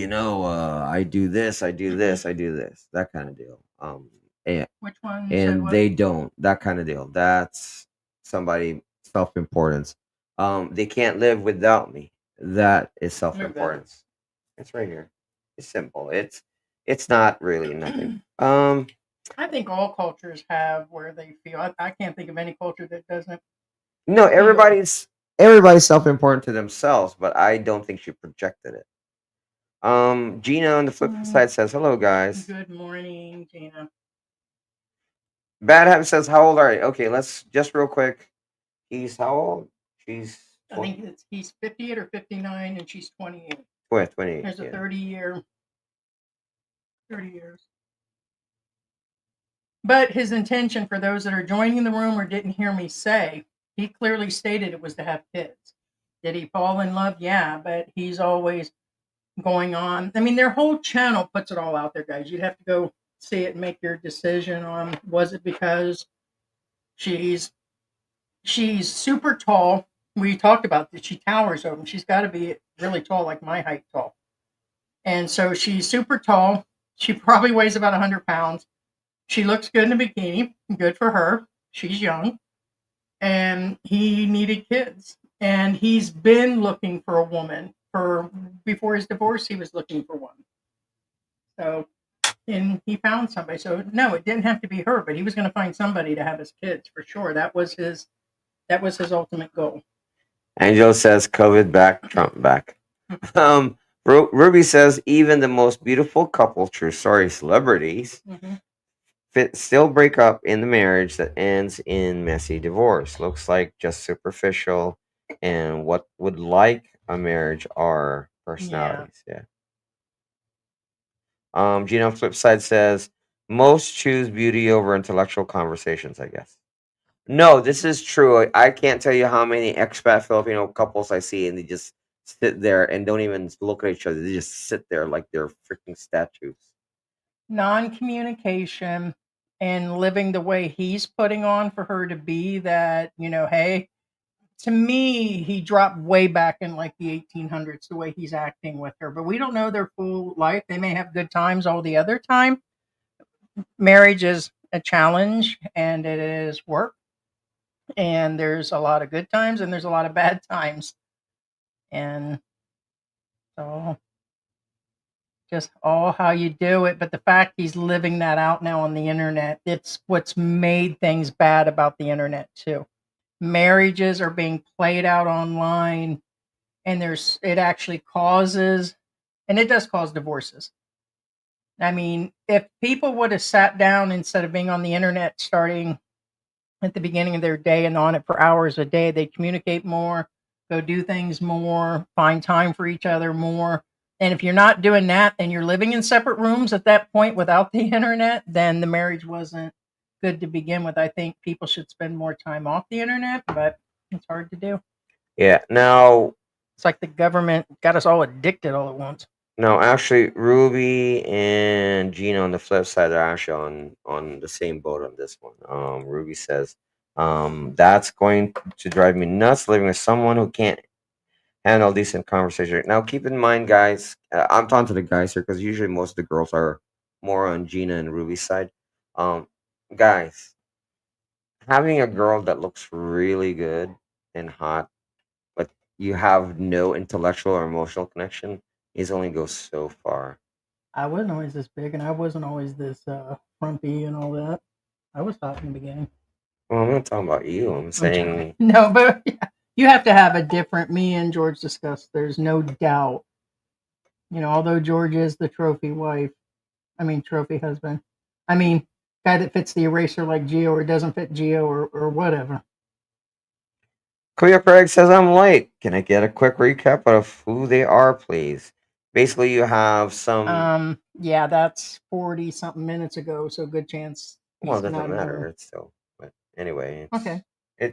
I do this, I do this, I do this, that kind of deal. And, Which one? You said and what? they don't, that kind of deal. That's somebody self-importance. They can't live without me. That is self-importance. It's right here. It's simple. It's not really nothing. I think all cultures have where they feel. I can't think of any culture that doesn't. No, feel. everybody's self-important to themselves, but I don't think she projected it. Gina on the flip side says, "Hello, guys." Good morning, Gina. Bad Habit says, "How old are you?" Okay, let's just real quick. He's how old? She's I think he's 58 or 59, and she's 28. 28. There's a Yeah. 30 years. But his intention, for those that are joining the room or didn't hear me say, he clearly stated it was to have kids. Did he fall in love? Yeah, but he's always going on. I mean, their whole channel puts it all out there, guys. You'd have to go see it and make your decision on, was it because she's super tall. We talked about that. She towers over him. She's got to be really tall, like my height tall. And so she's super tall. She probably weighs about 100 pounds. She looks good in a bikini. Good for her. She's young. And he needed kids. And he's been looking for a woman. Before his divorce, he was looking for one. So, and he found somebody. So no, it didn't have to be her, but he was going to find somebody to have his kids for sure. That was his ultimate goal. Angel says, "COVID back, Trump back." Ruby says, "Even the most beautiful couple, true story celebrities, still break up in the marriage that ends in messy divorce. Looks like just superficial, and what would like a marriage are personalities." Yeah. Gina on the flip side says, "Most choose beauty over intellectual conversations, I guess." No, this is true. I can't tell you how many expat Filipino couples I see, and they just sit there and don't even look at each other. They just sit there like they're freaking statues. Non-communication and living the way he's putting on for her to be that, hey, to me, he dropped way back in like the 1800s, the way he's acting with her. But we don't know their full life. They may have good times all the other time. Marriage is a challenge and it is work. And there's a lot of good times and there's a lot of bad times. And so just all how you do it. But the fact he's living that out now on the internet, it's what's made things bad about the internet too. Marriages are being played out online, and it actually causes, and it does cause divorces. I mean, if people would have sat down instead of being on the internet starting at the beginning of their day and on it for hours a day, they'd communicate more, go do things more, find time for each other more. And if you're not doing that and you're living in separate rooms at that point without the internet, then the marriage wasn't good to begin with. I think people should spend more time off the internet, but it's hard to do. Yeah. Now, It's like the government got us all addicted all at once. no, actually, Ruby and Gina on the flip side are actually on the same boat on this one. Ruby says, "That's going to drive me nuts living with someone who can't handle decent conversation." Now, keep in mind, guys, I'm talking to the guys here because usually most of the girls are more on Gina and Ruby's side. Um, Guys, having a girl that looks really good and hot, but you have no intellectual or emotional connection, is only goes so far. I wasn't always this big, and I wasn't always this frumpy and all that. I was hot in the beginning. Well, I'm not talking about you. I'm I'm saying joking. No, but yeah, you have to have a different. Me and George discussed. There's no doubt. Although George is the trophy wife, trophy husband. I mean, guy that fits the eraser like Geo or doesn't fit Geo or whatever. Cleo Craig says I'm late. Can I get a quick recap of who they are, please? Basically, you have some. Yeah, that's 40 something minutes ago, so good chance Well, he's it doesn't not matter. known. It's still. But anyway, Okay.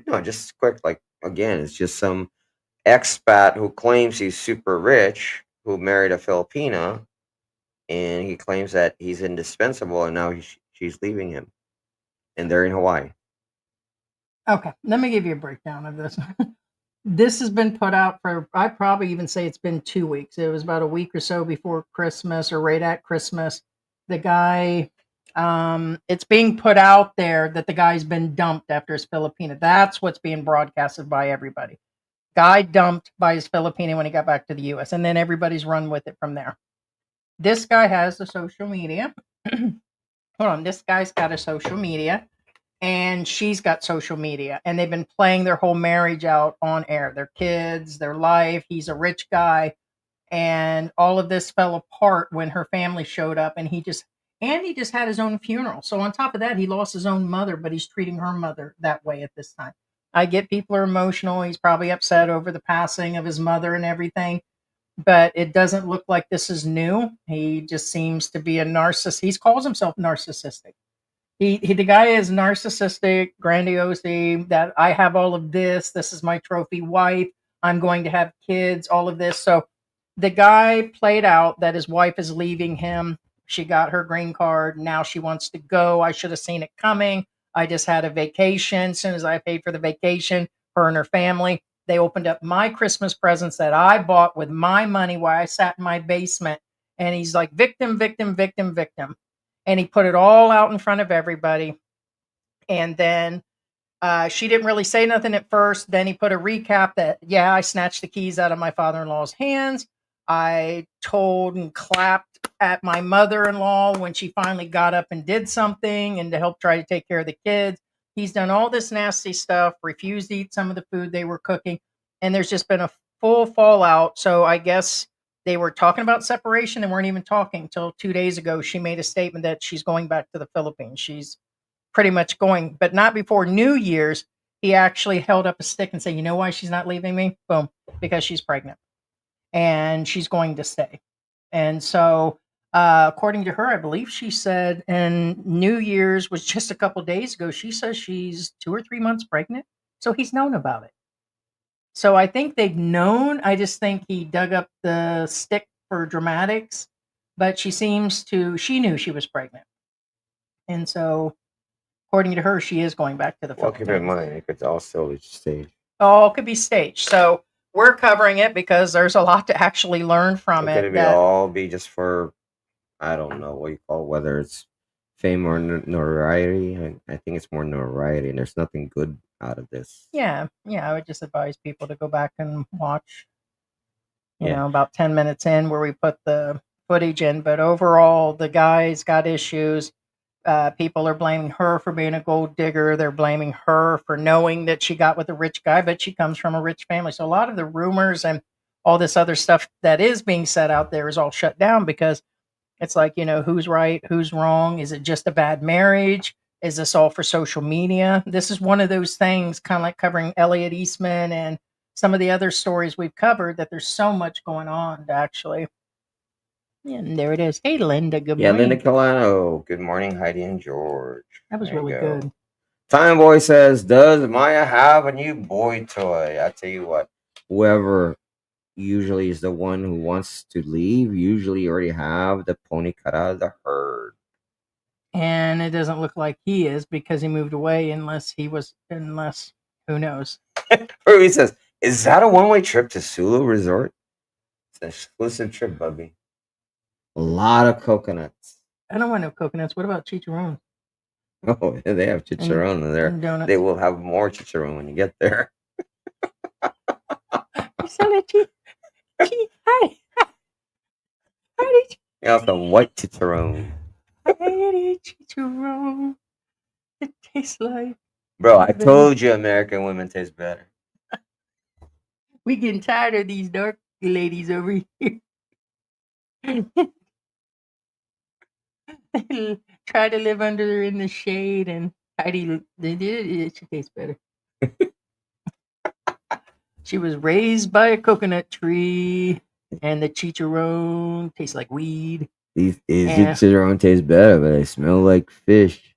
no, just quick. Like again, it's just some expat who claims he's super rich, who married a Filipina, and he claims that he's indispensable, and now she's leaving him, and they're in Hawaii. Okay. Let me give you a breakdown of this. This has been put out for, I'd probably even say it's been 2 weeks. It was about a week or so before Christmas or right at Christmas. The guy, it's being put out there that the guy's been dumped after his Filipina. That's what's being broadcasted by everybody. Guy dumped by his Filipina when he got back to the US, and then everybody's run with it from there. This guy has the social media. Hold on, this guy's got a social media, and she's got social media, and they've been playing their whole marriage out on air, their kids, their life. He's a rich guy, and all of this fell apart when her family showed up, and he just had his own funeral. So on top of that, he lost his own mother, but he's treating her mother that way at this time. I get people are emotional. He's probably upset over the passing of his mother and everything, but it doesn't look like this is new. He just seems to be a narcissist. He calls himself narcissistic. The guy is narcissistic, grandiosity, that I have all of this. This is my trophy wife. I'm going to have kids, all of this. So the guy played out that his wife is leaving him. She got her green card. Now she wants to go. I should have seen it coming. I just had a vacation. As soon as I paid for the vacation, her and her family, they opened up my Christmas presents that I bought with my money while I sat in my basement. And he's like, victim, victim, victim, victim. And he put it all out in front of everybody. And then she didn't really say nothing at first. Then he put a recap that, yeah, I snatched the keys out of my father in law's hands. I told and clapped at my mother in law when she finally got up and did something and to help try to take care of the kids. He's done all this nasty stuff, refused to eat some of the food they were cooking. And there's just been a full fallout. So I guess they were talking about separation and weren't even talking until 2 days ago. She made a statement that she's going back to the Philippines. She's pretty much going, but not before New Year's. He actually held up a stick and said, "You know why she's not leaving me? Boom, because she's pregnant and she's going to stay." And so, according to her, I believe she said, and New Year's was just a couple days ago. She says she's 2 or 3 months pregnant. So he's known about it. So I think they've known. I just think he dug up the stick for dramatics, but she knew she was pregnant. And so, according to her, she is going back to the Well, keep in Philippines. mind, it could also be staged. All could be staged. So we're covering it because there's a lot to actually learn from Could it. it be That all be just for, I don't know what you call, whether it's fame or notoriety? I think it's more notoriety, and there's nothing good out of this. yeah, I would just advise people to go back and watch. Yeah. About 10 minutes in where we put the footage in. But overall, the guy's got issues. People are blaming her for being a gold digger. They're blaming her for knowing that she got with a rich guy, but she comes from a rich family. So a lot of the rumors and all this other stuff that is being said out there is all shut down because it's like, who's right, who's wrong? Is it just a bad marriage? Is this all for social media? This is one of those things, kind of like covering Elliot Eastman and some of the other stories we've covered, that there's so much going on, actually. And there it is. Hey, Linda. Good Yeah, morning. Linda Colano. Good morning, Heidi and George. That was There you really go. good. Time Boy says, "Does Maya have a new boy toy?" I tell you what, whoever usually is the one who wants to leave usually already have the pony cut out of the herd. And it doesn't look like he is because he moved away, unless who knows? Ruby says, "Is that a one-way trip to Sulu Resort?" It's an exclusive trip, Bubby. A lot of coconuts. I don't want no coconuts. What about chicharron? Oh, they have chicharron in there. And donuts. They will have more chicharron when you get there. You saw that Heidi. You have some white chicharron. Heidi chicharron. It tastes like Bro, I told you American women taste better. We getting tired of these dark ladies over here. Try to live under in the shade, and Heidi, they did it. She tastes better. She was raised by a coconut tree, and the chicharron tastes like weed. These Yeah. chicharron taste better, but they smell like fish.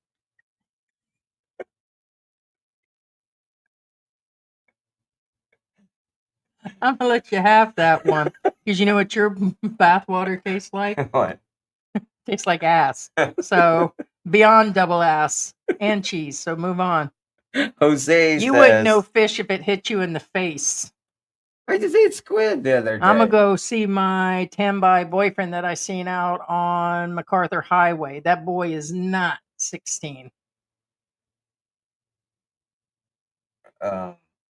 I'm gonna let you have that one because you know what your bathwater tastes like? What? Tastes like ass. So beyond double ass and cheese. So move on. Jose You wouldn't know says, fish if it hit you in the face. I just ate squid the other day. I'm gonna go see my Tambai boyfriend that I seen out on MacArthur Highway. That boy is not 16.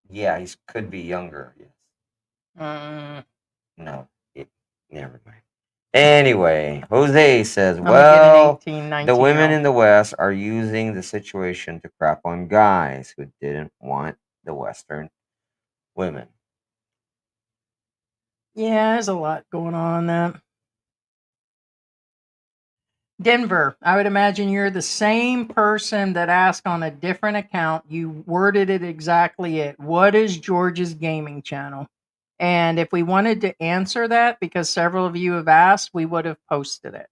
Yeah, he could be younger. Yes. Mm, No. Never mind. Anyway, Jose says, I'm gonna get an 18, 19 the women year in old. the West are using the situation to crap on guys who didn't want the Western women. Yeah, there's a lot going on that. Denver, I would imagine you're the same person that asked on a different account. You worded it exactly it. What is George's gaming channel? And if we wanted to answer that, because several of you have asked, we would have posted it.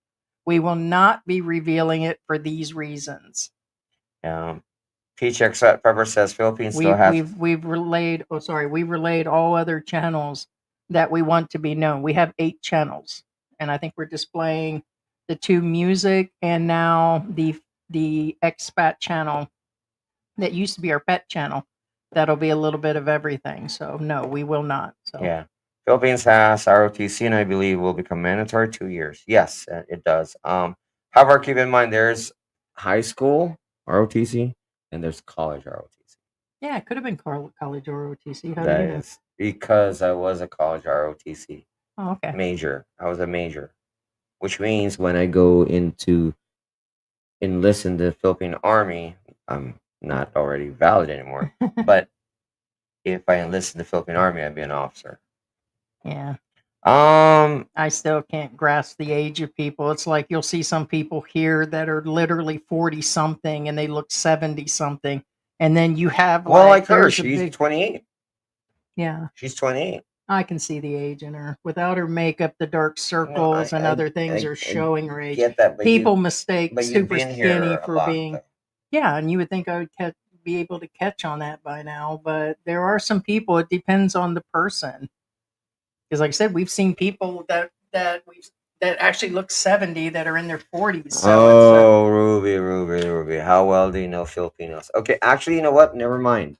We will not be revealing it for these reasons. Peach Expat Pepper says Philippines still has. We've relayed. Oh, sorry, we've relayed all other channels that we want to be known. We have 8 channels, and I think we're displaying the 2 music and now the expat channel that used to be our pet channel. That'll be a little bit of everything. So no, we will not. So Yeah. Philippines has ROTC, and I believe will become mandatory 2 years. Yes, it does. However, keep in mind there's high school ROTC and there's college ROTC. yeah, it could have been college or OTC. How do That you know? is because I was a college ROTC Oh, okay. major. I was a major, which means when I go into enlist in the Philippine Army, I'm not already valid anymore. But if I enlist in the Philippine Army, I'd be an officer. Yeah. Um, I still can't grasp the age of people. It's like you'll see some people here that are literally 40 something and they look 70 something. And then you have well, like her, there's a she's big, 28. yeah, She's 28. I can see the age in her. Without her makeup, the dark No, circles and other things are showing her age. get that, but People mistake but you've super been skinny here a for lot. being, yeah, and you would think I would be able to catch on that by now. But there are some people, it depends on the person. Because like I said, we've seen people that actually look 70 that are in their 40s. So Oh, Ruby. How well do you know Filipinos? Okay, actually, you know what? Never mind.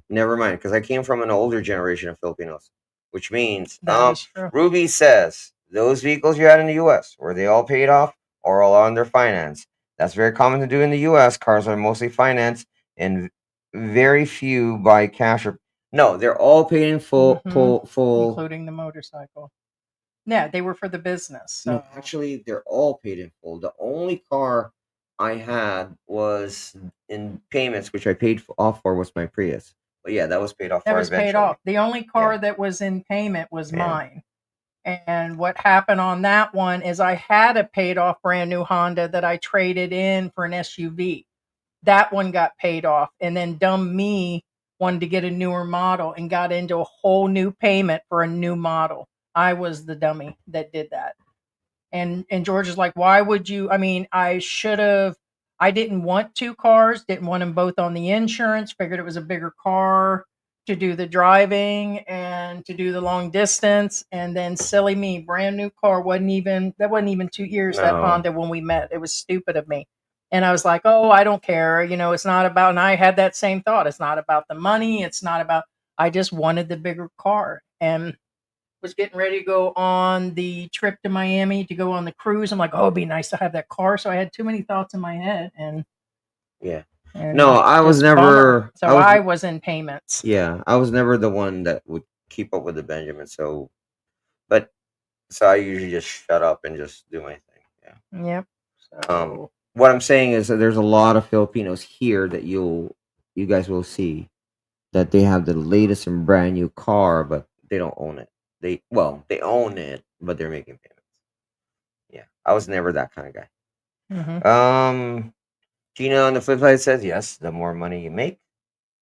Because I came from an older generation of Filipinos, which means, that is true. Ruby says those vehicles you had in the U.S. were they all paid off or all under finance? That's very common to do in the U.S. Cars are mostly financed, and very few buy cash or no. They're all paid in full, full. Including the motorcycle. Yeah, they were for the business. So. No, actually, they're all paid in full. The only car I had was in payments, which I paid off for, was my Prius. But yeah, that was paid off. That for was eventually. paid off. The only car Yeah. that was in payment was Yeah. mine. And what happened on that one is I had a paid off brand new Honda that I traded in for an SUV. That one got paid off. And then dumb me wanted to get a newer model and got into a whole new payment for a new model. I was the dummy that did that. And George is like, why would you? I mean, I should have. I didn't want 2 cars, didn't want them both on the insurance, figured it was a bigger car to do the driving and to do the long distance. And then silly me, brand new car, wasn't even 2 years, that No. Honda when we met. It was stupid of me. And I was like, oh, I don't care. You know, it's not about, and I had that same thought. It's not about the money. It's not about, I just wanted the bigger car. And was getting ready to go on the trip to Miami to go on the cruise. I'm like, oh, it'd be nice to have that car. So I had too many thoughts in my head, and Yeah. and No, I was just never. bummer. So I was in payments. Yeah, I was never the one that would keep up with the Benjamin. So, but so I usually just shut up and just do my thing. Yeah. Yep. So What I'm saying is that there's a lot of Filipinos here that you'll you guys will see that they have the latest and brand new car, but they don't own it. They own it, but they're making payments. Yeah, I was never that kind of guy. Hmm. Gina on the flip side says yes. The more money you make,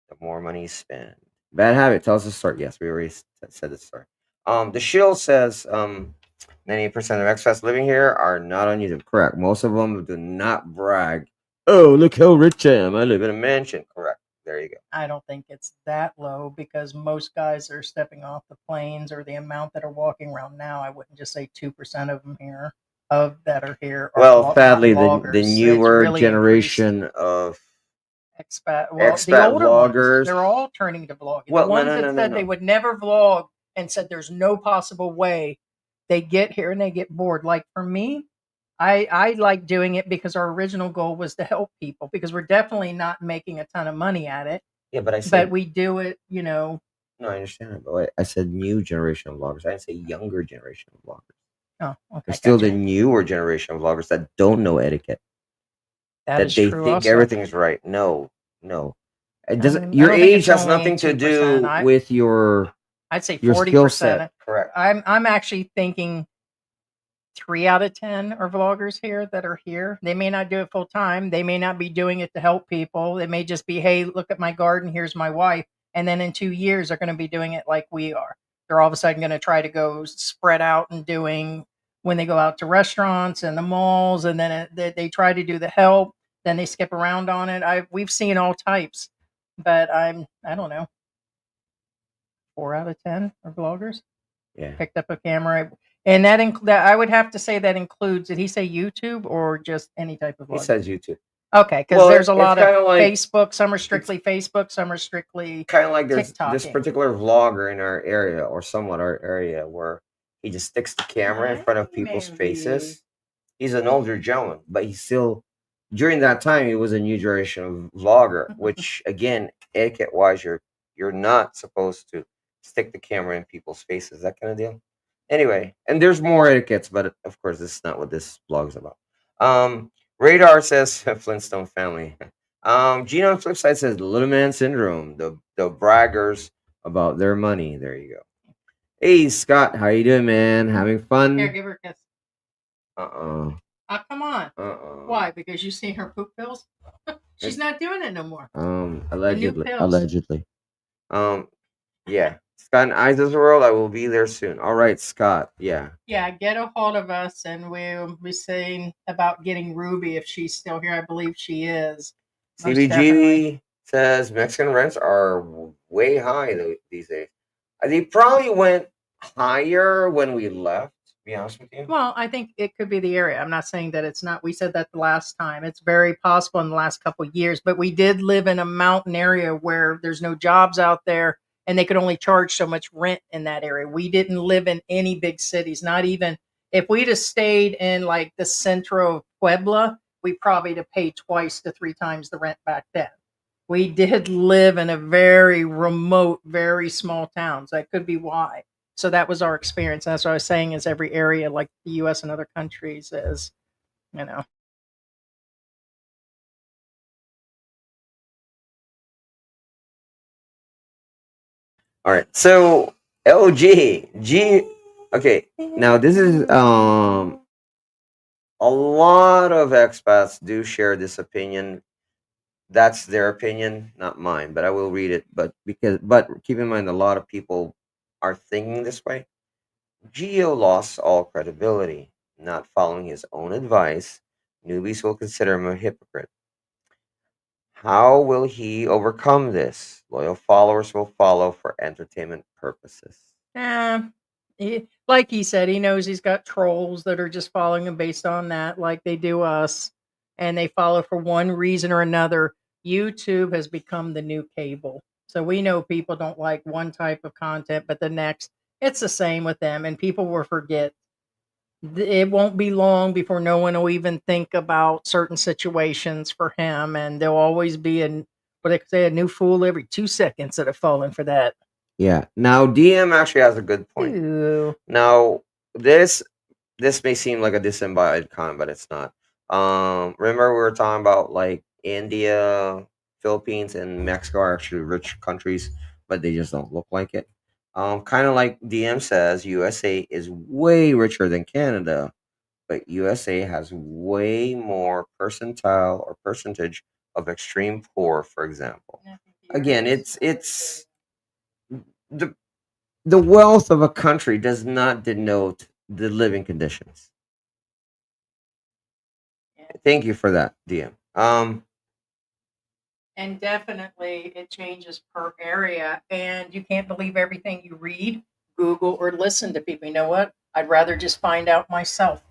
the more money you spend. Bad habit. Tell us the story. Yes, we already said the story. The shield says 90% of expats living here are not on YouTube. Correct. Most of them do not brag. Oh, look how rich I am. I live in a mansion. Correct. There you go. I don't think it's that low because most guys are stepping off the planes, or the amount that are walking around now. I wouldn't just say 2% of them here of that are here are Well, not sadly, the vloggers. It's newer really increased. generation of Expat. Well, the expat older ones, vloggers. they're all turning to vlogging. The Well, no, ones no, that no, no, said they no. would never vlog and said there's no possible way, they get here and they get bored. Like for me, I like doing it because our original goal was to help people, because we're definitely not making a ton of money at it, Yeah, but I but said we do it, no. I understand that, but I said new generation of vloggers. I didn't say younger generation of vloggers. Oh, okay, There's still the gotcha. newer generation of vloggers that don't know etiquette, That that is they true think also. everything's right. No, no. It I doesn't. don't Your think age it's has only nothing to 2%. do with I'd say your skill set. 40%. Correct. I'm actually thinking 3 out of 10 are vloggers here that are here. They may not do it full time. They may not be doing it to help people. It may just be, hey, look at my garden. Here's my wife. And then in 2 years, they're going to be doing it like we are. They're all of a sudden going to try to go spread out and doing when they go out to restaurants and the malls, and then they try to do the help. Then they skip around on it. We've seen all types, but I don't know. 4 out of 10 are vloggers. Yeah. Picked up a camera, and that I would have to say that includes. Did he say YouTube or just any type of He vlog? says YouTube. Okay, because Well, there's a it's lot of kind of like Facebook. Some are strictly Facebook. Some are strictly kind of like there's this TikToking. particular vlogger in our area, or somewhat our area, where he just sticks the camera in front of people's faces. He's an older gentleman, but he's still, during that time, he was a new generation of vlogger, which again, etiquette wise, you're not supposed to stick the camera in people's faces, that kind of deal. Anyway, and there's more etiquettes, but of course, this is not what this blog is about. Radar says Flintstone family. Gino on the flip side says little man syndrome, the braggers about their money. There you go. Hey Scott, how you doing, man? Having fun? Here, give her a kiss. Uh-uh. Oh, come on. Why? Because you see her poop pills? She's not doing it no more. Allegedly. pills. Allegedly. Yeah. Scott and Isaac's world, I will be there soon. All right, Scott. Yeah. Yeah, get a hold of us, and we'll be saying about getting Ruby if she's still here. I believe she is. Most definitely. CBG says Mexican rents are way high these days. They probably went higher when we left, to be honest with you. Well, I think it could be the area. I'm not saying that it's not. We said that the last time. It's very possible in the last couple of years, but we did live in a mountain area where there's no jobs out there, and they could only charge so much rent in that area. We didn't live in any big cities, not even if we'd have stayed in like the centro of Puebla, we probably would have paid twice to 3 times the rent back then. We did live in a very remote, very small towns. That could be why. So that was our experience. That's what I was saying, is every area like the US and other countries is, you know. All right. So LG G. Okay. Now this is a lot of expats do share this opinion. That's their opinion, not mine, but I will read it. But keep in mind, a lot of people are thinking this way. Geo lost all credibility, not following his own advice. Newbies will consider him a hypocrite. How will he overcome this? Loyal followers will follow for entertainment purposes. Like he said, he knows he's got trolls that are just following him based on that, like they do us, and they follow for one reason or another. YouTube has become the new cable. So we know people don't like one type of content, but the next, it's the same with them, and people will forget. It won't be long before no one will even think about certain situations for him, and there'll always be what they say, a new fool every 2 seconds that have fallen for that. Yeah. Now DM actually has a good point. Ew. Now this may seem like a disembodied comment, but it's not. Remember we were talking about like India Philippines and Mexico are actually rich countries, but they just don't look like it. Kind of like DM says, USA is way richer than Canada, but USA has way more percentile or percentage of extreme poor, for example. Again, it's the the wealth of a country does not denote the living conditions. Yeah. Thank you for that, DM. And definitely it changes per area. And you can't believe everything you read, Google, or listen to people. You know what? I'd rather just find out myself.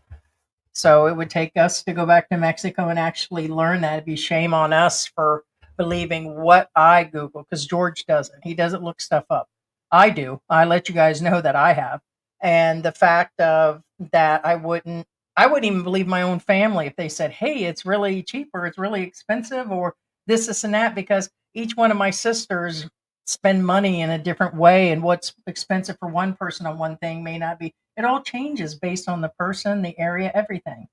So it would take us to go back to Mexico and actually learn that. It'd be shame on us for believing what I Google, because George doesn't. He doesn't look stuff up. I do. I let you guys know that I have. And the fact of that I wouldn't even believe my own family if they said, hey, it's really cheap or it's really expensive or this and that, because each one of my sisters spend money in a different way, and what's expensive for one person on one thing may not be. It all changes based on the person, the area, everything.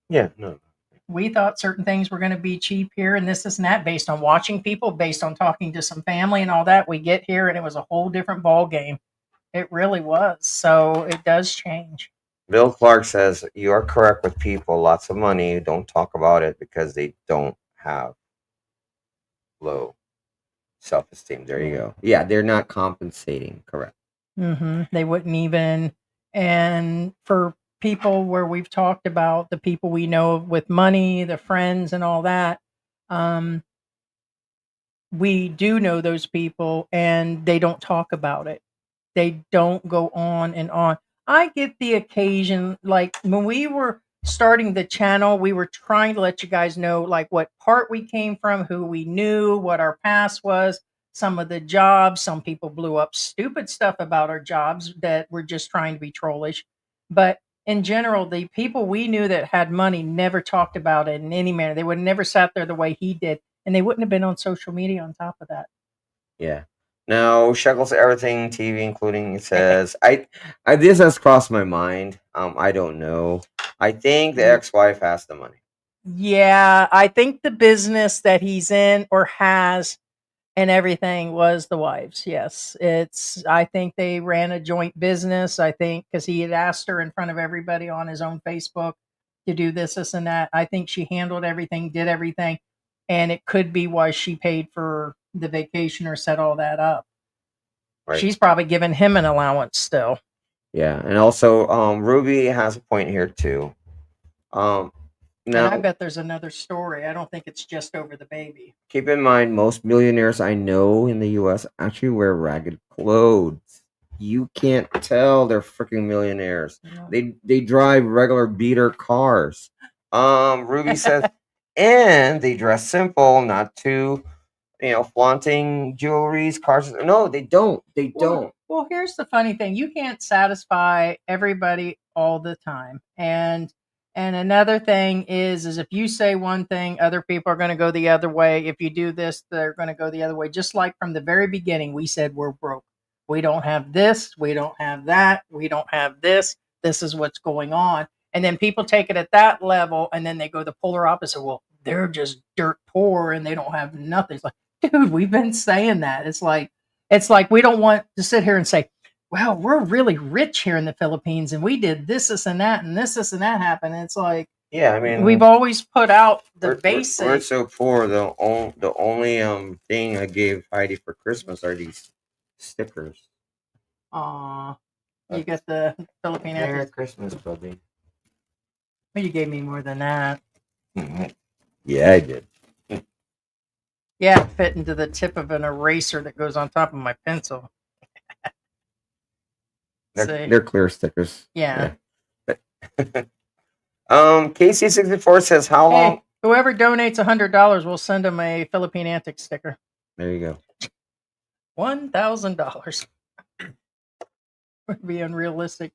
Yeah, no. We thought certain things were going to be cheap here and this and that based on watching people, based on talking to some family and all that. We get here and it was a whole different ball game. It really was. So it does change. Bill Clark says you are correct with people. Lots of money. Don't talk about it because they don't have low self-esteem. There you go. Yeah, they're not compensating. Correct. They wouldn't even. And for people where we've talked about the people we know with money, the friends and all that, um, we do know those people and they don't talk about it. They don't go on and on. I get the occasion, like when we were starting the channel, we were trying to let you guys know like what part we came from, who we knew, what our past was, some of the jobs. Some people blew up stupid stuff about our jobs that were just trying to be trollish. But in general, the people we knew that had money never talked about it in any manner. They would have never sat there the way he did, and they wouldn't have been on social media on top of that. Yeah. Now, Shekels everything TV, including it says I this has crossed my mind. I don't know. I think the ex-wife has the money. Yeah, I think the business that he's in or has and everything was the wife's. Yes, I think they ran a joint business. I think because he had asked her in front of everybody on his own Facebook to do this, and that. I think she handled everything, did everything, and it could be why she paid for the vacation or set all that up. Right. She's probably giving him an allowance still. Yeah, and also Ruby has a point here too. And I Now, bet there's another story. I don't think it's just over the baby. keep in mind, most millionaires I know in the U.S. actually wear ragged clothes. You can't tell they're freaking millionaires. Yeah. They drive regular beater cars. Ruby says, and they dress simple, not too, flaunting jewelries, cars. No, they don't. They don't. Well, here's the funny thing. You can't satisfy everybody all the time. And another thing is if you say one thing, other people are going to go the other way. If you do this, they're going to go the other way. Just like from the very beginning, we said we're broke. We don't have this, we don't have that, we don't have this. This is what's going on. And then people take it at that level and then they go the polar opposite. Well, they're just dirt poor and they don't have nothing. It's like, dude, we've been saying that. It's like we don't want to sit here and say, well, we're really rich here in the Philippines and we did this, and that, and this, and that happened. And it's like, Yeah, I mean, we've always put out the we're basic. so poor. The only thing I gave Heidi for Christmas are these stickers. Aw, you got the Philippine Merry Antics. Christmas, buddy. Well, you gave me more than that. Yeah, I did. Yeah, it fit into the tip of an eraser that goes on top of my pencil. They're clear stickers. Yeah. KC64 says how long? Hey, whoever donates $100, we'll send them a Philippine Antics sticker. There you go. $1,000 would be unrealistic.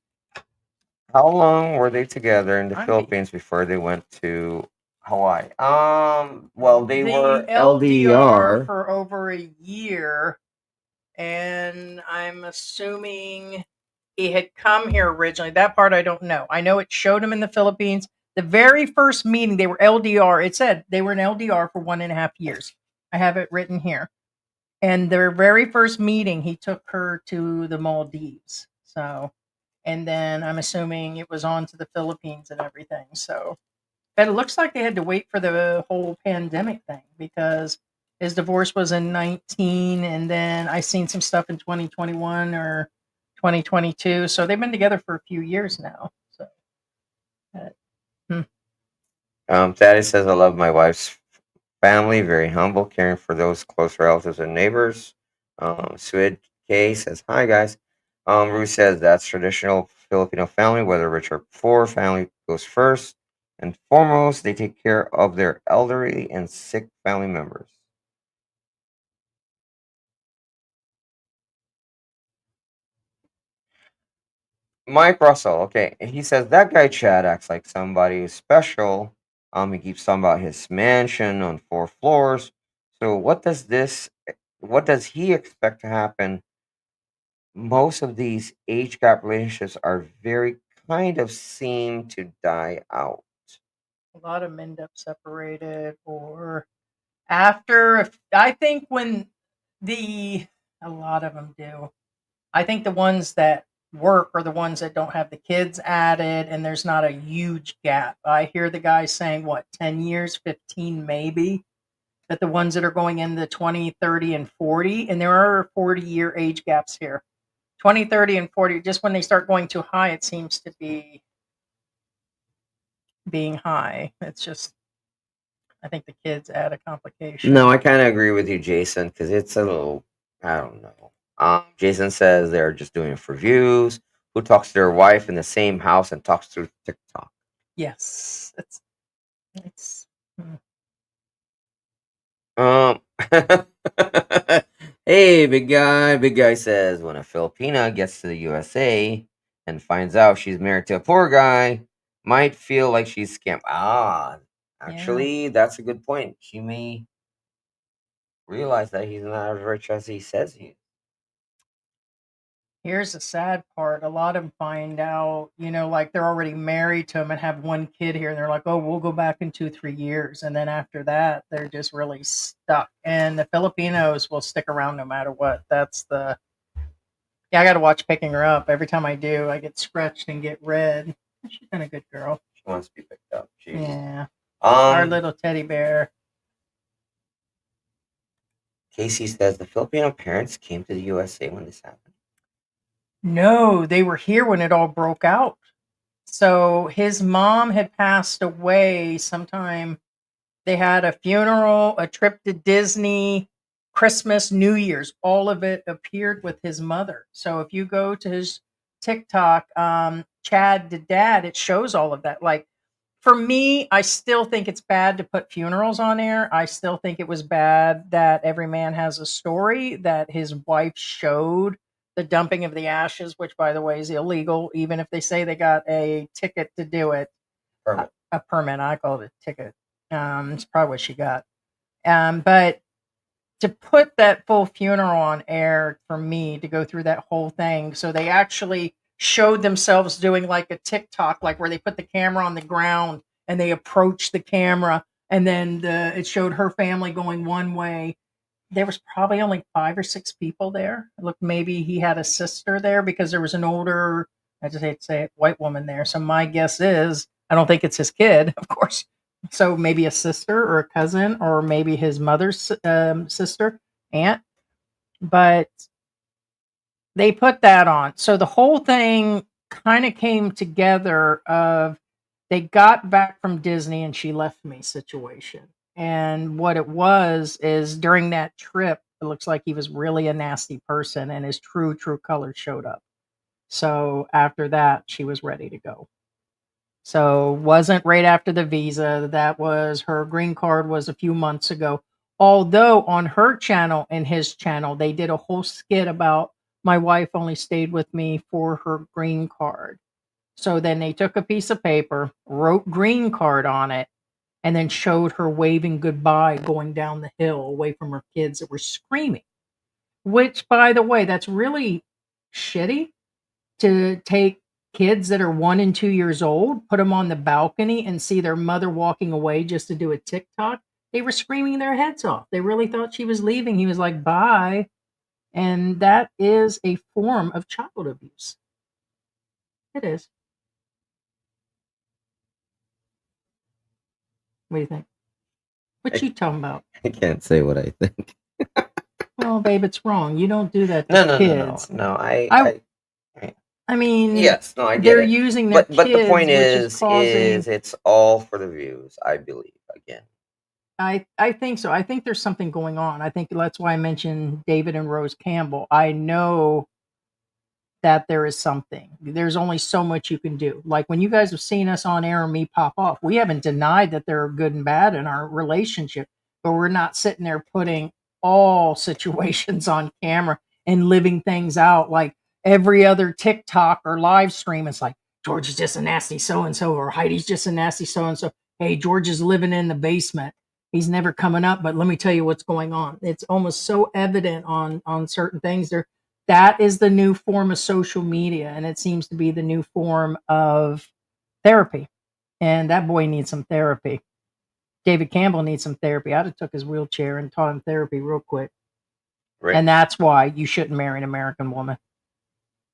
How long were they together in the I- Philippines before they went to Hawaii? Well, they The were LDR LDR. for over a year, and I'm assuming he had come here originally. That part I don't know. I know it showed him in the Philippines. The very first meeting, they were LDR. It said they were in LDR for 1.5 years. I have it written here. And their very first meeting, he took her to the Maldives. So, and then I'm assuming it was on to the Philippines and everything. So, but it looks like they had to wait for the whole pandemic thing because his divorce was in 19, and then I seen some stuff in 2021 or 2022. So they've been together for a few years now. So, uh, hmm. Thaddeus says, I love my wife's family, very humble, caring for those close relatives and neighbors. Sued K says, hi guys. Ruth says, that's traditional Filipino family, whether rich or poor, family goes first and foremost. They take care of their elderly and sick family members. Mike Russell, okay. He says that guy Chad acts like somebody who's special. He keeps talking about his mansion on 4 floors. So what does he expect to happen? Most of these age gap relationships are very kind of seem to die out. A lot of them end up separated or after. I think when the a lot of them do. I think the ones that work are the ones that don't have the kids added and there's not a huge gap. I hear the guys saying, what, 10 years, 15 maybe, but the ones that are going in the 20, 30, and 40, and there are 40-year age gaps here. 20, 30, and 40, just when they start going too high, it seems to be being high. It's just, I think the kids add a complication. No, I kind of agree with you, Jason, because it's a little, I don't know. Jason says they're just doing it for views. Who talks to their wife in the same house and talks through TikTok? Yes, it's Um, hey, big guy. Big guy says when a Filipina gets to the USA and finds out she's married to a poor guy, might feel like she's scammed. Actually, that's a good point. She may realize that he's not as rich as he says he is. Here's the sad part. A lot of them find out, like they're already married to him and have one kid here. And they're like, oh, we'll go back in 2, 3 years. And then after that, they're just really stuck. And the Filipinos will stick around no matter what. Yeah, I got to watch picking her up. Every time I do, I get scratched and get red. She's been a good girl. She wants to be picked up. Jeez. Yeah. Our Um, little teddy bear. Casey says the Filipino parents came to the USA when this happened. No, they were here when it all broke out. So his mom had passed away sometime. They had a funeral, a trip to Disney, Christmas, New Year's. All of it appeared with his mother. So if you go to his TikTok, Chad2Dad, it shows all of that. Like for me, I still think it's bad to put funerals on air. I still think it was bad that Every Man Has a Story, that his wife showed the dumping of the ashes, which by the way is illegal, even if they say they got a ticket to do it. Permit. A permit. I call it a ticket. It's probably what she got. But to put that full funeral on air for me to go through that whole thing, so they actually showed themselves doing like a TikTok, like where they put the camera on the ground and they approach the camera, and then it showed her family going one way. There was probably only 5 or 6 people there. Look, maybe he had a sister there because there was an older, I just hate to say it, white woman there. So my guess is, I don't think it's his kid, of course. So maybe a sister or a cousin or maybe his mother's sister, aunt. But they put that on. So the whole thing kind of came together of they got back from Disney and she left me situation. And what it was is during that trip, it looks like he was really a nasty person and his true colors showed up. So after that, she was ready to go. So wasn't right after the visa. That was her green card was a few months ago. Although on her channel and his channel, they did a whole skit about my wife only stayed with me for her green card. So then they took a piece of paper, wrote green card on it, and then showed her waving goodbye going down the hill away from her kids that were screaming. Which, by the way, that's really shitty to take kids that are 1 and 2 years old, put them on the balcony and see their mother walking away just to do a TikTok. They were screaming their heads off. They really thought she was leaving. He was like, bye. And that is a form of child abuse. It is. What do you think? What you talking about? I can't say what I think. Well, babe, it's wrong. You don't do that to No, no, no, kids. no. I mean, Yes, no, I get they're it. using their But the point kids, which is causing. it's all for the views, I believe. Again, I think so. I think there's something going on. I think that's why I mentioned David and Rose Campbell. I know that there is something. There's only so much you can do. Like when you guys have seen us on air and me pop off, we haven't denied that there are good and bad in our relationship, but we're not sitting there putting all situations on camera and living things out like every other TikTok or live stream. It's like, George is just a nasty so and so, or Heidi's just a nasty so and so. Hey, George is living in the basement. He's never coming up, but let me tell you what's going on. It's almost so evident on certain things. That is the new form of social media, and it seems to be the new form of therapy. And that boy needs some therapy. David Campbell needs some therapy. I'd have took his wheelchair and taught him therapy real quick. right? And that's why you shouldn't marry an American woman,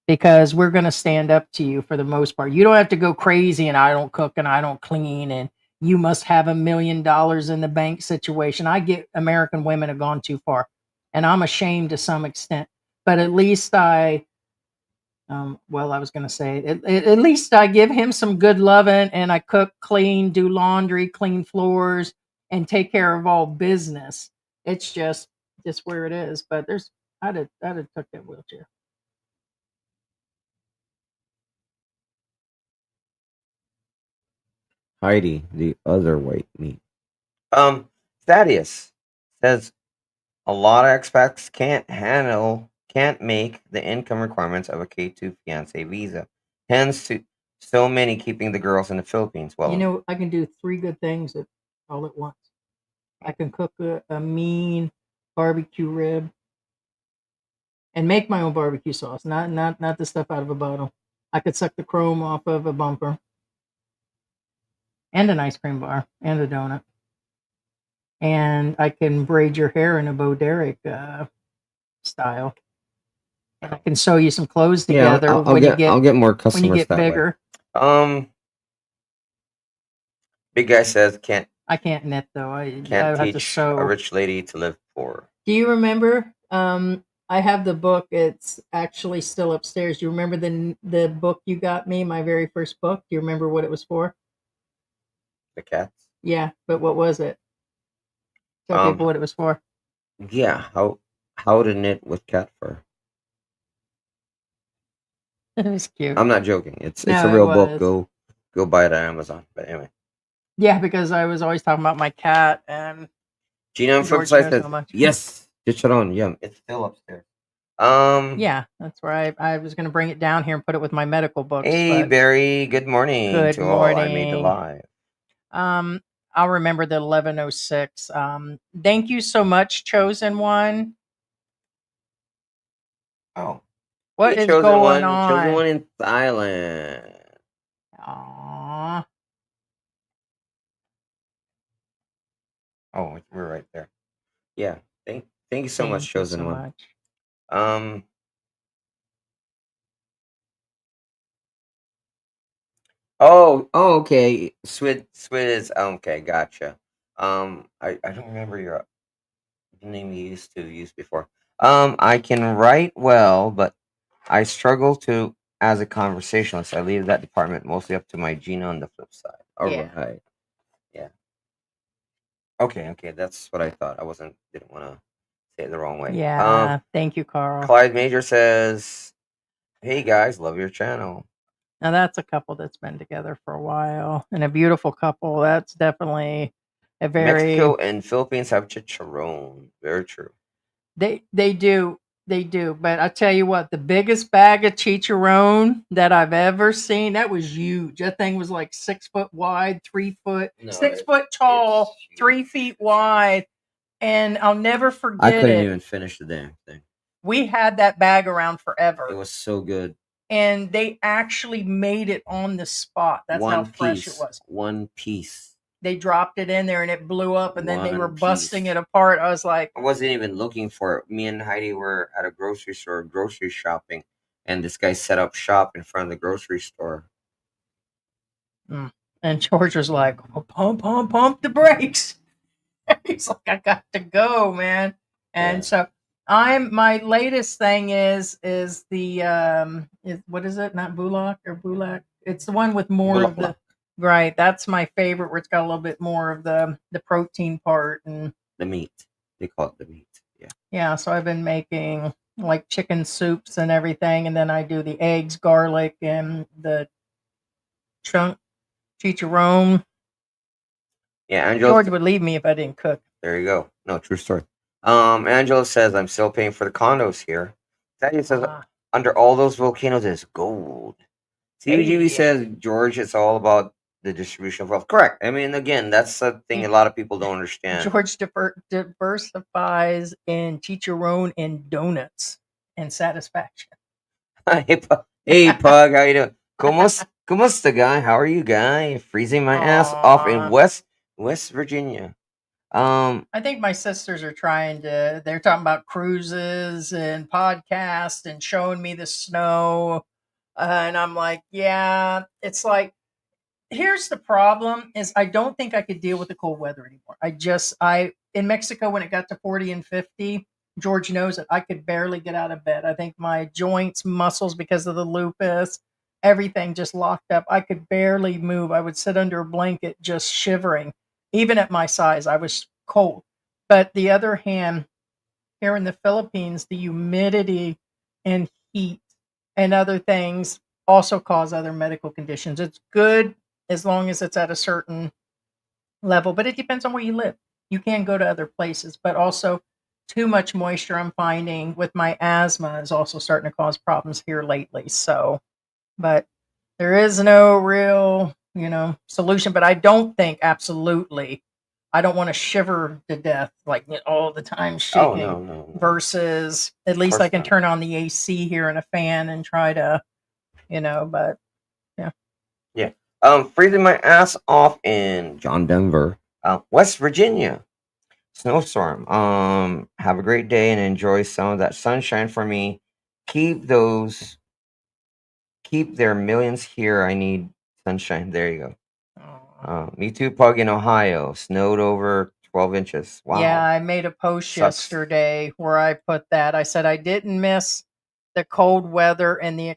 because we're going to stand up to you for the most part. You don't have to go crazy and I don't cook and I don't clean and you must have $1 million in the bank situation. I get American women have gone too far, and I'm ashamed to some extent. But at least I was going to say, at least I give him some good loving, and I cook, clean, do laundry, clean floors, and take care of all business. It's just where it is. But I'd have took that wheelchair. Heidi, the other white meat. Thaddeus says a lot of expats can't make the income requirements of a K2 fiance visa. Hence, to so many keeping the girls in the Philippines. Well, I can do 3 good things all at once. I can cook a mean barbecue rib and make my own barbecue sauce, not the stuff out of a bottle. I could suck the chrome off of a bumper and an ice cream bar and a donut. And I can braid your hair in a Bo Derek style. And I can sew you some clothes yeah, together I'll get more when you customers get that bigger. way. Big guy says I can't knit though. I can't have to teach sew. a rich lady to live poor. Do you remember? I have the book. It's actually still upstairs. Do you remember the book you got me? My very first book. Do you remember what it was for? The cats. Yeah, but what was it? Tell people what it was for. Yeah, how to knit with cat fur. It was cute. I'm not joking. It's No, a it real book. was. Go buy it on Amazon. But anyway, Yeah, because I was always talking about my cat, and Gina on George Flipside knows says how much. yes. Chicharon, yum. It's still upstairs. Yeah, that's where I was going to bring it down here and put it with my medical books. Hey, But Barry. Good morning good to all. I made the morning. live. I'll remember the 1106. Thank you so much, Chosen One. Oh, What hey, is going Chosen on? one in Thailand. Aww. Oh, we're right there. Yeah. Thank you so Thank much, you Chosen so one. much. Okay. Swid is okay. Gotcha. I don't remember your name you used to use before. I can write well, but I struggle to as a conversationalist. I leave that department mostly up to my Gina on the flip side. All Yeah. right. Yeah. Okay. That's what I thought. Didn't want to say it the wrong way. Yeah. Thank you, Carl. Clyde Major says, "Hey guys, love your channel." Now that's a couple that's been together for a while, and a beautiful couple. That's definitely a very Mexico and Philippines have chicharron. Very true. They do. But I tell you what, the biggest bag of chicharron that I've ever seen, that was huge. That thing was like 6 foot wide, 3 foot, No, 6 foot tall, it's 3 feet wide. And I'll never I forget couldn't it. even finish the damn thing. We had that bag around It forever. was so good. And they actually made it on the spot. That's how fresh it was. One piece. they dropped it in there and it blew up, and then they were One busting piece. it apart. I was like, I wasn't even looking for it. Me and Heidi were at a grocery store, grocery shopping, and this guy set up shop in front of the grocery store. mm. And George was like, well, pump the brakes. He's like, I got to go, man. And Yeah. so my latest thing is the what is it? Not Bulak or Bulak. It's the one with more of the right. That's my favorite, where it's got a little bit more of the protein part and The meat. They call it the meat. Yeah. yeah. So I've been making like chicken soups and everything, and then I do the eggs, garlic, and the chunk chicharron. Yeah, Angela. George would leave me if I didn't cook. There you go. No, true story. Angela says I'm still paying for the condos here. Thaddeus says Ah, under all those volcanoes is gold. CBGB hey. says George, it's all about the distribution of wealth. Correct. I mean, again, that's a thing a lot of people don't understand. George diversifies in chicharron and donuts and satisfaction. Hey, Pug, how you doing? ¿Cómo está, guy? How are you, guy? Freezing my ass off in Aw. West Virginia. I think my sisters are they're talking about cruises and podcasts and showing me the snow. And I'm like, yeah, it's like, here's the problem is I don't think I could deal with the cold weather anymore. In Mexico, when it got to 40 and 50, George knows it. I could barely get out of bed. I think my joints, muscles, because of the lupus, everything just locked up. I could barely move. I would sit under a blanket just shivering. Even at my size, I was cold. But the other hand, here in the Philippines, the humidity and heat and other things also cause other medical conditions. It's good as long as it's at a certain level, but it depends on where you live. You can go to other places, but also too much moisture, I'm finding with my asthma, is also starting to cause problems here lately. So, but there is no real, solution. But I don't think absolutely, I don't want to shiver to death like all the time Oh, shaking. no. Versus at least course I can not. turn on the AC here and a fan and try to, but yeah. Yeah. Freezing my ass off in John Denver, West Virginia. Snowstorm. Have a great day and enjoy some of that sunshine for me. Keep their millions here. I need sunshine. There you go. Aw. Me too, Pug in Ohio. Snowed over 12 inches. Wow. Yeah, I made a post Sucks. yesterday where I put that. I said I didn't miss the cold weather and the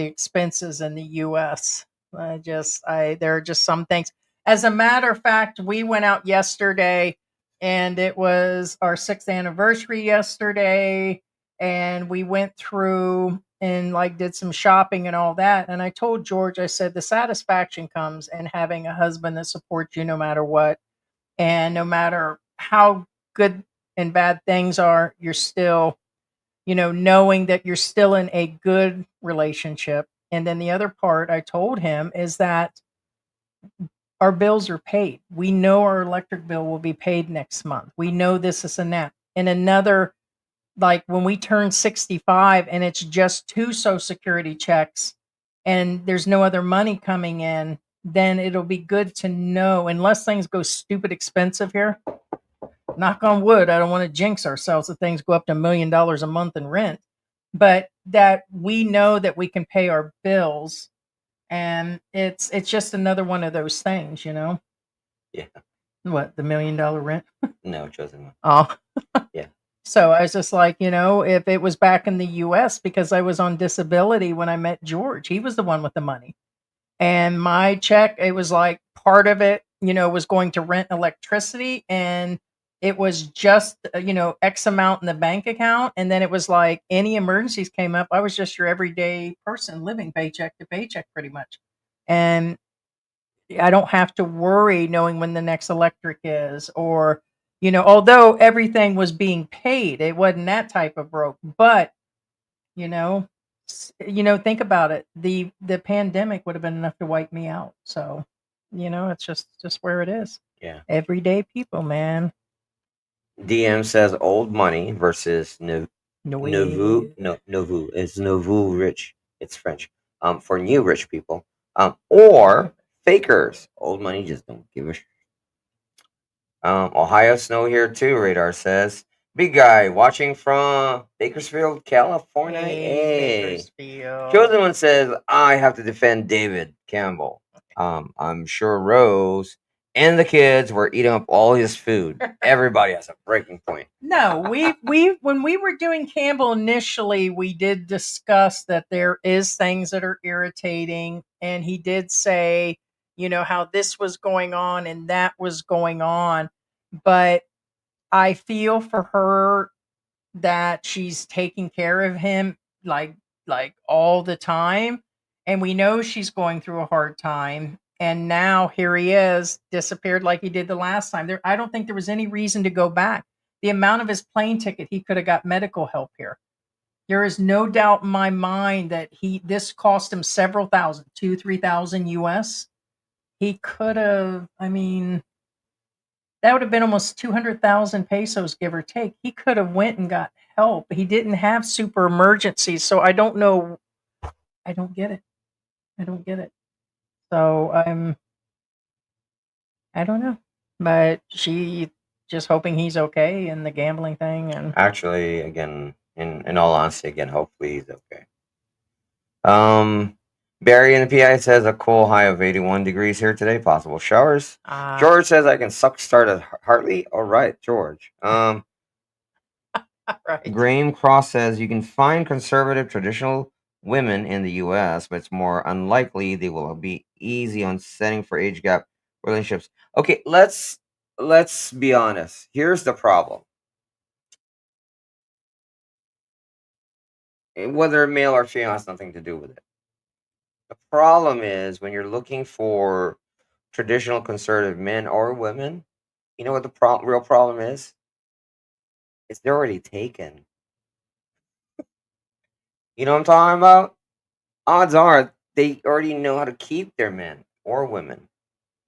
expenses in the U.S. There are just some things. As a matter of fact, we went out yesterday, and it was our 6th anniversary yesterday, and we went through and like did some shopping and all that. And I told George, I said the satisfaction comes in having a husband that supports you no matter what. And no matter how good and bad things are, you're still, knowing that you're still in a good relationship. And then the other part I told him is that our bills are paid. We know our electric bill will be paid next month. We know this and that. And another, like when we turn 65 and it's just 2 Social Security checks and there's no other money coming in, then it'll be good to know, unless things go stupid expensive here. Knock on wood, I don't want to jinx ourselves if things go up to $1 million a month in rent, but that we know that we can pay our bills, and it's just another one of those things, Yeah. What, the $1 million rent? No, chosen. Oh, Yeah. So I was just like, if it was back in the U.S., because I was on disability when I met George, he was the one with the money. And my check, it was like part of it, was going to rent electricity, and it was just, X amount in the bank account. And then it was like any emergencies came up, I was just your everyday person living paycheck to paycheck pretty much. And I don't have to worry knowing when the next electric is, or, although everything was being paid, it wasn't that type of broke, but, think about it. The pandemic would have been enough to wipe me out. So, it's just where it is. Yeah. Everyday people, man. DM says old money versus nouveau. No. Nouveau is nouveau rich. It's French. For new rich people. Or fakers. Old money just don't give a shit. Ohio snow here too, Radar says. Big guy watching from Bakersfield, California. Hey, Hey. Bakersfield. Chosen one says, I have to defend David Campbell. I'm sure Rose and the kids were eating up all his food. Everybody has a breaking point. No, we when we were doing Campbell initially, we did discuss that there is things that are irritating, and he did say, how this was going on and that was going on, but I feel for her that she's taking care of him like all the time, and we know she's going through a hard time, and now here he is disappeared like he did the last time. I don't think there was any reason to go back. The amount of his plane ticket, he could have got medical help here. There is no doubt in my mind that this cost him several thousand, 2,000-3,000 US. He could have, that would have been almost 200,000 pesos, give or take. He could have went and got help. He didn't have super emergencies, so I don't know. I don't get it. I don't get it. So I don't know, but she just hoping he's okay and the gambling thing. And Actually, again, in all honesty, again, hopefully he's okay. Barry in the PI says a cool high of 81 degrees here today. Possible showers. George says I can suck start at Hartley. All right, George. right. Graham Cross says you can find conservative traditional women in the U.S., but it's more unlikely they will be easy on setting for age gap relationships. Okay, let's be honest. Here's the problem. Whether male or female has nothing to do with it. The problem is when you're looking for traditional conservative men or women, you know what the real problem is? It's they're already taken. You know what I'm talking about? Odds are they already know how to keep their men or women,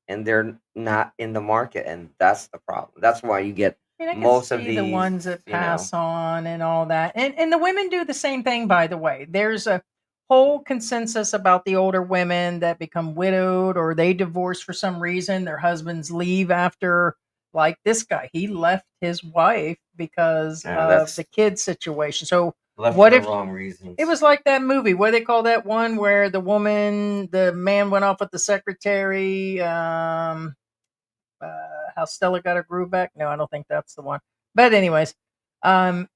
and they're not in the market, and that's the problem. That's why you get I can most of see these the ones that pass on and all that, and the women do the same thing. By the way, there's a whole consensus about the older women that become widowed or they divorce for some reason. Their husbands leave after, like this guy, he left his wife because Yeah, of that's the kid situation. So left what for if the wrong reasons. it was like that movie? What do they call that one where the man went off with the secretary? How Stella got her groove back. No, I don't think that's the one. But anyways, um,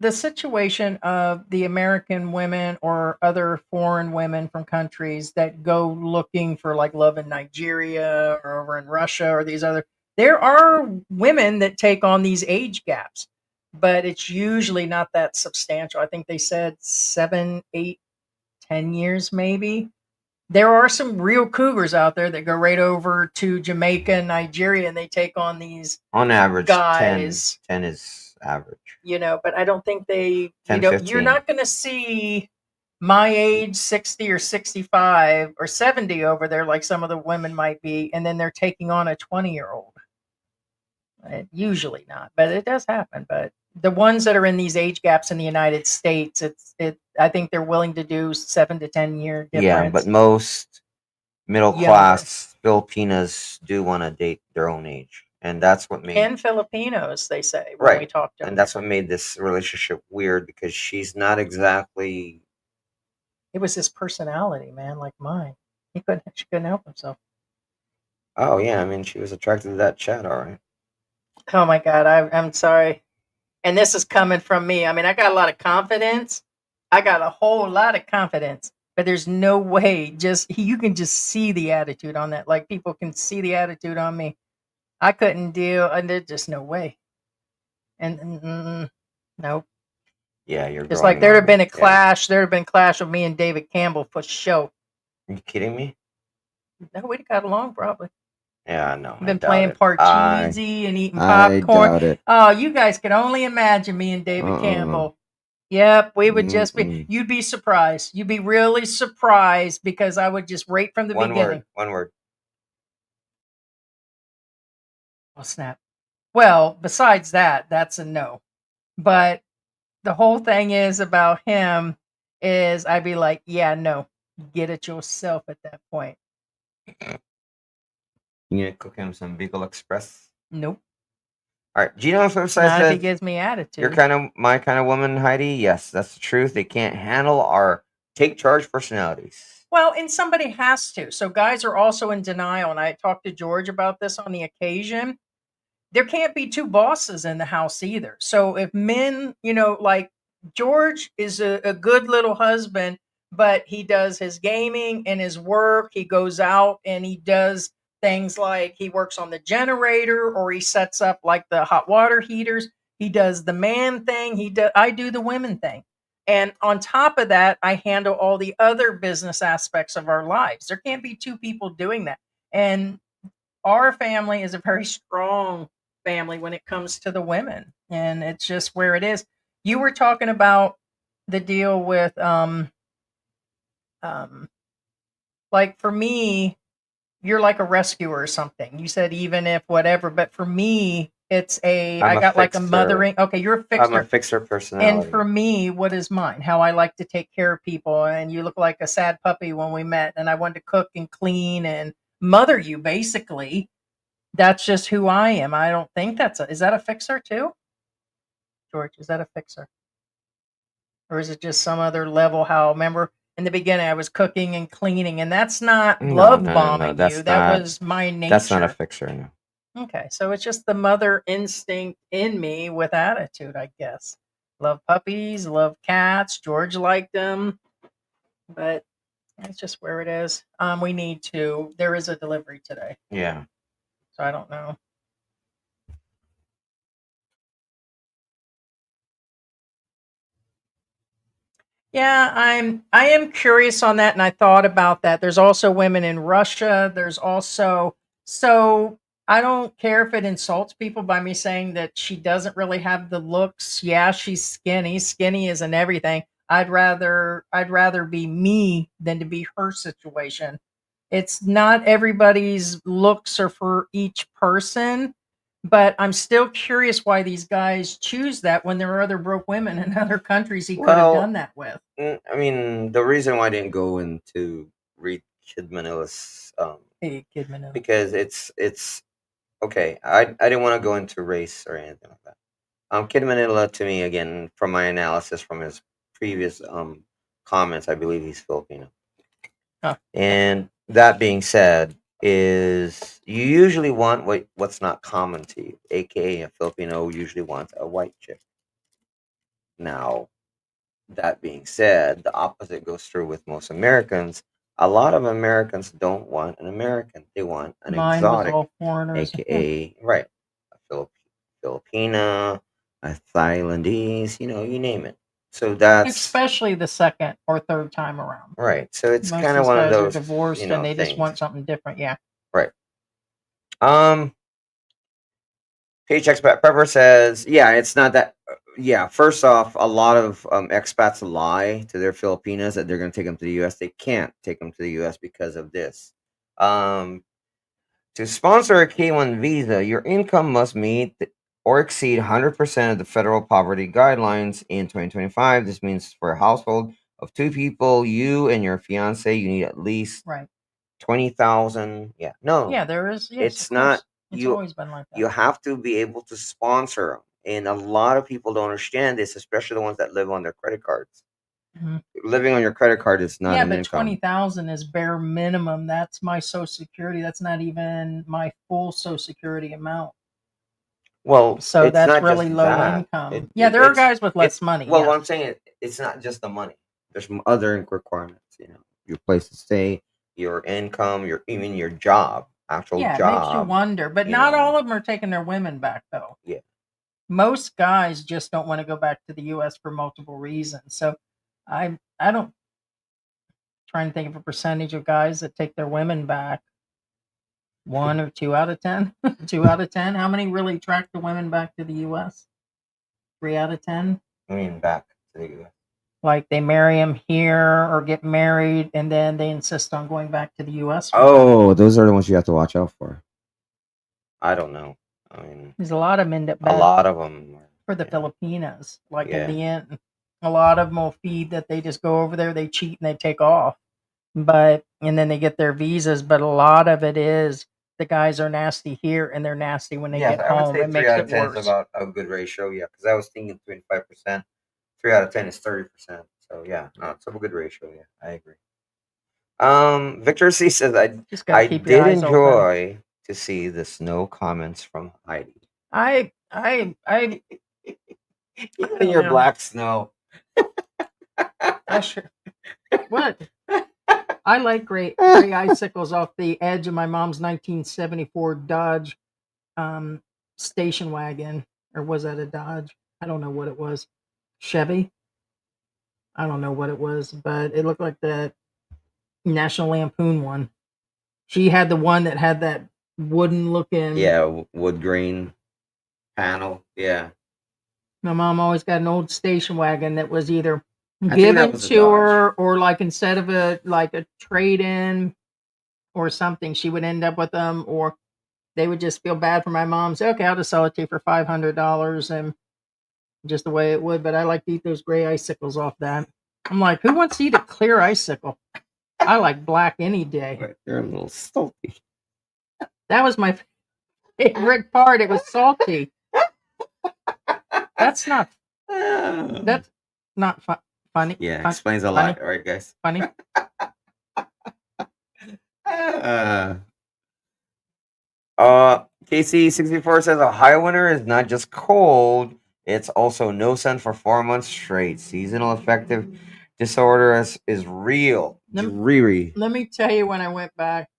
the situation of the American women or other foreign women from countries that go looking for like love in Nigeria or over in Russia or these other, there are women that take on these age gaps, but it's usually not that substantial. I think they said 7, 8, 10 years maybe. There are some real cougars out there that go right over to Jamaica and Nigeria and they take on these on average guys. 10 is average. But I don't think 10, you're 15. not going to see my age 60 or 65 or 70 over there like some of the women might be, and then they're taking on a 20-year-old. Usually not, but it does happen. But the ones that are in these age gaps in the United States, I think they're willing to do 7 to 10 year difference. Yeah, but most middle class Filipinas do want to date their own age, and that's what made and Filipinos, they say, when we talk to them. And that's what made this relationship weird because she's not exactly. It was his personality, man, like mine. She couldn't help himself. Oh yeah, I mean she was attracted to that Chad, all right. Oh my God, I'm sorry. And this is coming from me. I mean, I got a lot of confidence. I got a whole lot of confidence, but there's no way you can just see the attitude on that. Like people can see the attitude on me. I couldn't deal, and there's just no way. And nope. Yeah, you're just like there'd have been a clash. There'd have been a clash of me and David Campbell for sure. Are you kidding me? No, we'd have got along probably. Yeah, no. Been playing Parcheesi and eating popcorn. I doubt it. Oh, you guys can only imagine me and David Campbell. Yep, we would just be. You'd be surprised. You'd be really surprised because I would just right from the beginning. One word. Oh snap! Well, besides that, that's a no. But the whole thing is about him is I'd be like, yeah, no, get it yourself at that point. You gonna cook him some Bicol Express? Nope. All right. Gino on the flip side Not if he says, gives me "You're attitude. kind of my kind of woman, Heidi." Yes, that's the truth. They can't handle our take charge personalities. Well, and somebody has to. So guys are also in denial. And I talked to George about this on the occasion. There can't be two bosses in the house either. So if men, like George is a good little husband, but he does his gaming and his work. He goes out and he does things like he works on the generator or he sets up like the hot water heaters. He does the man thing. I do the women thing. And on top of that, I handle all the other business aspects of our lives. There can't be two people doing that. And our family is a very strong family when it comes to the women, and it's just where it is. You were talking about the deal with um like for me, you're like a rescuer or something. You said even if whatever, but for me it's I'm I a got like a fixer. mothering. Okay, you're a I'm a fixer. fixer And personality. for me, what is mine? How I like to take care of people. And you look like a sad puppy when we met, and I wanted to cook and clean and mother you basically. That's just who I am. I don't think is that a fixer too? George, is that a fixer? Or is it just some other level? How, remember in the beginning I was cooking and cleaning, and that's not No, love no, no, no. bombing you. That Not. was my That's not a nature. fixer. No. Okay, so it's just the mother instinct in me with attitude, I guess. Love puppies, love cats. George liked them, but that's just where it is. There is a delivery today, Yeah. so I don't know. Yeah, I am curious on that, and I thought about that. There's also women in Russia. There's also so I don't care if it insults people by me saying that she doesn't really have the looks. Yeah, she's skinny. Skinny isn't everything. I'd rather be me than to be her situation. It's not everybody's looks are for each person, but I'm still curious why these guys choose that when there are other broke women in other countries he could have Well, done that with. I mean, the reason why I didn't go into read Kid Manila's Hey, Kid Manila. because it's okay. I didn't want to go into race or anything like that. Kid Manila to me again from my analysis from his previous comments, I believe he's Filipino. Huh. And that being said, is you usually want what's not common to you, aka a Filipino usually wants a white chick. Now, that being said, the opposite goes true with most Americans. A lot of Americans don't want an American; they want an Mine was exotic, all foreigners. aka right, a Filipina, a Thailandese, you name it. So that's Especially the second or third time around. right. So it's Most kind of of these one of guys are those, divorced and they just things. want something different. Yeah. Right. Page Expat Pepper says, yeah, it's not that. Yeah, first off, a lot of expats lie to their Filipinas that they're going to take them to the U.S. They can't take them to the U.S. because of this. Um, to sponsor a K1 visa, your income must meet or exceed 100% of the federal poverty guidelines in 2025. This means for a household of two people, you and your fiance, you need at least Right. 20,000. Yeah, no, Yeah, there is. Yes, it's of course. not. It's You always been like that. you have to be able to sponsor them, and a lot of people don't understand this, especially the ones that live on their credit cards. Mhm. Living on your credit card is not Yeah, an but income. 20,000 is bare minimum. That's my Social Security. That's not even my full Social Security amount. Well, So it's that's not really just low that. income. Yeah, there are guys with less money. Well, Yes. what I'm saying, it's not just the money. There's some other requirements. Your place to stay, your income, even your job, actual Yeah, it job. makes you wonder. But not all of them are taking their women back, though. Yeah. Most guys just don't want to go back to the U.S. for multiple reasons. So I don't trying to think of a percentage of guys that take their women back. 1 or 2 out of 10. 2 out of 10. How many really track the women back to the U.S.? 3 out of 10. I mean, back to the U.S. Like they marry him here or get married, and then they insist on going back to the U.S. Oh, those are the ones you have to watch out for. I don't know. I mean, There's a lot of them end up a back lot of them for the Filipinas. Like Yeah. in the end, a lot of them will feed that they just go over there, they cheat, and they take off. And then they get their visas. But a lot of it is the guys are nasty here and they're nasty when they Yes, get I would home. say It 3 makes out it of 10 is worse. about a good ratio. Yeah, because I was thinking 25%. 3 out of 10 is 30%. So yeah, no, it's a good ratio. Yeah, I agree. Victor C says Just gotta I keep your did eyes open. enjoy to see the snow comments from Heidi. I Even your know. black snow. sure. What? I like gray icicles off the edge of my mom's 1974 Dodge station wagon, or was that a Dodge? I don't know what it was. Chevy. I don't know what it was, but it looked like that National Lampoon one. She had the one that had that wooden looking. Yeah, wood grain panel. Yeah. My mom always got an old station wagon that was either I think that given was a to Dodge. her or like instead of a trade in or something, she would end up with them, or they would just feel bad for my mom. Say, okay, I'll just sell it to you for $500, and just the way it would. But I like to eat those gray icicles off that. I'm like, who wants to eat a clear icicle? I like black any day. But you're a little salty. That was my favorite part. It was salty. That's not funny. Yeah, explains a funny. lot, right, guys? Funny. KC64 says a high winter is not just cold, it's also no sun for 4 months straight. Seasonal affective disorder is real. Dreary. Let me tell you, when I went back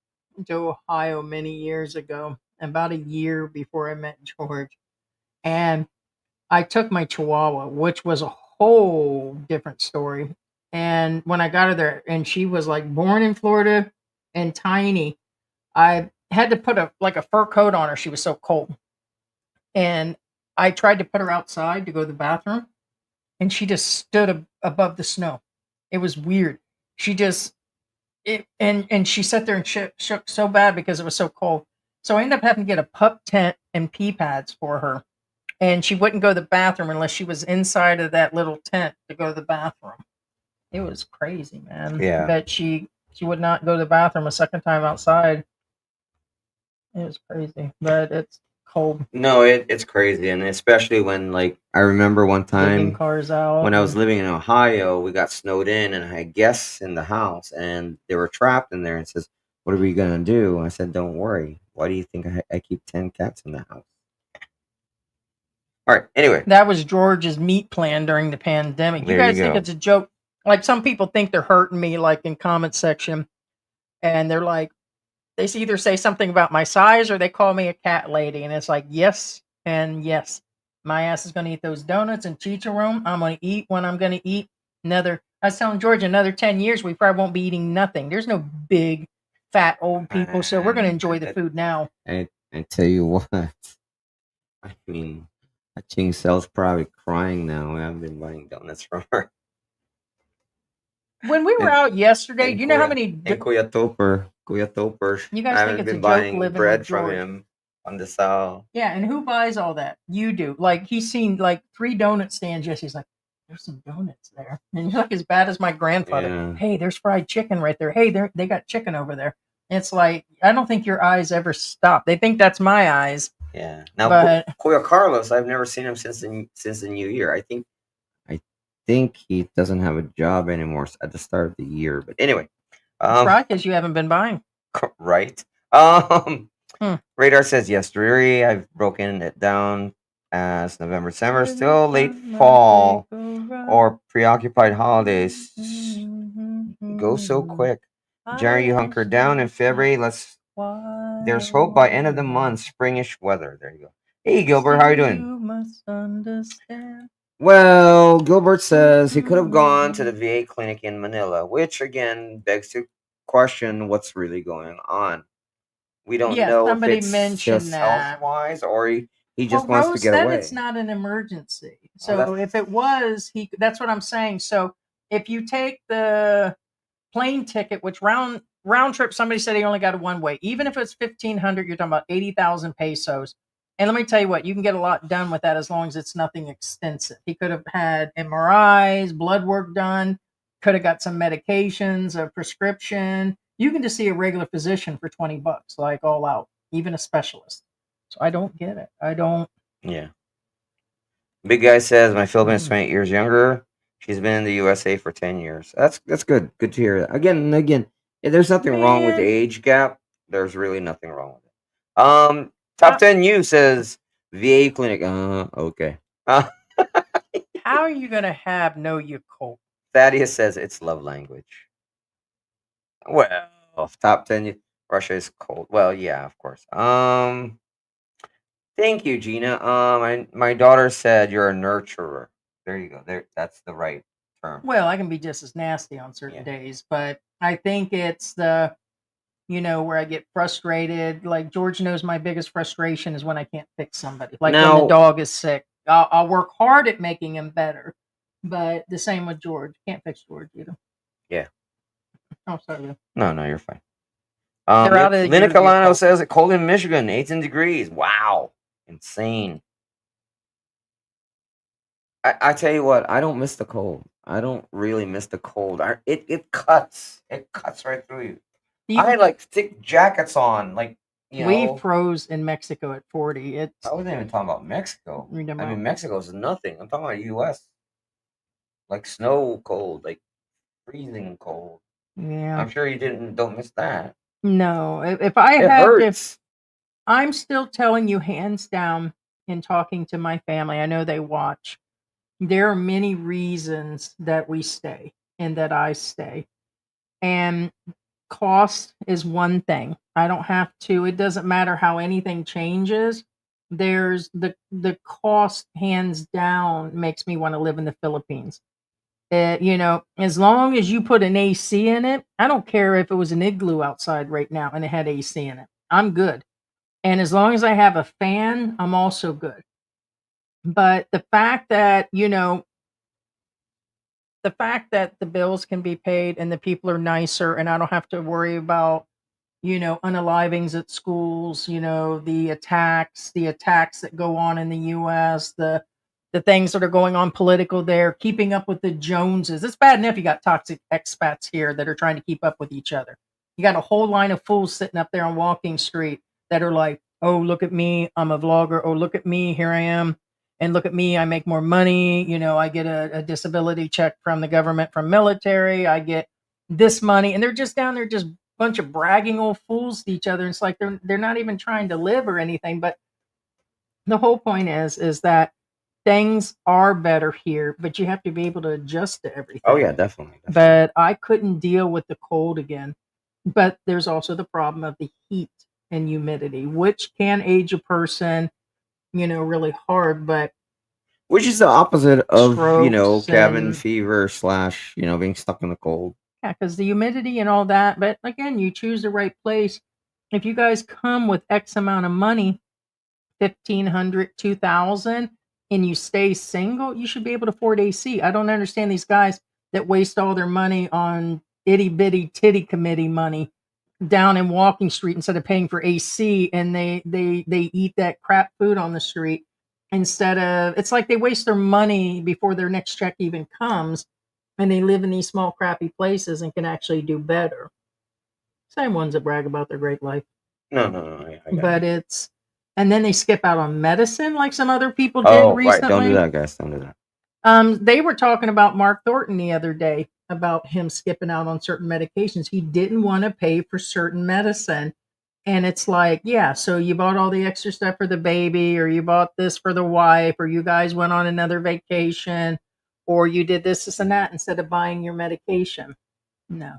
to Ohio many years ago, about a year before I met George, and I took my Chihuahua, which was a whole different story. And when I got her there, and she was like born in Florida and tiny, I had to put a fur coat on her. She was so cold. And I tried to put her outside to go to the bathroom, and she just stood above the snow. It was weird. She just and she sat there and shook so bad because it was so cold. So I ended up having to get a pup tent and pee pads for her. And she wouldn't go to the bathroom unless she was inside of that little tent to go to the bathroom. It was crazy, man. Yeah. That she would not go to the bathroom a second time outside. It was crazy, but it's cold. No, it's crazy, and especially when, like, I remember one Leaving time cars out. when I was living in Ohio, we got snowed in, and I had guests in the house, and they were trapped in there. And says, "What are we gonna do?" I said, "Don't worry. Why do you think I keep 10 cats in the house?" All right. Anyway, That was George's meat plan during the pandemic. You There guys you think go. it's a joke? Like, some people think they're hurting me, like in comment section, and they're like, they either say something about my size or they call me a cat lady, and it's like, yes and yes. My ass is going to eat those donuts and chicharron. I'm going to eat when I'm going to eat. I was telling George, another 10 years, we probably won't be eating nothing. There's no big, fat, old people, so we're going to enjoy the food now. I tell you what. I mean, Ching Cell's probably crying now. I've been buying donuts from her. When we were out yesterday, do you know how many? And Kuya Topper. You guys I think haven't it's a been joke buying living bread with from George? him on the sale. Yeah, and who buys all that? You do. Like, he's seen like 3 donut stands. Yes, he's like, there's some donuts there, and you're like as bad as my grandfather. Yeah. Hey, there's fried chicken right there. Hey, they got chicken over there. It's like, I don't think your eyes ever stop. They think that's my eyes. Yeah. Now, But Kuya Carlos, I've never seen him since the new year. I think he doesn't have a job anymore at the start of the year. But anyway, that's right, because you haven't been buying. right. Radar says yes, dreary. I've broken it down as November, December, still late fall or preoccupied holidays. Go so quick. Jerry, you hunker down in February. There's hope by end of the month. Springish weather. There you go. Hey, Gilbert, how you doing? You must understand. Well, Gilbert says he could have gone to the VA clinic in Manila, which again begs to question what's really going on. We don't know if somebody it's mentioned just that. health-wise or he just Well, wants Rose to get said away. it's not an emergency. Oh, So if it was, that's what I'm saying. So if you take the plane ticket, which round trip, somebody said he only got a one way. Even if it's 1,500, you're talking about 80,000 pesos. And let me tell you what, you can get a lot done with that as long as it's nothing extensive. He could have had MRIs, blood work done, could have got some medications, a prescription. You can just see a regular physician for $20, like all out. even a specialist. So I don't get it. I don't. Yeah. Big guy says my Philippine is Mm. 20 years younger. She's been in the USA for 10 years. That's good. Good to hear that. Again, if there's nothing wrong with the Man, age gap. There's really nothing wrong with it. Top how, 10 U says VA clinic. Okay. Uh, how are you gonna have know you cold? Thaddeus says it's love language. Well, top 10 Russia is cold. Well, yeah, of course. Thank you, Gina. My daughter said you're a nurturer. There you go. There, that's the right term. Well, I can be just as nasty on certain Yeah. days, but I think it's the where I get frustrated. Like George knows my biggest frustration is when I can't fix somebody. Like when the Now, dog is sick, I'll work hard at making him better. But the same with George. Can't fix George either. yeah. Oh, sorry. No, you're fine. They're out of the Lina year to get Calano cold. says it cold in Michigan, 18 degrees. Wow, insane. I tell you what, I don't miss the cold. I don't really miss the cold. It cuts. It cuts right through you. I had like thick jackets on, like We froze in Mexico at 40. I wasn't even talking about Mexico. I mean, Mexico is nothing. I'm talking about U.S. Like snow cold, like freezing cold. Yeah. I'm sure you don't miss that. No, if I It have to, hurts. I'm still telling you hands down in talking to my family. I know they watch. There are many reasons that we stay and that I stay. And cost is one thing. I don't have to, it doesn't matter how anything changes. There's the cost hands down makes me want to live in the Philippines. As long as you put an AC in it, I don't care if it was an igloo outside right now and it had AC in it. I'm good. And as long as I have a fan, I'm also good. But the fact that the bills can be paid and the people are nicer and I don't have to worry about, unalivings at schools, the attacks that go on in the US, the things that are going on political there, keeping up with the Joneses. It's bad enough you got toxic expats here that are trying to keep up with each other. You got a whole line of fools sitting up there on Walking Street that are like, oh, look at me, I'm a vlogger. Oh, look at me, here I am. And look at me, I make more money. I get a disability check from the government, from military. I get this money. And they're just down there, just bunch of bragging old fools to each other. It's like they're not even trying to live or anything. But the whole point is that things are better here, but you have to be able to adjust to everything. Oh yeah, definitely. But I couldn't deal with the cold again. But there's also the problem of the heat and humidity, which can age a person, really hard. But which is the opposite of strokes cabin and fever slash being stuck in the cold. yeah, because the humidity and all that. But again, you choose the right place. If you guys come with X amount of money, 1,500, 2,000, and you stay single, you should be able to afford AC. I don't understand these guys that waste all their money on itty bitty titty committee money down in Walking Street instead of paying for AC, and they eat that crap food on the street instead of. It's like they waste their money before their next check even comes, and they live in these small crappy places and can actually do better. Same ones that brag about their great life. No. I got But it. and then they skip out on medicine like some other people did Oh, right. recently. Don't do that, guys. Don't do that. They were talking about Mark Thornton the other day about him skipping out on certain medications. He didn't want to pay for certain medicine. And it's like, yeah, so you bought all the extra stuff for the baby, or you bought this for the wife, or you guys went on another vacation, or you did this, and that instead of buying your medication. No.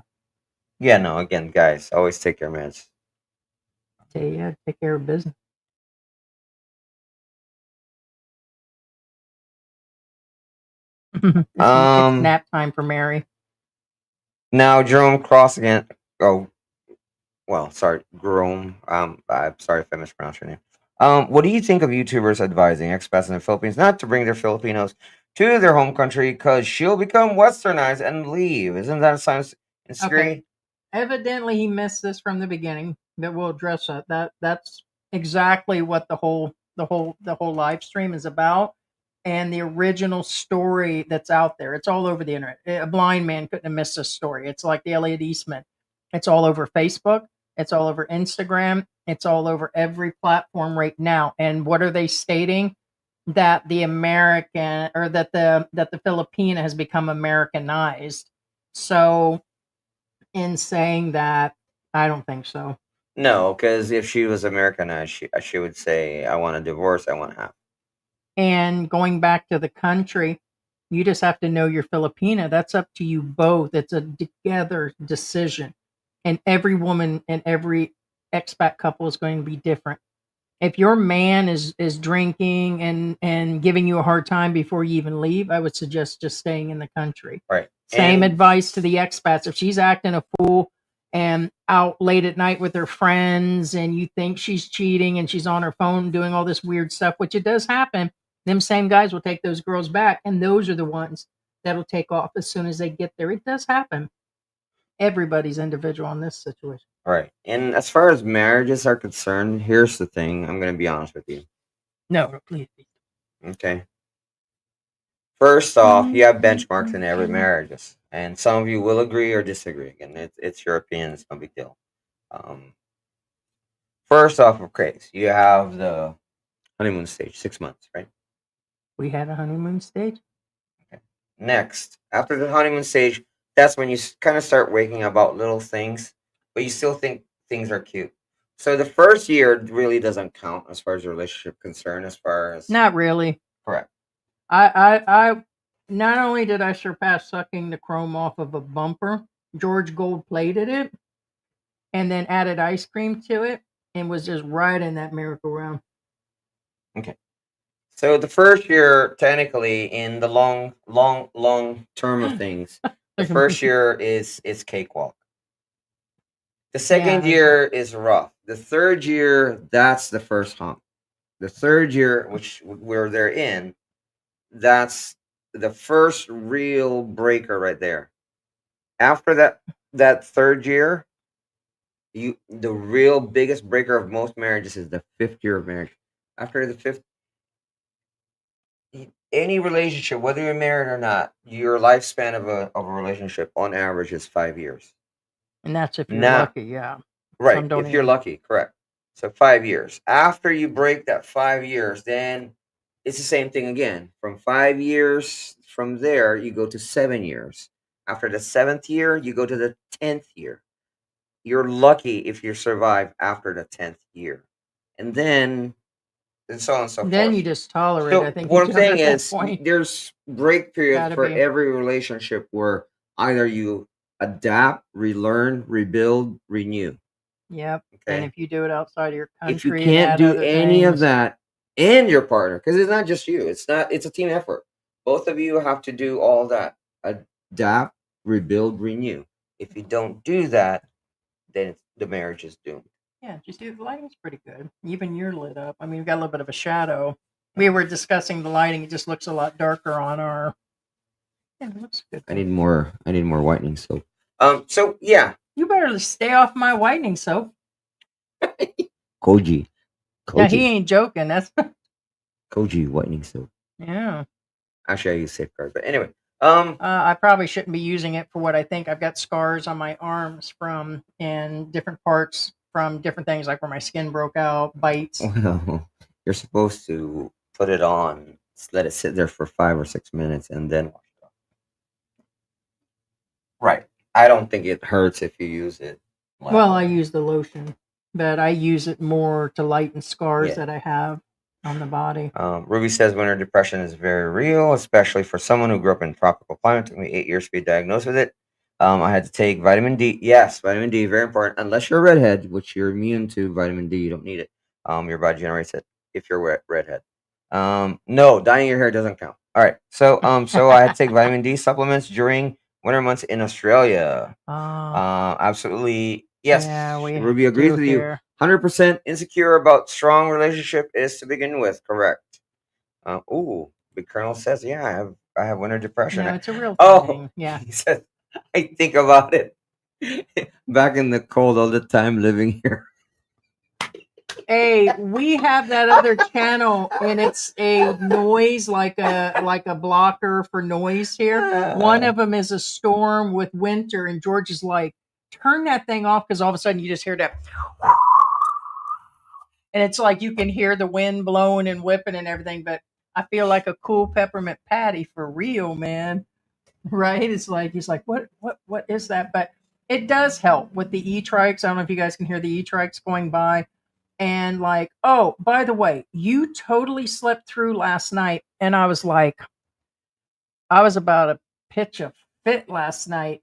Yeah, no. Again, guys, always take your meds. Take care of business. It's nap time for Mary. Now Jerome Cross again. Oh, well, sorry, Jerome. I'm sorry if I mispronounced your name. What do you think of YouTubers advising expats in the Philippines not to bring their Filipinos to their home country because she'll become westernized and leave? Isn't that a sign of insecurity? Okay. Evidently, he missed this from the beginning, but we'll address that. That's exactly what the whole live stream is about, and the original story that's out there. It's all over the internet. A blind man couldn't have missed this story. It's like the Elliot Eastman. It's all over Facebook. It's all over Instagram. It's all over every platform right now. And what are they stating? That the American or that the Filipina has become Americanized. So in saying that, I don't think so. No, because if she was Americanized, she would say, "I want a divorce. I want half." And going back to the country, you just have to know you're Filipina. That's up to you both. It's a together decision. And every woman and every expat couple is going to be different. If your man is drinking and giving you a hard time before you even leave, I would suggest just staying in the country. Right. Same And advice to the expats. If she's acting a fool and out late at night with her friends and you think she's cheating and she's on her phone doing all this weird stuff, which it does happen, them same guys will take those girls back, and those are the ones that'll take off as soon as they get there. It does happen. Everybody's individual in this situation. right. And as far as marriages are concerned, here's the thing. I'm going to be honest with you. No, please. Okay. First off, you have benchmarks in every marriages, and some of you will agree or disagree. Again, it's your opinion. It's no big deal. Um, First off, okay, so you have the honeymoon stage, 6 months, right? We had a honeymoon stage. Okay. Next, after the honeymoon stage, that's when you kind of start waking up about little things, but you still think things are cute. So the first year really doesn't count as far as your relationship concerned, as far as Not really. correct. I not only did I surpass sucking the chrome off of a bumper, George Gold plated it and then added ice cream to it and was just riding that merry-go-round. Okay. So the first year, technically, in the long term of things, the first year is cakewalk. The second Yeah. year is rough. The third year, that's the first hump. The third year, which where they're in, that's the first real breaker right there. After that third year, the real biggest breaker of most marriages is the fifth year of marriage. After the fifth, any relationship, whether you're married or not, your lifespan of a relationship on average is 5 years. And that's if you're Now, lucky, yeah. right, Some don't if you're even. lucky, correct. So 5 years. After you break that 5 years, then it's the same thing again. From 5 years from there, you go to 7 years. After the seventh year, you go to the 10th year. You're lucky if you survive after the 10th year. And then, and so on and so Then forth. you just tolerate. So I think what I'm each other saying at that is, point. there's break periods Gotta for be. every relationship where either you adapt, relearn, rebuild, renew. Yep. And Okay. if you do it outside of your If you country and can't add do other any of things, that and your partner, because it's not just you, it's a team effort. Both of you have to do all that. Adapt, rebuild, renew. If you don't do that, then the marriage is doomed. yeah, just do the lighting's pretty good. Even you're lit up. I mean, we've got a little bit of a shadow. We were discussing the lighting. It just looks a lot darker on our. Yeah, it looks good. I need more whitening soap. So yeah, You better stay off my whitening soap. Koji. Now he ain't joking. That's Koji whitening soap. yeah. Actually, I use Safeguard, but anyway. I probably shouldn't be using it for what I think. I've got scars on my arms from and different parts from different things, like where my skin broke out, bites. Well, you're supposed to put it on, let it sit there for 5 or 6 minutes, and then wash it off. Right. I don't think it hurts if you use it. Well, I use the lotion, but I use it more to lighten scars Yeah. that I have on the body. Ruby says winter depression is very real, especially for someone who grew up in tropical climate. It took me 8 years to be diagnosed with it. I had to take vitamin D. Yes, vitamin D, very important. Unless you're a redhead, which you're immune to vitamin D, you don't need it. Your body generates it if you're a redhead. No, dyeing your hair doesn't count. All right. So I had to take vitamin D supplements during winter months in Australia. Absolutely. Yes. Yeah, we Ruby agrees do with you. here. 100% insecure about strong relationship is to begin with. Correct. Big Colonel says, yeah, I have winter depression. No, it's a real Oh, thing. Yeah. he says, I think about it. Back in the cold all the time living here. Hey, we have that other channel, and it's a noise like a blocker for noise here. One of them is a storm with winter, and George is like, turn that thing off, because all of a sudden you just hear that. and it's like you can hear the wind blowing and whipping and everything. But I feel like a cool peppermint patty for real, man. Right? It's like he's like, what is that? But it does help with the e-trikes. I don't know if you guys can hear the e-trikes going by. And like, oh, by the way, you totally slept through last night. And I was like, I was about to pitch a fit last night.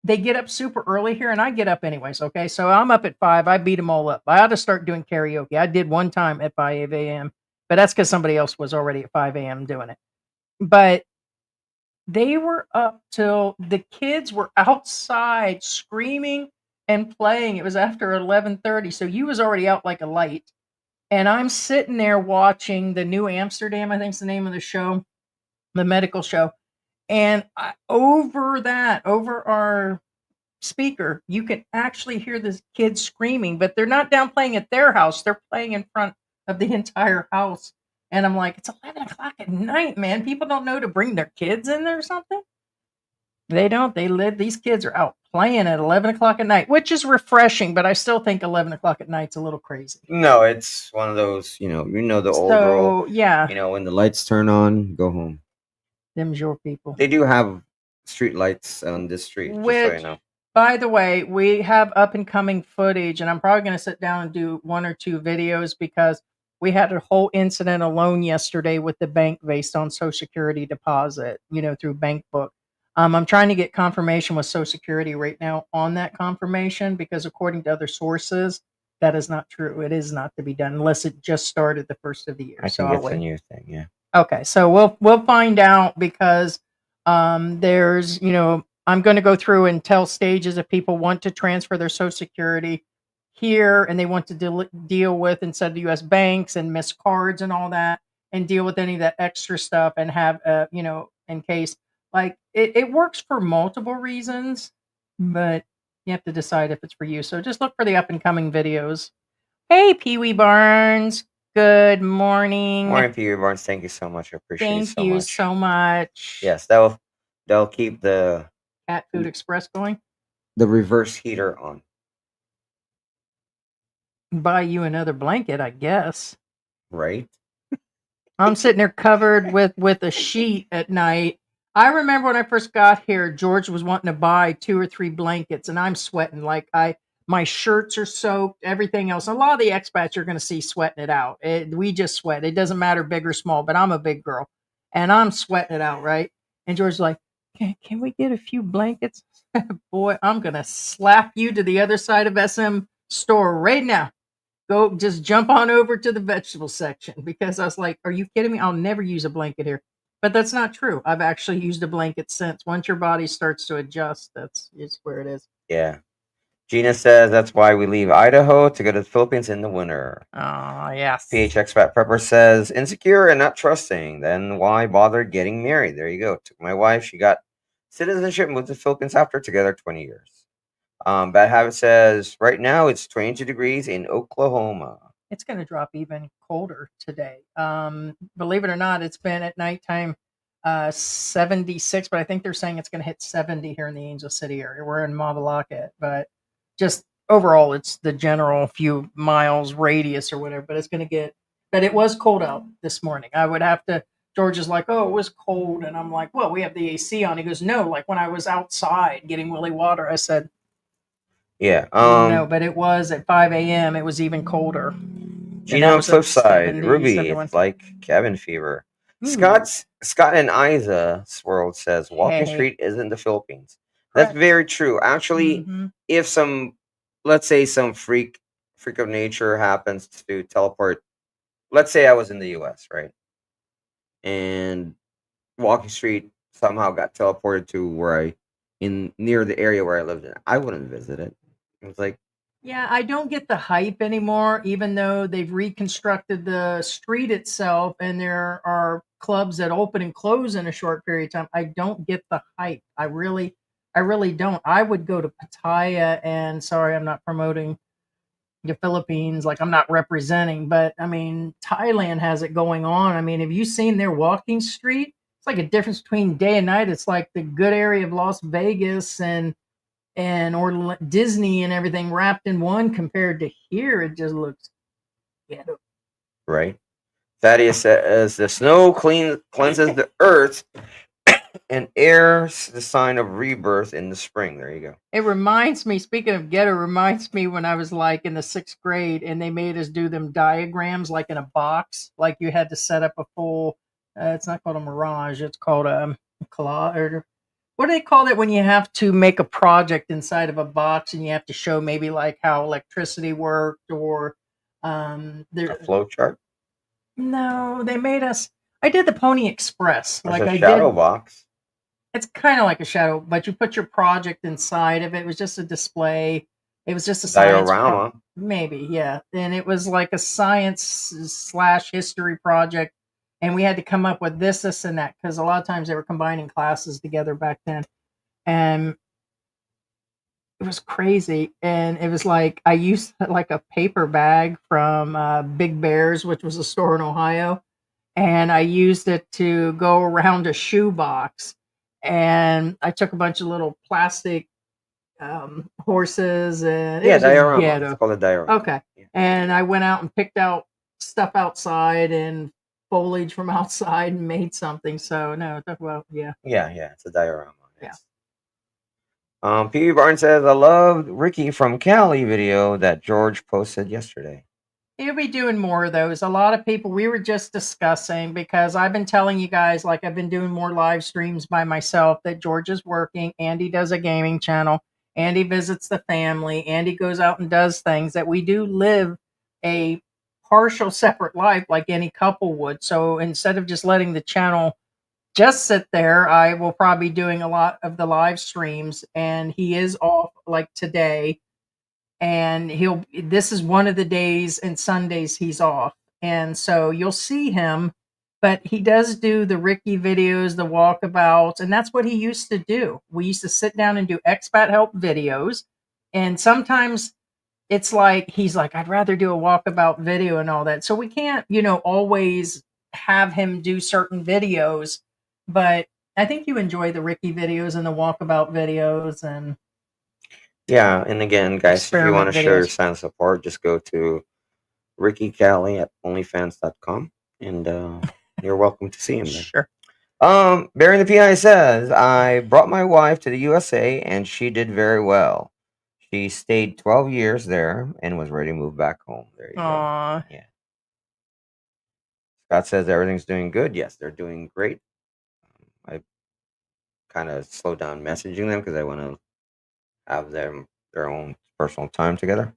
They get up super early here, and I get up anyways. Okay, so I'm up at 5. I beat them all up. I ought to start doing karaoke. I did one time at 5 a.m., but that's because somebody else was already at 5 a.m. doing it. But they were up till the kids were outside screaming and playing. It was after 11:30, so you was already out like a light. And I'm sitting there watching the New Amsterdam, I think's the name of the show, the medical show. And over our speaker, you can actually hear the kids screaming, but they're not down playing at their house. They're playing in front of the entire house. And I'm like, it's 11 o'clock at night, man. People don't know to bring their kids in there or something. They don't. These kids are out playing at 11 o'clock at night, which is refreshing, but I still think 11 o'clock at night's a little crazy. No, it's one of those, the old rule. So, yeah, When the lights turn on, go home. them's your people. They do have street lights on this street, just so you Which, know. by the way, we have up and coming footage, and I'm probably going to sit down and do 1 or 2 videos because we had a whole incident alone yesterday with the bank based on Social Security deposit, through bank book. I'm trying to get confirmation with Social Security right now on that confirmation because according to other sources, that is not true. It is not to be done unless it just started the first of the year. I So think I'll it's a wait. new thing, yeah. Okay, so we'll find out because there's I'm going to go through and tell stages if people want to transfer their Social Security here and they want to deal with instead of U.S. banks and miss cards and all that and deal with any of that extra stuff and have in case like it works for multiple reasons, but you have to decide if it's for you. So just look for the up and coming videos. Hey, Pee Wee Barnes. Good morning. Morning, Peter Barnes. Thank you so much. I appreciate it Thank so you much. so much. Yes, they'll keep the Cat Food Express going. reverse heater on. Buy you another blanket, I guess. Right? I'm sitting there covered with a sheet at night. I remember when I first got here, George was wanting to buy 2 or 3 blankets, and I'm sweating like my shirts are soaked, everything else. A lot of the expats you're going to see sweating it out. We just sweat. It doesn't matter big or small, but I'm a big girl, and I'm sweating it out, right? And George's like, can we get a few blankets? Boy, I'm going to slap you to the other side of SM store right now. Go just jump on over to the vegetable section because I was like, are you kidding me? I'll never use a blanket here. But that's not true. I've actually used a blanket since. Once your body starts to adjust, it's where it is. Yeah. Gina says that's why we leave Idaho to go to the Philippines in the winter. Oh, yes. PH Expat Prepper says insecure and not trusting. Then why bother getting married? There you go. Took my wife. She got citizenship, moved to the Philippines after together 20 years. Bad Habit says right now it's 22 degrees in Oklahoma. It's going to drop even colder today. Believe it or not, it's been at nighttime 76, but I think they're saying it's going to hit 70 here in the Angel City area. We're in Mavalacat, but just overall, it's the general few miles radius or whatever. But it's going to get. But it was cold out this morning. I would have to. George is like, oh, it was cold, and I'm like, well, we have the AC on. He goes, no, like when I was outside getting Willy water, I said, yeah. No, but it was at 5 a.m. It was even colder. Gina on flip side, 70, Ruby, 71. it's like cabin fever. Ooh. Scott and Isa Swirled says Walking Hey. Street isn't the Philippines. That's Correct. very true. Actually, if let's say some freak of nature happens to teleport, let's say I was in the US, right? And Walking Street somehow got teleported to near the area where I lived in, I wouldn't visit it. It's like, Yeah, I don't get the hype anymore, even though they've reconstructed the street itself and there are clubs that open and close in a short period of time. I don't get the hype. I really don't. I would go to Pattaya, and sorry, I'm not promoting the Philippines, like I'm not representing, but I mean, Thailand has it going on. I mean, have you seen their walking street? It's like a difference between day and night. It's like the good area of Las Vegas and and Disney and everything wrapped in one compared to here. It just looks ghetto. Right. Thaddeus says the snow cleanses the earth, and air's the sign of rebirth in the spring. There you go. It reminds me, speaking of ghetto, reminds me when I was like in the 6th grade and they made us do them diagrams like in a box. Like you had to set up a full, it's not called a mirage, it's called a collage. Or what do they call it when you have to make a project inside of a box and you have to show maybe like how electricity worked or A there. flow chart. No, they made us. I did the Pony Express. There's Like a I shadow did. box. It's kind of like a shadow, but you put your project inside of it. It was just a display. It was just a science Diorama. maybe, yeah. And it was like a science/history project, and we had to come up with this, and that because a lot of times they were combining classes together back then, and it was crazy. And it was like I used like a paper bag from Big Bears, which was a store in Ohio, and I used it to go around a shoebox. And I took a bunch of little plastic horses, and it Yeah, was just diorama. It's ghetto. called a diorama. Okay. Yeah. And I went out and picked out stuff outside and foliage from outside and made something. So no, talk about Yeah, it's a diorama. Yeah. P. Barnes says, I loved Ricky from Cali video that George posted yesterday. He'll be doing more of those. A lot of people, we were just discussing because I've been telling you guys, like I've been doing more live streams by myself that George is working. Andy does a gaming channel. Andy visits the family. Andy goes out and does things that we do live a partial separate life like any couple would. So instead of just letting the channel just sit there, I will probably be doing a lot of the live streams, and he is off like today. And this is one of the days and Sundays he's off. And so you'll see him, but he does do the Ricky videos, the walkabouts, and that's what he used to do. We used to sit down and do expat help videos. And sometimes it's like he's like, I'd rather do a walkabout video and all that. So we can't, always have him do certain videos, but I think you enjoy the Ricky videos and the walkabout videos and Yeah, and again, guys, if you want to experiment show your videos. sign of support, just go to Ricky Cali at onlyfans.com, and you're welcome to see him there. Sure. Barry the PI says, I brought my wife to the USA and she did very well. She stayed 12 years there and was ready to move back home. There you go. Aw. Yeah. Scott says everything's doing good. Yes, they're doing great. I kind of slowed down messaging them because I want to have their own personal time together.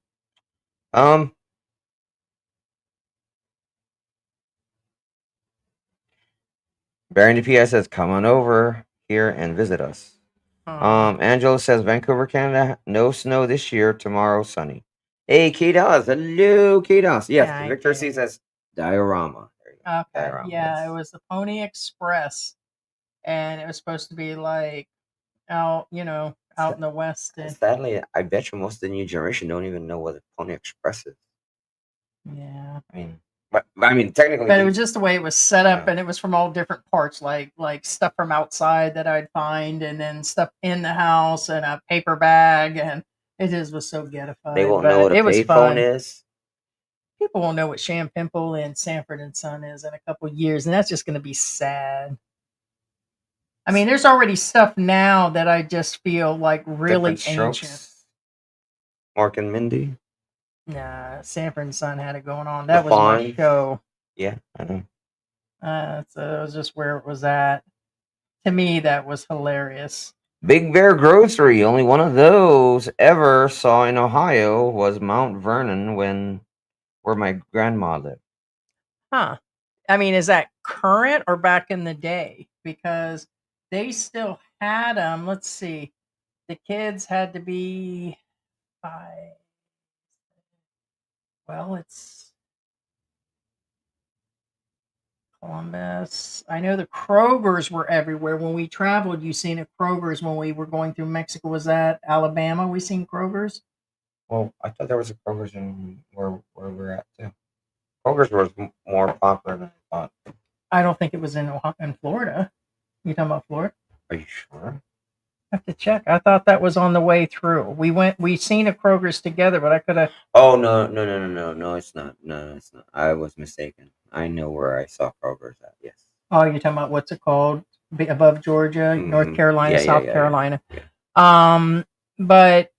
Barry the PI says, come on over here and visit us. Angela says, Vancouver, Canada, no snow this year. Tomorrow, sunny. Hey, K-Dos. Hello, K-Dos. Yes, Yeah, Victor C says, diorama. There you go. Okay. Diorama, Yeah, yes. it was the Pony Express, and it was supposed to be like out, out in the West. And Sadly, I bet you most of the new generation don't even know what a Pony Express is. yeah, I mean, technically, but it was just the way it was set up, Yeah. and it was from all different parts, like stuff from outside that I'd find, and then stuff in the house, and a paper bag, and it just was so ghettified. they won't but know what a it was payphone fun. is. People won't know what Shampimple and Sanford and Son is in a couple of years, and that's just going to be sad. I mean, there's already stuff now that I just feel like really Different ancient. Strokes. Mark and Mindy. Nah, Sanford and Son had it going on. The That was my Fonz. show. Yeah, I know. So it was just where it was at. To me, that was hilarious. Big Bear Grocery. Only one of those ever saw in Ohio was Mount Vernon where my grandma lived. Huh. I mean, is that current or back in the day? Because they still had them. Let's see. The kids had to be 5. Well, it's Columbus. I know the Krogers were everywhere. When we traveled, you seen a Krogers when we were going through Mexico. Was that Alabama? We seen Krogers? Well, I thought there was a Kroger's in where we're at too. Kroger's was more popular than I thought. I don't think it was in Florida. You talking about Florida? Are you sure? have to check. I thought that was on the way through. We seen a Kroger's together, but I could have. Oh no! It's not. No, it's not. I was mistaken. I know where I saw Kroger's at. Yes. Oh, you're talking about what's it called? Above Georgia, North Mhm. Carolina, Yeah, yeah, South yeah, yeah. Carolina. Yeah. But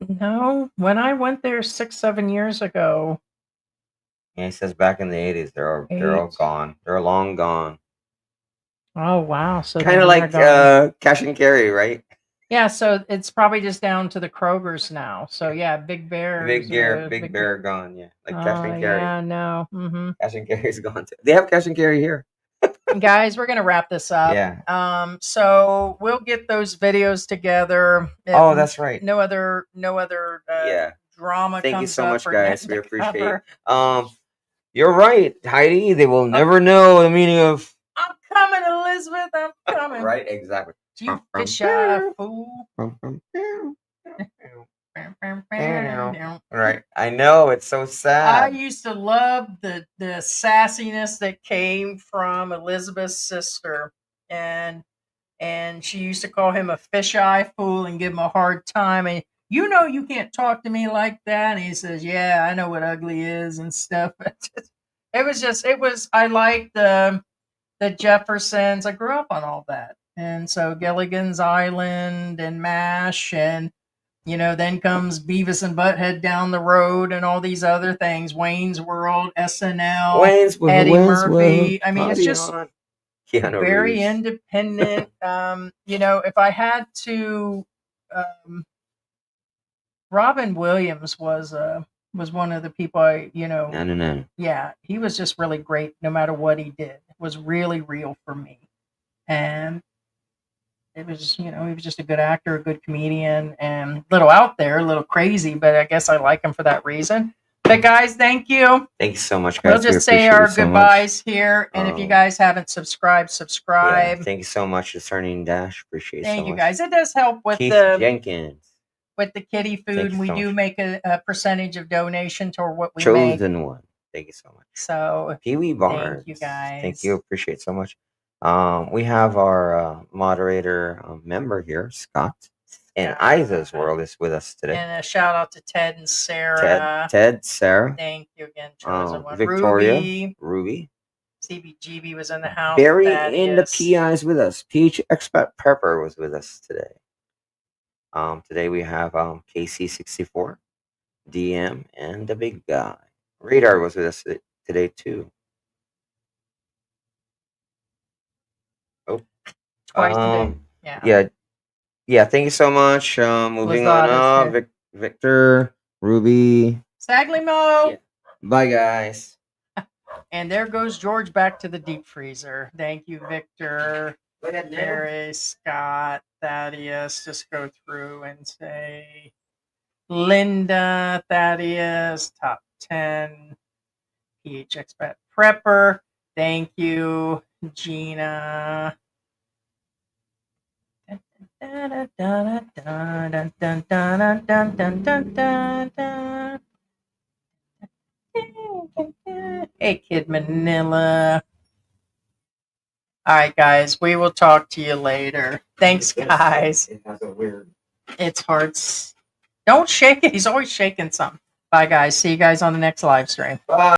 no, when I went there 6, 7 years ago, Yeah, he says back in the 80s, they're all eight. gone. They're long gone. Oh wow! So Kind then of they're like gone. cash and carry, right? Yeah, so it's probably just down to the Kroger's now. So yeah, Big Bear's. Big Bear gone. Yeah, like cash Oh and carry. yeah, no. Cash and carry's gone too. They have cash and carry here. Guys, we're gonna wrap this up. Yeah. So we'll get those videos together. If Oh, that's right. no other Yeah. drama Thank you comes so up much, or guys. nothing We to appreciate it. cover. You're right, Heidi. They will never know the meaning of I'm coming, Elizabeth. I'm coming. right. Exactly. You fish eye fool. Right. I know it's so I sad. used to love the sassiness that came from Elizabeth's sister, and she used to call him a fisheye fool and give him a hard time. And you can't talk to me like that. And he says, "Yeah, I know what ugly is and stuff." It was. I liked the Jeffersons. I grew up on all that, and so Gilligan's Island and MASH, and then comes Beavis and Butthead down the road, and all these other things. Wayne's World, SNL, Eddie Murphy. I mean, it's just Keanu very Reeves. independent. If I had to, Robin Williams was one of the people No. yeah, he was just really great no matter what he did. It was really real for me. And it was, he was just a good actor, a good comedian, and a little out there, a little crazy, but I guess I like him for that reason. But guys, thank you. Thank you so much, guys. We'll just say our goodbyes here. And if you guys haven't subscribed, subscribe. Yeah, thank you so much, Discerning Dash. Appreciate it so much. Thank you, guys. It does help with Keith the Jenkins. with the kitty food. you We so do much. make a percentage of donation to what we make. Chosen one. Thank you so much. So Pee Wee Barnes. thank you, guys. Thank you. Appreciate it so much. We have our moderator member here, Scott. And Isa's World is with us today. And a shout out to Ted and Sarah. Ted, Sarah. Thank you again, chosen one. Victoria, Ruby. CBGB was in the house. Barry in the PI is with us. Peach Expat Pepper was with us today. Today we have KC64, DM, and the big guy. Radar was with us today too. Oh, twice today. Yeah. Thank you so much. Moving on up, Victor, Ruby, Saglimo. Yeah. Bye, guys. And there goes George back to the deep freezer. Thank you, Victor. Mary, Scott, Thaddeus. Just go through and say Linda, Thaddeus, top 10, PH Expat Prepper. Thank you, Gina. Hey, Kid Manila. All right, guys. We will talk to you later. Thanks, guys. It has a weird. It's hard. Don't shake it. He's always shaking something. Bye, guys. See you guys on the next live stream. Bye.